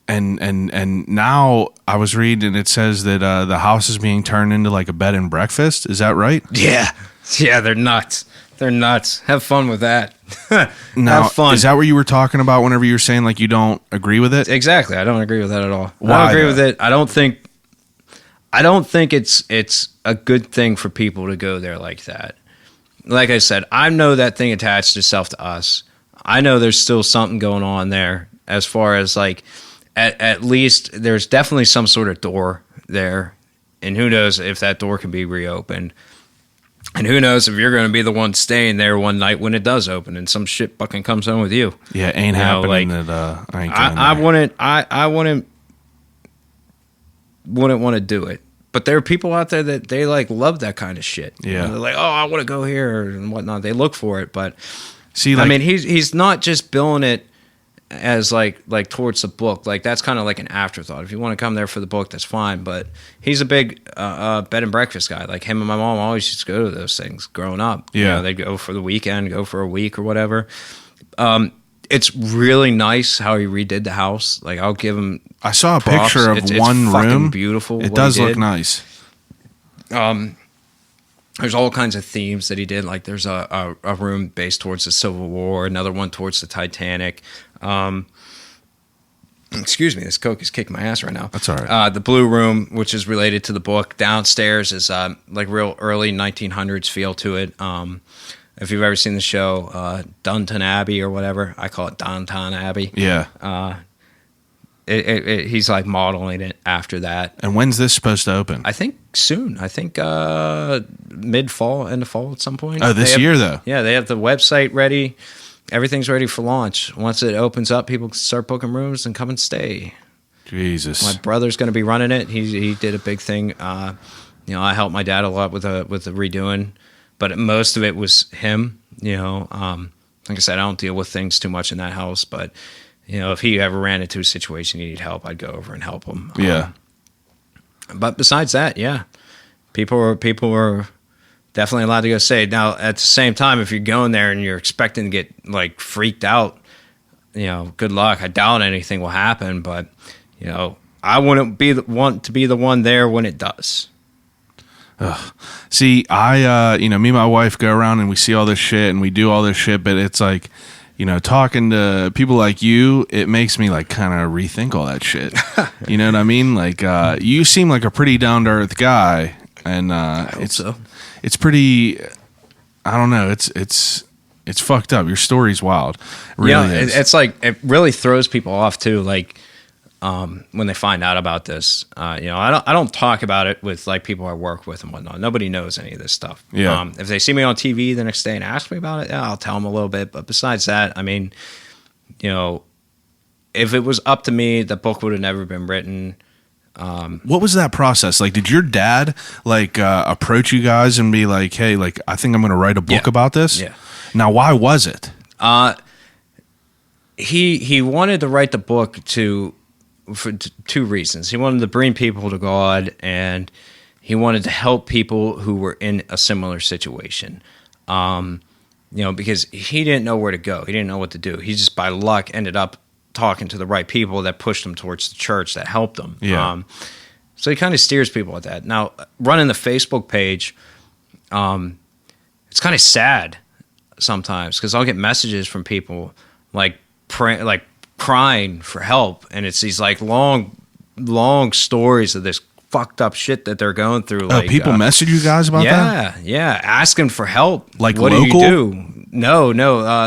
and now I was reading, it says that the house is being turned into like a bed and breakfast. Is that right? Yeah. Yeah, they're nuts. Have fun with that. Now, have fun. Is that what you were talking about whenever you were saying like you don't agree with it? Exactly. I don't agree with that at all. Why, I don't agree with it. I don't think it's a good thing for people to go there like that. Like I said, I know that thing attached itself to us. I know there's still something going on there as far as like, at least there's definitely some sort of door there. And who knows if that door can be reopened. And who knows if you're going to be the one staying there one night when it does open and some shit fucking comes home with you. Yeah, ain't happening that I ain't going there. I wouldn't want to do it. But there are people out there that they like love that kind of shit. Yeah. You know, they're like, oh, I want to go here and whatnot. They look for it, but see, like, I mean, he's not just billing it as like towards the book. Like that's kind of like an afterthought. If you want to come there for the book, that's fine. But he's a big bed and breakfast guy. Like him and my mom always used to go to those things growing up. Yeah, you know, they'd go for the weekend, go for a week or whatever. it's really nice how he redid the house. Like, I'll give him. I saw a props. picture of it's one fucking room. Beautiful. It does look nice. There's all kinds of themes that he did. Like, there's a room based towards the Civil War, another one towards the Titanic. Excuse me, this Coke is kicking my ass right now. That's all right. The Blue Room, which is related to the book. Downstairs is like real early 1900s feel to it. If you've ever seen the show Downton Abbey or whatever, I call it Downton Abbey. Yeah. He's like modeling it after that. And when's this supposed to open? I think soon. I think mid-fall, end of fall at some point. Oh, this year, though? Yeah, they have the website ready. Everything's ready for launch. Once it opens up, people can start booking rooms and come and stay. Jesus. My brother's going to be running it. He did a big thing. I helped my dad a lot with the redoing, but most of it was him. Like I said, I don't deal with things too much in that house, but if he ever ran into a situation he needed help, I'd go over and help him. Yeah. But besides that, yeah, people are definitely allowed to go stay. Now, at the same time, if you're going there and you're expecting to get like freaked out, good luck. I doubt anything will happen, but I wouldn't want to be the one there when it does. Ugh. See, I me and my wife go around and we see all this shit and we do all this shit, but it's like, talking to people like you, it makes me like kind of rethink all that shit. You know what I mean? Like, you seem like a pretty down to earth guy, and it's pretty. I don't know. It's fucked up. Your story's wild. It really is. It's like it really throws people off too. Like when they find out about this, I don't talk about it with like people I work with and whatnot. Nobody knows any of this stuff. Yeah. If they see me on TV the next day and ask me about it, I'll tell them a little bit. But besides that, I mean, if it was up to me, the book would have never been written. What was that process like? Did your dad like approach you guys and be like, "Hey, like I think I'm going to write a book about this"? Yeah. Now, why was it? He wanted to write the book for two reasons. He wanted to bring people to God, and he wanted to help people who were in a similar situation. Because he didn't know where to go. He didn't know what to do. He just by luck ended up talking to the right people that pushed him towards the church that helped him. Yeah. So he kind of steers people at that. Now, running the Facebook page, it's kind of sad sometimes because I'll get messages from people like crying for help, and it's these like long stories of this fucked up shit that they're going through. Like, people message you guys about that? Yeah, asking for help. Like, what local? do you do? No.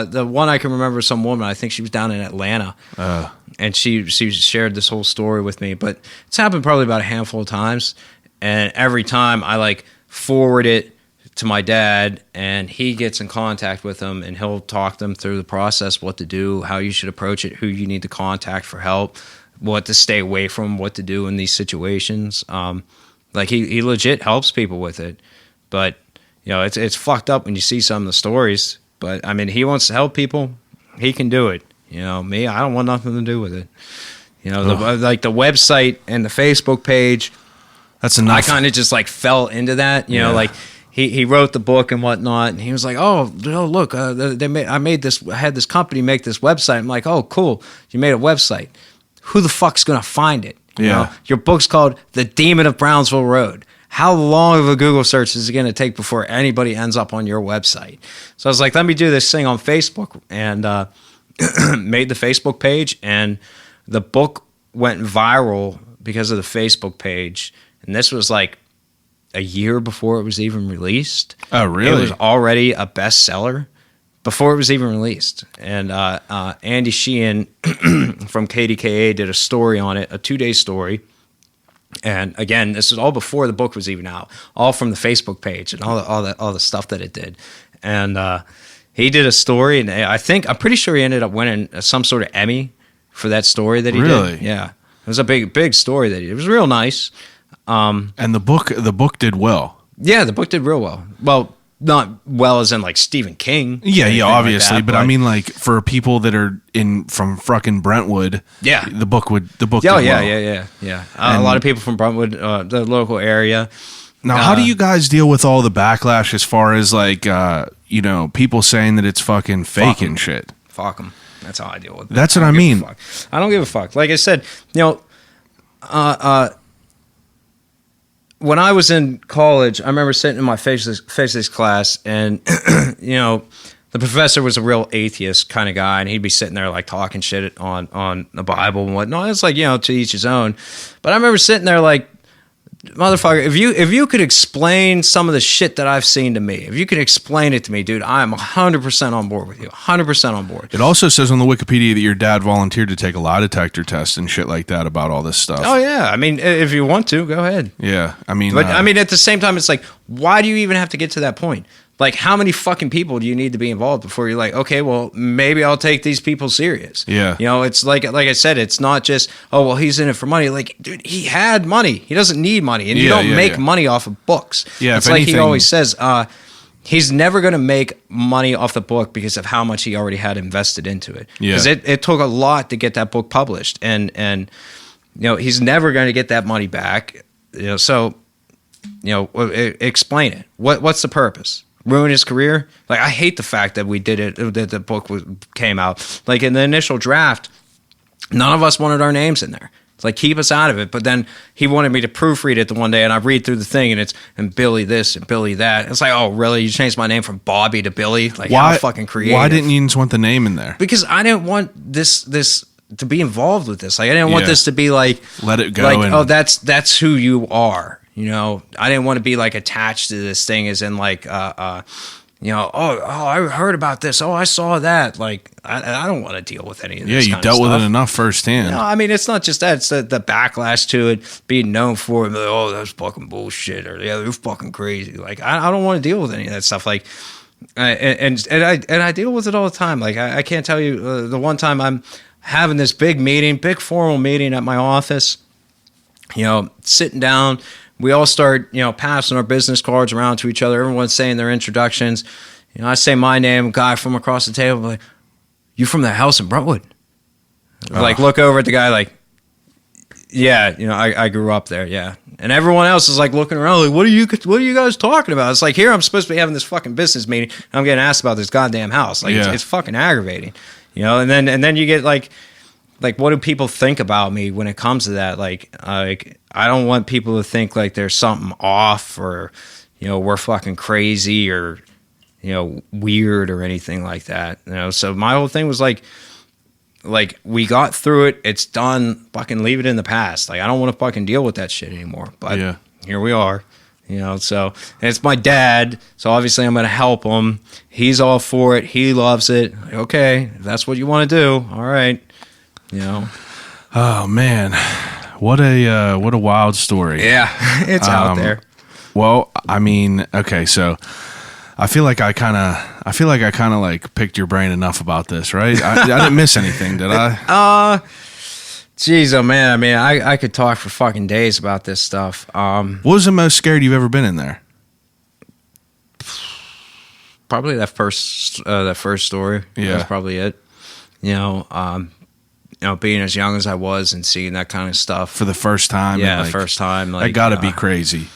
The one I can remember, some woman, I think she was down in Atlanta, and she shared this whole story with me. But it's happened probably about a handful of times, and every time I like forward it to my dad, and he gets in contact with them, and he'll talk them through the process, what to do, how you should approach it, who you need to contact for help, what to stay away from, what to do in these situations. Like he legit helps people with it, but it's fucked up when you see some of the stories. But I mean, he wants to help people, he can do it. Me, I don't want nothing to do with it. Like the website and the Facebook page. That's enough. I kind of just like fell into that. Like. He wrote the book and whatnot, and he was like, "Oh, look, I had this company make this website." I'm like, "Oh, cool, you made a website. Who the fuck's gonna find it? Your book's called The Demon of Brownsville Road. How long of a Google search is it gonna take before anybody ends up on your website?" So I was like, "Let me do this thing on Facebook," and made the Facebook page, and the book went viral because of the Facebook page, and this was like a year before it was even released. Oh, really? It was already a bestseller before it was even released. And Andy Sheehan from KDKA did a story on it, a 2-day story. And again, this is all before the book was even out, all from the Facebook page and all the stuff that it did. And he did a story, and I'm pretty sure he ended up winning some sort of Emmy for that story that he did. Really? Yeah, it was a big story that he did. It was real nice. And the book did well. Yeah, the book did real well. Well, not well as in like Stephen King. Yeah, obviously, like that, but I mean, like for people that are from fucking Brentwood. Yeah, the book did well. Yeah. A lot of people from Brentwood, the local area. Now, how do you guys deal with all the backlash as far as like people saying that it's fucking fake and shit? Fuck them. That's how I deal with it. That's what I mean. I don't give a fuck. Like I said, when I was in college, I remember sitting in my physics class, and the professor was a real atheist kind of guy, and he'd be sitting there like talking shit on the Bible and whatnot. It's like, to each his own. But I remember sitting there like, motherfucker, if you could explain some of the shit that I've seen to me, if you could explain it to me, dude, I am 100% on board with you. 100% on board. It also says on the Wikipedia that your dad volunteered to take a lie detector test and shit like that about all this stuff. Oh, yeah. I mean, if you want to, go ahead. Yeah. I mean, but at the same time, it's like, why do you even have to get to that point? Like, how many fucking people do you need to be involved before you're like, okay, well, maybe I'll take these people serious? Yeah. It's like I said, it's not just, oh, well, he's in it for money. Like, dude, he had money. He doesn't need money. And you don't make money off of books. Yeah, it's like anything, he always says, he's never going to make money off the book because of how much he already had invested into it. Yeah. Because it took a lot to get that book published. And he's never going to get that money back. So, explain it. What's the purpose? Ruin his career? Like, I hate the fact that we did it, that the book came out. Like, in the initial draft, none of us wanted our names in there. It's like, keep us out of it. But then he wanted me to proofread it the one day, and I read through the thing, and it's, and Billy this and Billy that. It's like, oh, really? You changed my name from Bobby to Billy? Like, how fucking creative. Why didn't you just want the name in there? Because I didn't want this to be involved with this. Like, I didn't want this to be like, let it go. Like, oh, that's who you are. I didn't want to be like attached to this thing as in like, I heard about this. Oh, I saw that. Like, I don't want to deal with any of this. Yeah, you dealt with it enough firsthand. No, I mean, it's not just that. It's the backlash to it, being known for it. Like, oh, that's fucking bullshit. Or, yeah, they're fucking crazy. Like, I don't want to deal with any of that stuff. Like, and I deal with it all the time. Like, I can't tell you the one time I'm having this big formal meeting at my office, sitting down. We all start, passing our business cards around to each other. Everyone's saying their introductions. I say my name, guy from across the table, like, you from that house in Brentwood? Like, look over at the guy, like, yeah, I grew up there, yeah. And everyone else is like looking around, like, what are you guys talking about? It's like, here I'm supposed to be having this fucking business meeting, and I'm getting asked about this goddamn house. Like, it's fucking aggravating, And then you get like, what do people think about me when it comes to that? Like I don't want people to think like there's something off or, we're fucking crazy or, weird or anything like that. So my whole thing was like we got through it. It's done. Fucking leave it in the past. Like, I don't want to fucking deal with that shit anymore. But here we are. So and it's my dad. So obviously I'm going to help him. He's all for it. He loves it. Like, okay, if that's what you want to do. All right. Oh man, what a wild story. Yeah, it's out there. Well, I mean, okay, so I feel like I kind of like picked your brain enough about this, right? I didn't miss anything, did I? Geez, oh man, I mean, I could talk for fucking days about this stuff. What was the most scared you've ever been in there? Probably that first story. Yeah, that's probably it. Being as young as I was and seeing that kind of stuff for the first time. Yeah, first time. Like, that got to be crazy.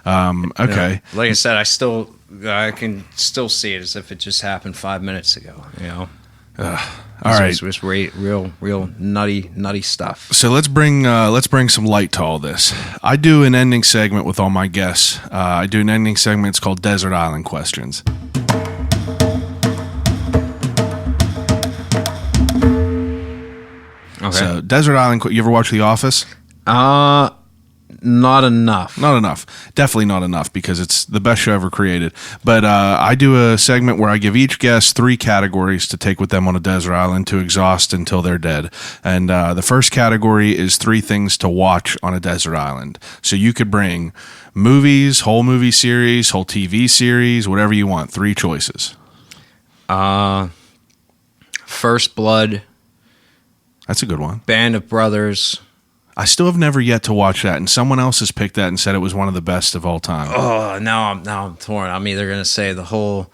Okay. Like I said, I can still see it as if it just happened 5 minutes ago. All right. It was real nutty stuff. So let's bring some light to all this. I do an ending segment with all my guests. I do an ending segment. It's called Desert Island Questions. Okay. So, Desert Island, you ever watch The Office? Not enough. Not enough. Definitely not enough because it's the best show ever created. But I do a segment where I give each guest 3 categories to take with them on a desert island to exhaust until they're dead. And the first category is 3 things to watch on a desert island. So you could bring movies, whole movie series, whole TV series, whatever you want. 3 choices. First Blood. That's a good one. Band of Brothers. I still have never yet to watch that, and someone else has picked that and said it was one of the best of all time. Oh, now I'm torn. I'm either going to say the whole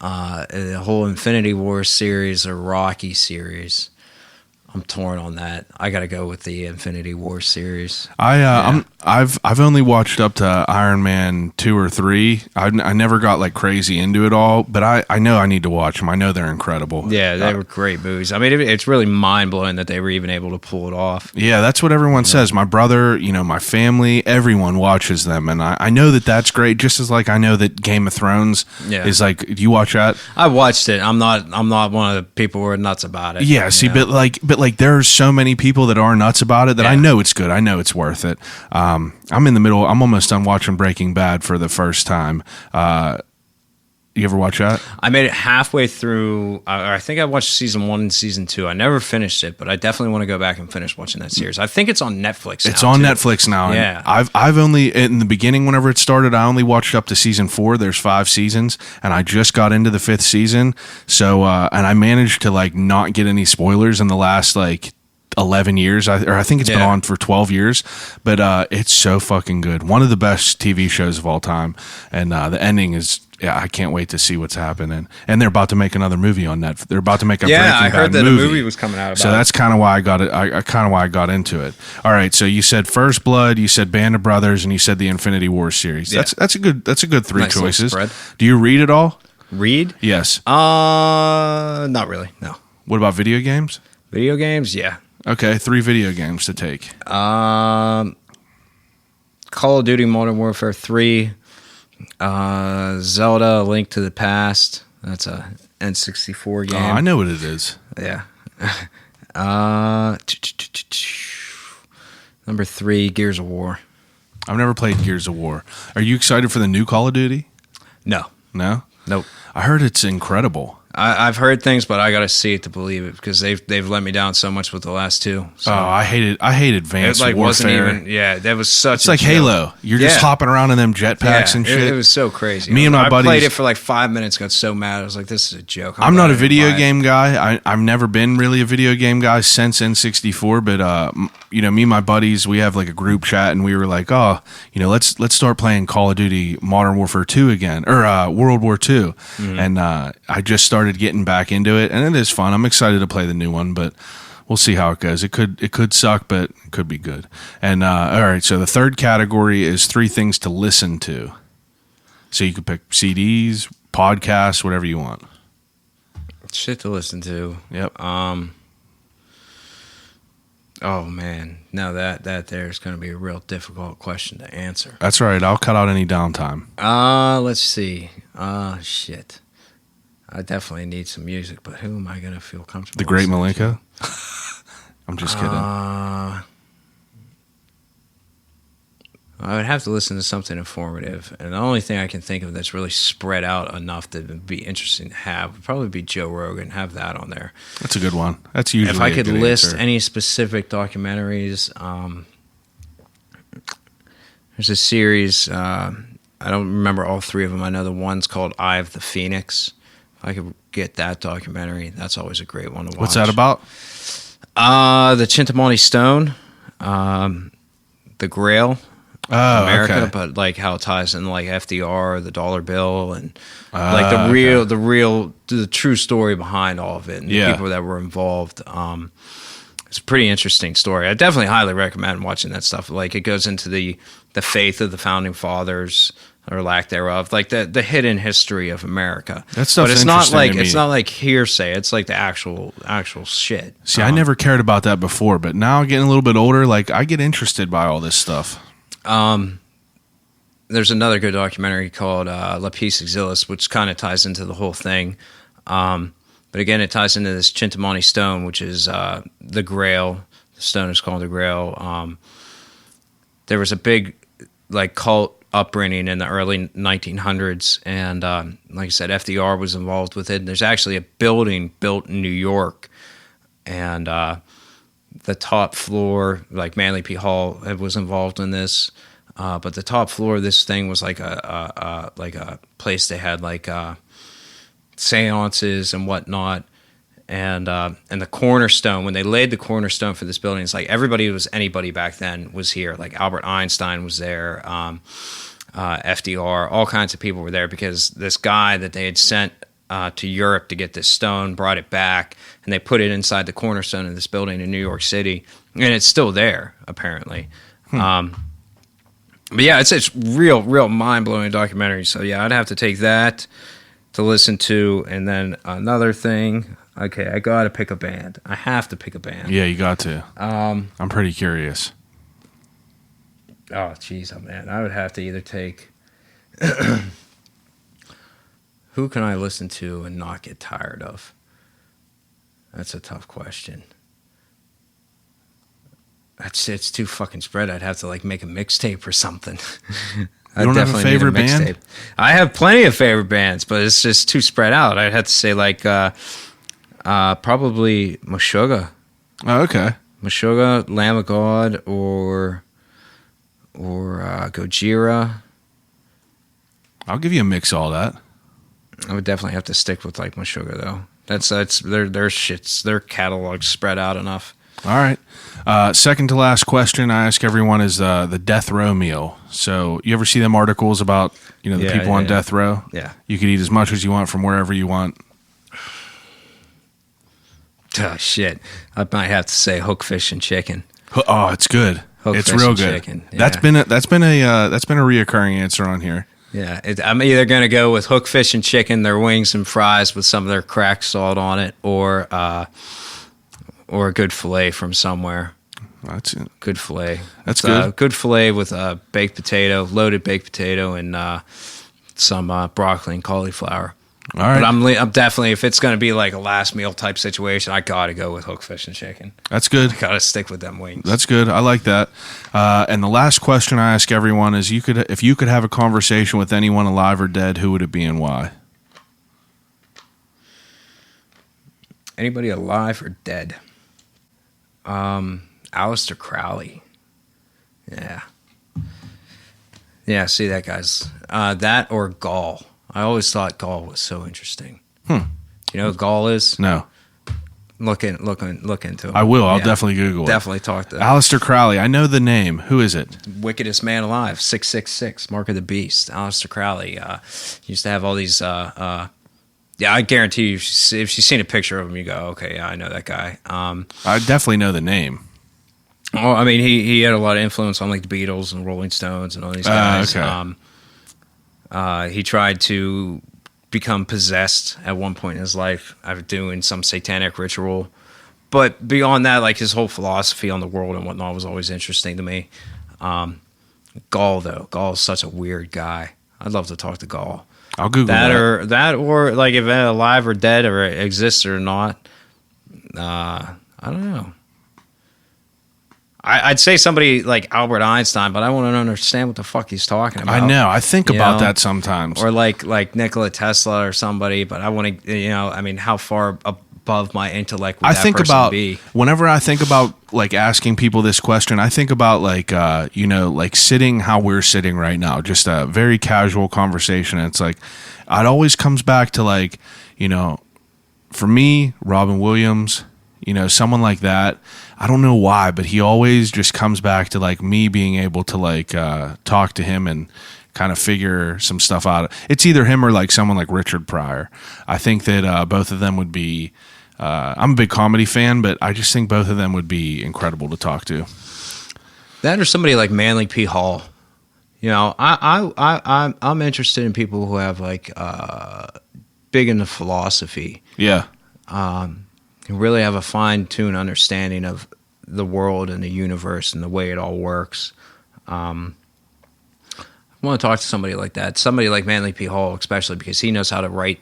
Infinity War series or Rocky series. I'm torn on that. I got to go with the Infinity War series. I've only watched up to Iron Man 2 or 3. I never got like crazy into it all, but I know I need to watch them. I know they're incredible. Yeah, they were great movies. I mean, it's really mind blowing that they were even able to pull it off. Yeah, that's what everyone says. My brother, my family, everyone watches them, and I know that that's great. Just as like I know that Game of Thrones is like. Do you watch that? I watched it. I'm not one of the people who are nuts about it. Yeah, see, but like there's so many people that are nuts about it that I know it's good. I know it's worth it. I'm in the middle. I'm almost done watching Breaking Bad for the first time. You ever watch that? I made it halfway through. I think I watched season 1 and season 2. I never finished it, but I definitely want to go back and finish watching that series. I think it's on Netflix now. It's on Netflix now. Yeah. I've only, in the beginning, whenever it started, I only watched up to season 4. There's 5 seasons, and I just got into the 5th season. So, and I managed to like not get any spoilers in the last like 11 years, I think it's been on for 12 years, but it's so fucking good. One of the best TV shows of all time, and the ending is, I can't wait to see what's happening. And they're about to make another movie on Netflix. They're about to make a Breaking Bad movie. Yeah, I heard that a movie was coming out about So that's kind of why I got it. I kind of why I got into it. All right, so you said First Blood, you said Band of Brothers, and you said the Infinity War series. Yeah. That's a good 3 nice choices. Do you read at all? Read? Yes. Not really. No. What about video games? Video games? Yeah. Okay, 3 video games to take. Call of Duty Modern Warfare 3, Zelda: A Link to the Past. That's a N64 game. Oh, I know what it is. Yeah. Number 3, Gears of War. I've never played Gears of War. Are you excited for the new Call of Duty? No. No? Nope. I heard it's incredible. I've heard things, but I got to see it to believe it because they've let me down so much with the last 2. So. Oh, I hate Advanced Warfare. Wasn't even. Yeah, that was such. It's like joke. Halo. You're just hopping around in them jetpacks and shit. It was so crazy. Me and my buddies. I played it for like 5 minutes. Got so mad. I was like, "This is a joke." I'm not a video game guy. I've never been really a video game guy since N64. But me and my buddies, we have like a group chat, and we were like, "Oh, let's start playing Call of Duty Modern Warfare 2 again, or World War 2." Mm-hmm. And I just started getting back into it, and it is fun. I'm excited to play the new one, but we'll see how it goes. It could suck, but it could be good. And all right, so the third category is 3 things to listen to. So you could pick CDs, podcasts, whatever you want. Shit to listen to. Yep. Oh man, now that there's going to be a real difficult question to answer. That's right. I'll cut out any downtime. Let's see. Shit. I definitely need some music, but who am I going to feel comfortable The Great Malenko? I'm just kidding. I would have to listen to something informative, and the only thing I can think of that's really spread out enough to be interesting to have would probably be Joe Rogan. Have that on there. That's a good one. That's usually if I could list answer. Any specific documentaries. There's a series. I don't remember all 3 of them. I know the one's called Eye of the Phoenix. If I could get that documentary, that's always a great one to watch. What's that about? The Chintamani Stone, the Grail. America, okay. But like how it ties in like FDR, the dollar bill, and like the true story behind all of it, and the people that were involved. It's a pretty interesting story. I definitely highly recommend watching that stuff. Like it goes into the faith of the founding fathers or lack thereof, like the hidden history of America. That stuff's but it's interesting not like hearsay. It's like the actual shit. See, I never cared about that before, but now getting a little bit older, like I get interested by all this stuff. There's another good documentary called La Piece Exilis, which kind of ties into the whole thing. But again, it ties into this Chintamani Stone, which is the Grail. The stone is called the Grail. There was a big like cult upbringing in the early 1900s, and like I said, FDR was involved with it. And there's actually a building built in New York, and the top floor, like Manly P. Hall, was involved in this. But the top floor of this thing was like a place they had like seances and whatnot. And the cornerstone, when they laid the cornerstone for this building, it's like everybody who was anybody back then was here. Like Albert Einstein was there, FDR, all kinds of people were there because this guy that they had sent to Europe to get this stone, brought it back, and they put it inside the cornerstone of this building in New York City, and it's still there apparently. But yeah, it's real mind blowing documentary. So yeah, I'd have to take that to listen to, and then another thing. Okay, I gotta pick a band. I have to pick a band. Yeah, you got to. I'm pretty curious. Oh, jeez, oh man, I would have to either take. Who can I listen to and not get tired of? That's a tough question. It's too fucking spread. I'd have to like make a mixtape or something. You don't have a favorite band? I have plenty of favorite bands, but it's just too spread out. I'd have to say like probably Meshuggah. Oh, okay. Meshuggah, Lamb of God, or Gojira. I'll give you a mix of all that. I would definitely have to stick with like Meshuggah though. That's their shits. Their catalog's spread out enough. All right. Second to last question I ask everyone is the death row meal. So you ever see them articles about the people on death row? Yeah. You could eat as much as you want from wherever you want. Oh shit! I might have to say hookfish and chicken. Oh, it's good. It's real good. Chicken. Yeah. That's been a reoccurring answer on here. Yeah, I'm either gonna go with hookfish and chicken, their wings and fries with some of their cracked salt on it, or a good fillet from somewhere. That's it. Good fillet. That's good. Good fillet with baked potato, loaded baked potato, and some broccoli and cauliflower. All right. But I'm definitely, if it's going to be like a last meal type situation, I got to go with hookfish and chicken. That's good. I got to stick with them wings. That's good. I like that. And the last question I ask everyone is, if you could have a conversation with anyone alive or dead, who would it be and why? Anybody alive or dead? Aleister Crowley. Yeah. Yeah, see that guy's that or Gaul. I always thought Gaul was so interesting. You know what Gaul is? No. Look into it. I will. I'll definitely Google it. Definitely talk to Aleister Crowley. I know the name. Who is it? Wickedest man alive. 666. Mark of the Beast. Aleister Crowley. Used to have all these. Yeah, I guarantee you, if you've seen a picture of him, you go, okay, yeah, I know that guy. I definitely know the name. Well, I mean, he had a lot of influence on like the Beatles and Rolling Stones and all these guys. Okay. He tried to become possessed at one point in his life after doing some satanic ritual. But beyond that, like his whole philosophy on the world and whatnot was always interesting to me. Gaul, though. Gaul is such a weird guy. I'd love to talk to Gaul. I'll Google that. Or like if alive or dead or exists or not. I don't know. I'd say somebody like Albert Einstein, but I want to understand what the fuck he's talking about. I know. I think about that sometimes. Or like Nikola Tesla or somebody, but I want to, I mean, how far above my intellect would that person be? Whenever I think about like asking people this question, I think about like, like sitting how we're sitting right now, just a very casual conversation. And it's like, it always comes back to like, for me, Robin Williams, someone like that. I don't know why, but he always just comes back to like me being able to like talk to him and kind of figure some stuff out. It's either him or like someone like Richard Pryor. I think that both of them would be. I'm a big comedy fan, but I just think both of them would be incredible to talk to. That or somebody like Manly P. Hall. I'm interested in people who have like big into philosophy. Yeah. Can really have a fine-tuned understanding of the world and the universe and the way it all works. I want to talk to somebody like that, somebody like Manly P. Hall, especially because he knows how to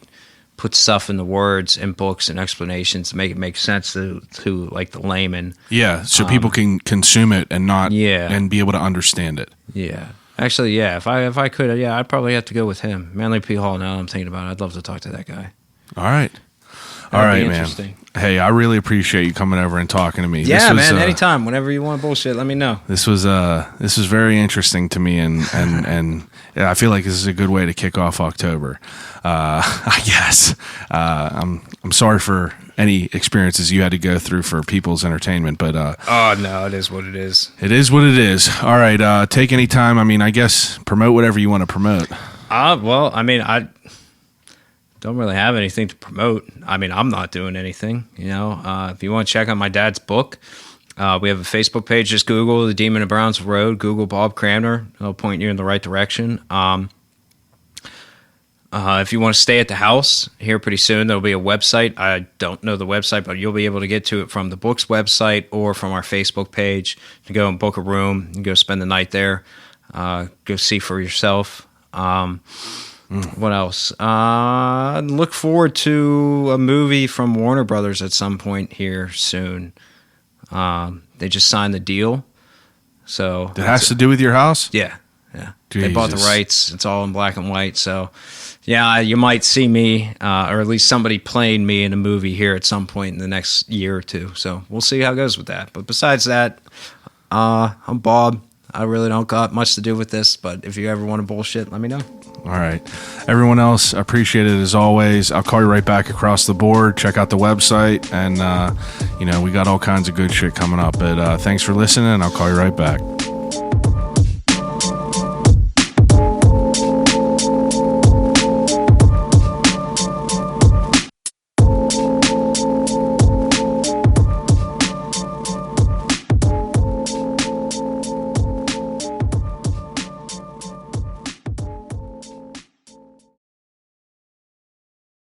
put stuff in the words and books and explanations to make it make sense to like the layman. Yeah, so people can consume it and not and be able to understand it. Yeah. Actually, yeah, if I could, I'd probably have to go with him. Manly P. Hall, now I'm thinking about it, I'd love to talk to that guy. All right. All right, man. Hey, I really appreciate you coming over and talking to me. Yeah, man. Anytime, whenever you want bullshit, let me know. This was very interesting to me, and I feel like this is a good way to kick off October. I guess. I'm sorry for any experiences you had to go through for people's entertainment, but oh no, it is what it is. It is what it is. All right, take any time. I mean, I guess promote whatever you want to promote. Well, I mean, don't really have anything to promote. I mean, I'm not doing anything, you know. If you want to check out my dad's book, we have a Facebook page. Just Google The Demon of Brownsville Road. Google Bob Cranmer. It'll point you in the right direction. If you want to stay at the house here pretty soon, there'll be a website. I don't know the website, but you'll be able to get to it from the book's website or from our Facebook page to go and book a room and go spend the night there. Go see for yourself. What else? Look forward to a movie from Warner Brothers at some point here soon. They just signed the deal. So that has to do with your house? Yeah. Jesus. They bought the rights. It's all in black and white. So, yeah, you might see me, or at least somebody playing me in a movie here at some point in the next year or two. So we'll see how it goes with that. But besides that, I'm Bob. I really don't got much to do with this, but if you ever want to bullshit, let me know. All right. Everyone else, appreciate it as always. I'll call you right back across the board. Check out the website, and, we got all kinds of good shit coming up. But thanks for listening, and I'll call you right back.